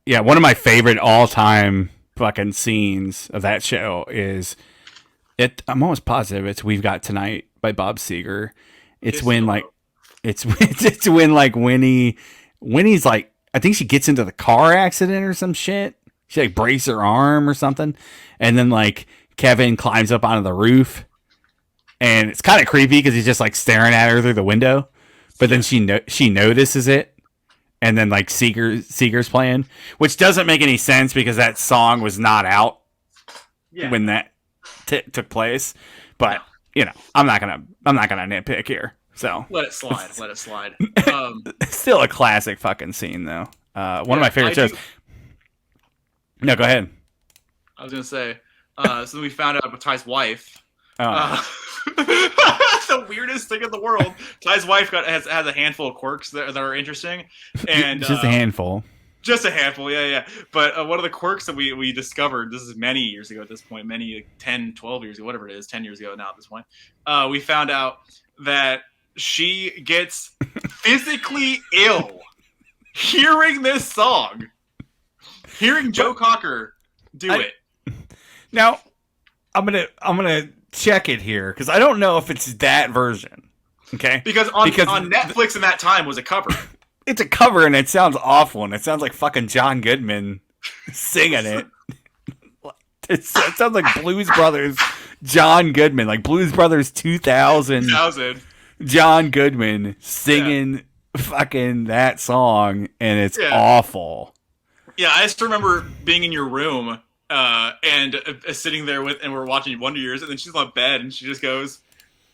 Yeah, one of my favorite all-time fucking scenes of that show is, I'm almost positive it's We've Got Tonight by Bob Seger. It's when Winnie's like, I think she gets into the car accident or some shit. She like breaks her arm or something. And then like Kevin climbs up onto the roof. And it's kind of creepy because he's just like staring at her through the window. But then she notices it. And then like Seeger's playing, which doesn't make any sense because that song was not out when that took place. But you know, I'm not gonna nitpick here. So let it slide. Still a classic fucking scene though. One of my favorite shows. No, go ahead. I was gonna say. So we found out about Ty's wife. The weirdest thing in the world. Ty's wife has a handful of quirks that are interesting, and just a handful. Just a handful, yeah. But one of the quirks that we discovered, this is many years ago at this point, 10, 12 years ago, whatever it is, 10 years ago now at this point, we found out that she gets physically ill hearing this song, hearing Joe Cocker do it. Now, I'm gonna check it here because I don't know if it's that version. Okay, because on Netflix in that time was a cover. It's a cover and it sounds awful and it sounds like fucking John Goodman singing it. It sounds like Blues Brothers, John Goodman, like Blues Brothers 2000. John Goodman singing fucking that song, and it's awful. Yeah, I just remember being in your room and sitting there and we're watching Wonder Years, and then she's on bed and she just goes,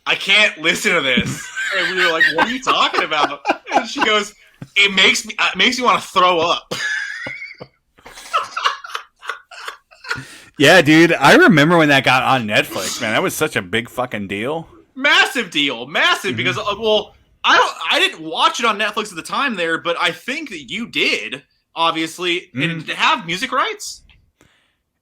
"I can't listen to this." And we were like, "What are you talking about?" And she goes, "It makes me want to throw up." Yeah, dude, I remember when that got on Netflix, man. That was such a big fucking deal. Massive deal, massive. Because I didn't watch it on Netflix at the time there, but I think that you did, obviously. And did it have music rights?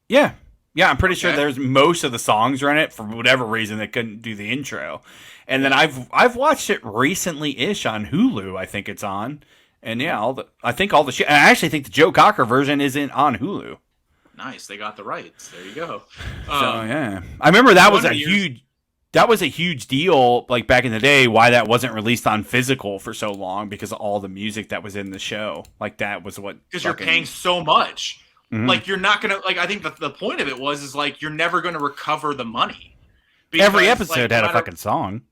Yeah, I'm pretty sure there's most of the songs are in it. For whatever reason, they couldn't do the intro. And then I've watched it recently-ish on Hulu. I think it's on, and I think all the shit. I actually think the Joe Cocker version isn't on Hulu. Nice, they got the rights. There you go. I remember that was a huge deal, like back in the day. Why that wasn't released on physical for so long, because of all the music that was in the show. Like that was what, because you're paying so much. Like you're not gonna, like, I think the point of it is like you're never gonna recover the money. Because, every episode had a fucking song.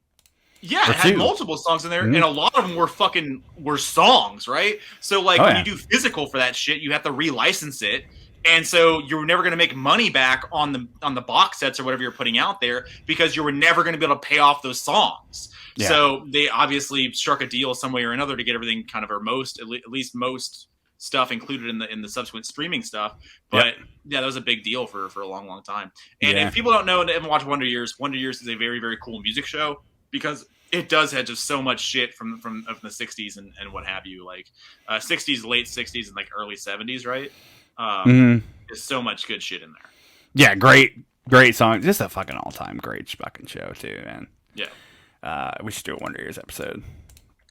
Yeah, it had multiple songs in there, and a lot of them were songs, right? So like when you do physical for that shit, you have to relicense it. And so you were never going to make money back on the box sets or whatever you're putting out there, because you were never going to be able to pay off those songs. Yeah. So they obviously struck a deal some way or another to get everything kind of, or at least most stuff included in the subsequent streaming stuff. But that was a big deal for a long, long time. And if people don't know and haven't watched Wonder Years is a very, very cool music show, because it does have just so much shit from the 60s and what have you, like 60s, late 60s, and like early 70s, right? There's so much good shit in there. Yeah, great song. Just a fucking all-time great fucking show too, man. Yeah. We should do a Wonder Years episode.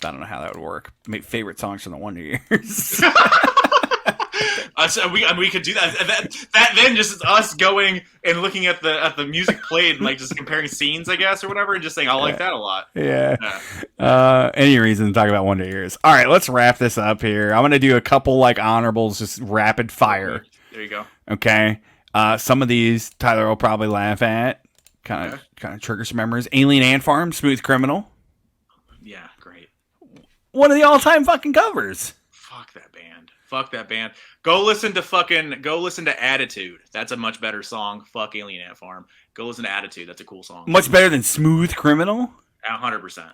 I don't know how that would work. Make favorite songs from the Wonder Years. So we could do that. That then just is us going and looking at the music played and like just comparing scenes, I guess, or whatever, and just saying I like that a lot. Yeah. Any reason to talk about Wonder Years? All right, let's wrap this up here. I'm gonna do a couple like honorables, just rapid fire. There you go. Okay. Some of these Tyler will probably laugh at. Kind of trigger some memories. Alien Ant Farm, Smooth Criminal. Yeah, great. One of the all-time fucking covers. Fuck that band. Go listen to Attitude. That's a much better song. Fuck Alien Ant Farm. Go listen to Attitude. That's a cool song. Much better than Smooth Criminal? 100%.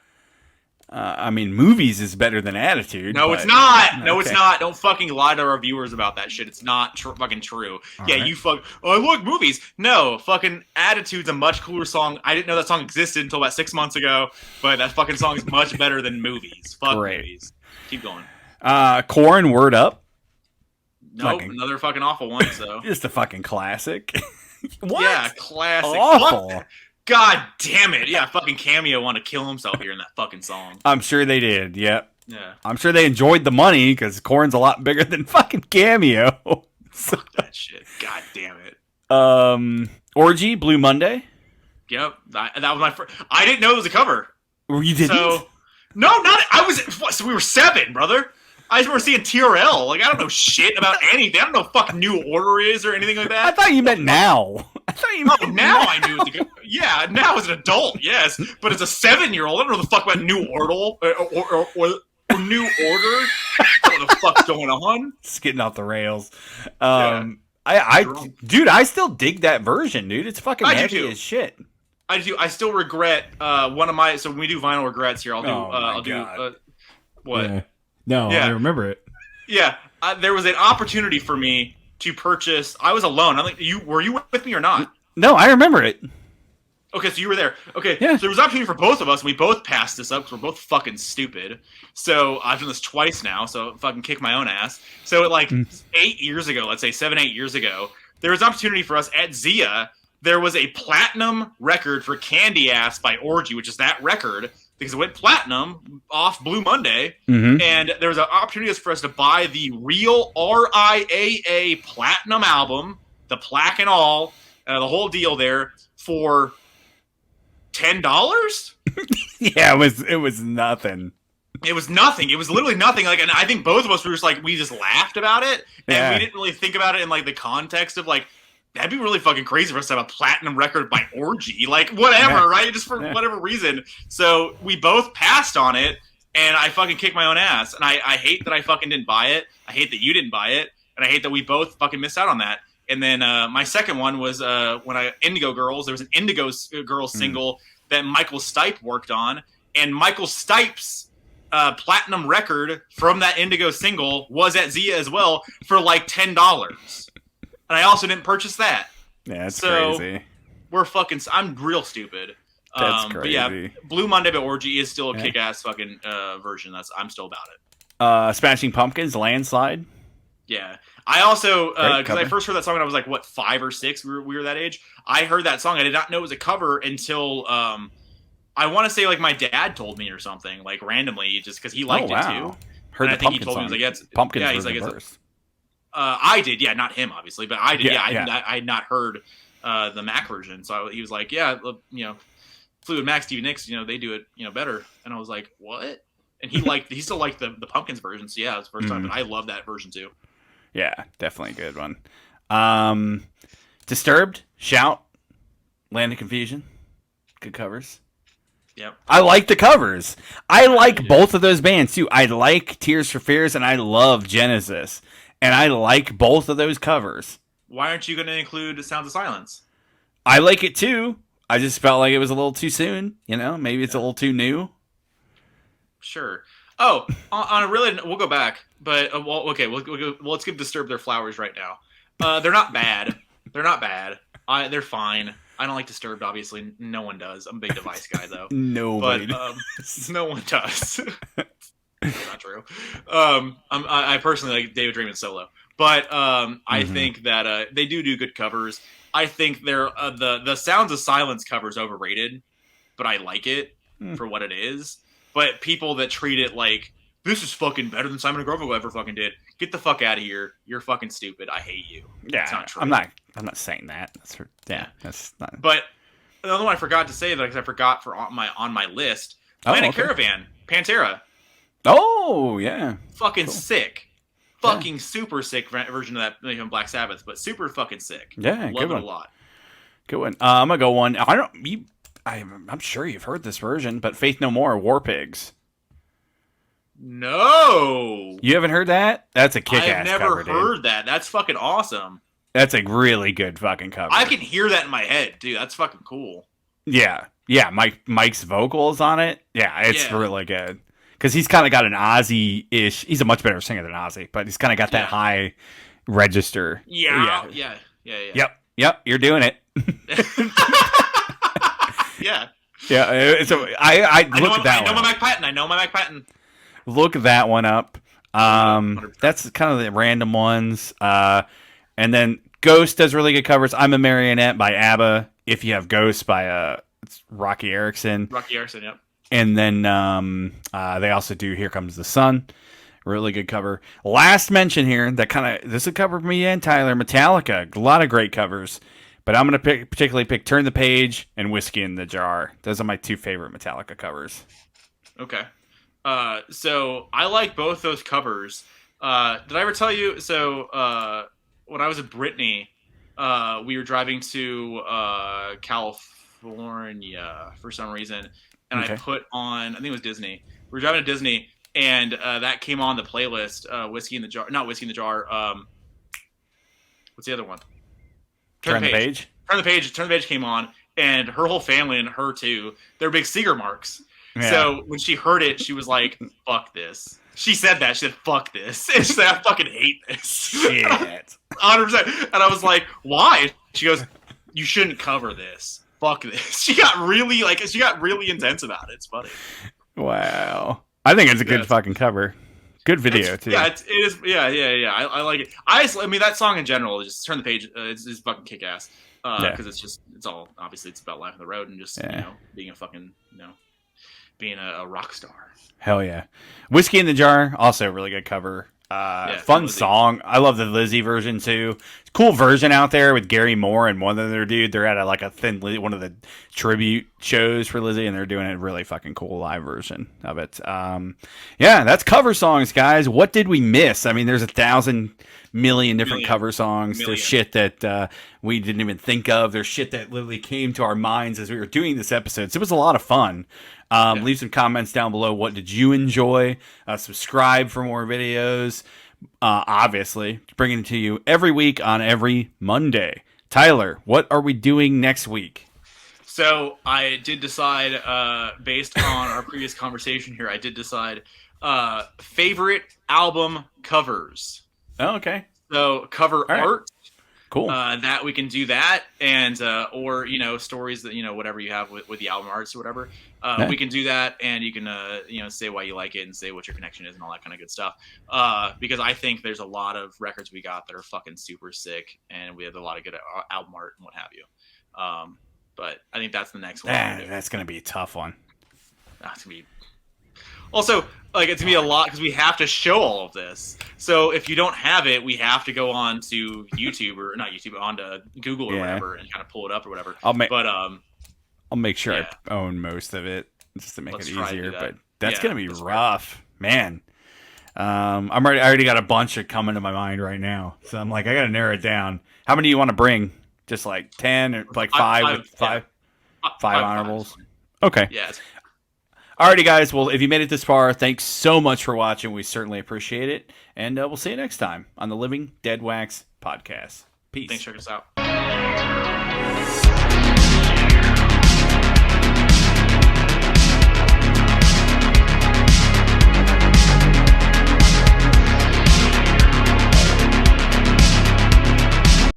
I mean, Movies is better than Attitude. No, it's not. No, it's not. Don't fucking lie to our viewers about that shit. It's not fucking true. All right. You I like Movies. No, fucking Attitude's a much cooler song. I didn't know that song existed until about 6 months ago, but that fucking song is much better than Movies. Fuck Movies. Keep going. Korn, Word Up. Nope, another fucking awful one. So just a fucking classic. What? Yeah, classic. Awful. God damn it! Yeah, fucking Cameo want to kill himself here in that fucking song. I'm sure they did. Yep. Yeah. I'm sure they enjoyed the money because Korn's a lot bigger than fucking Cameo. Fuck that shit. God damn it. Orgy, Blue Monday. Yep, that was my first. I didn't know it was a cover. You didn't? So no, not. I was. So we were 7, brother. I just remember seeing TRL. Like, I don't know shit about anything. I don't know what fucking New Order is or anything like that. I thought you meant now. Now I knew it. Yeah, now as an adult, yes. But as a 7-year-old, I don't know the fuck about New Order or New Order. I don't know what the fuck's going on. It's getting off the rails. Dude, I still dig that version, dude. It's fucking heavy as shit. I do. I still regret one of my. So when we do vinyl regrets here, I'll do. What? Yeah. No, I remember it. Yeah, there was an opportunity for me to purchase. I was alone. I'm like, were you with me or not? No, I remember it. Okay, so you were there. Okay, yeah. So there was an opportunity for both of us, and we both passed this up because we're both fucking stupid. So I've done this twice now, so fucking kick my own ass. So 8 years ago, let's say 7, 8 years ago, there was an opportunity for us at Zia. There was a platinum record for Candy Ass by Orgy, which is that record, because it went platinum off Blue Monday, and there was an opportunity for us to buy the real RIAA platinum album, the plaque and all, the whole deal there, for $10. Yeah, it was nothing. It was nothing. It was literally nothing. Like, and I think both of us were just like, we just laughed about it, and we didn't really think about it in like the context of like, that'd be really fucking crazy for us to have a platinum record by Orgy. Like, whatever, right? Just for whatever reason. So we both passed on it, and I fucking kicked my own ass. And I hate that I fucking didn't buy it. I hate that you didn't buy it. And I hate that we both fucking missed out on that. And then my second one was when Indigo Girls. There was an Indigo Girls single that Michael Stipe worked on. And Michael Stipe's platinum record from that Indigo single was at Zia as well for like $10. And I also didn't purchase that. Yeah, that's crazy. We're fucking... I'm real stupid. That's crazy. But yeah, Blue Monday by Orgy is still a kick-ass fucking version. I'm still about it. Smashing Pumpkins, Landslide. Yeah. I also... Because I first heard that song when I was like, 5 or 6? We were that age. I heard that song. I did not know it was a cover until... I want to say like my dad told me or something, like randomly, just because he liked it too. Heard and I think he told me, he was like, it's Pumpkins. Yeah, he's like, it's I did, yeah, not him, obviously, but I did, I had not heard the Mac version, so he was like, Fleetwood Mac, Stevie Nicks, they do it, better, and I was like, what? And he still liked the Pumpkins version, so yeah, it was the first time, but I love that version too. Yeah, definitely a good one. Disturbed, Shout, Land of Confusion, good covers. Yep. I like the covers. I like both of those bands too. I like Tears for Fears and I love Genesis. And I like both of those covers. Why aren't you going to include Sounds of Silence? I like it too. I just felt like it was a little too soon. Maybe it's a little too new. Sure. Oh, on a really, we'll go back. But let's give Disturbed their flowers right now. They're not bad. They're fine. I don't like Disturbed, obviously. No one does. I'm a big Device guy, though. Nobody does. No one does. Not true. I personally like David Draymond solo, but I think that they do good covers. I think they're the Sounds of Silence cover is overrated, but I like it for what it is. But people that treat it like this is fucking better than Simon & Garfunkel ever fucking did, get the fuck out of here. You're fucking stupid. I hate you. Yeah, it's not true. I'm not saying that. That's not. But the other one I forgot to say that because I forgot for on my list, Planet Caravan, Pantera. Oh, yeah. Fucking sick. Fucking super sick version of that Black Sabbath, but super fucking sick. Yeah, love it a lot. Good one. I'm gonna go one. I'm sure you've heard this version, but Faith No More, War Pigs. No. You haven't heard that? That's a kick-ass cover, I've never heard that. That's fucking awesome. That's a really good fucking cover. I can hear that in my head, dude. That's fucking cool. Yeah. Yeah, Mike's vocals on it. Yeah, it's really good. Because he's kind of got an Ozzy-ish. He's a much better singer than Ozzy, but he's kind of got that high register. Yeah. Yep, you're doing it. Yeah. Yeah, so I look at that one. I know my Mac Patton. Look that one up. That's kind of the random ones. And then Ghost does really good covers. I'm a Marionette by ABBA. If You Have Ghost by it's Rocky Erickson. Yep. And then they also do Here Comes the Sun. Really good cover. Last mention here, this is a cover for me and Tyler. Metallica. A lot of great covers. But I'm going to particularly pick Turn the Page and Whiskey in the Jar. Those are my two favorite Metallica covers. Okay. So I like both those covers. Did I ever tell you? So when I was at Brittany, we were driving to California for some reason, and I put on, I think it was Disney. We were driving to Disney, and that came on the playlist. Whiskey in the Jar, not Whiskey in the Jar. What's the other one? Turn the Page. Turn the Page came on, and her whole family and her too. They're big Seeger marks. Yeah. So when she heard it, she was like, "Fuck this." She said that. She said, "Fuck this." And she said, "I fucking hate this." Shit. 100%. And I was like, "Why?" She goes, "You shouldn't cover this. Fuck this." She got really intense about it. It's funny. Wow. I think it's a good fucking cover. Good video too. Yeah, it is. Yeah. I like it. I mean, that song in general, just Turn the Page, is fucking kick ass. Because it's all obviously it's about life on the road and just being a fucking being a rock star. Hell yeah. Whiskey in the Jar, also a really good cover. Fun song. I love the Lizzie version too. Cool version out there with Gary Moore and one other dude. They're at one of the tribute shows for Lizzie, and they're doing a really fucking cool live version of it. That's cover songs, guys. What did we miss? I mean, there's 1,000 million different Million. cover songs. There's shit that we didn't even think of. There's shit that literally came to our minds as we were doing this episode. So it was a lot of fun. Leave some comments down below. What did you enjoy? Subscribe for more videos. Obviously, bringing it to you every week on every Monday. Tyler, what are we doing next week? So I did decide, based on our previous conversation here, I did decide favorite album covers. Oh, okay. So cover art. Cool. That we can do that, and or stories that whatever you have with the album arts or whatever. We can do that, and you can say why you like it and say what your connection is and all that kind of good stuff. Because I think there's a lot of records we got that are fucking super sick, and we have a lot of good album art and what have you. But I think that's the next one. That's gonna be a tough one. That's gonna be. Also, it's gonna be a lot because we have to show all of this. So if you don't have it, we have to go on to YouTube or not YouTube, onto Google or whatever, and kind of pull it up or whatever. I'll make sure I own most of it just to make it easier. But that's gonna be rough, man. I already got a bunch of coming to my mind right now, so I'm like, I gotta narrow it down. How many do you want to bring? Just like 10 or like five honorables? Okay. Yeah. Alrighty, guys. Well, if you made it this far, thanks so much for watching. We certainly appreciate it. And we'll see you next time on the Living Deadwax podcast. Peace. Thanks for checking us out.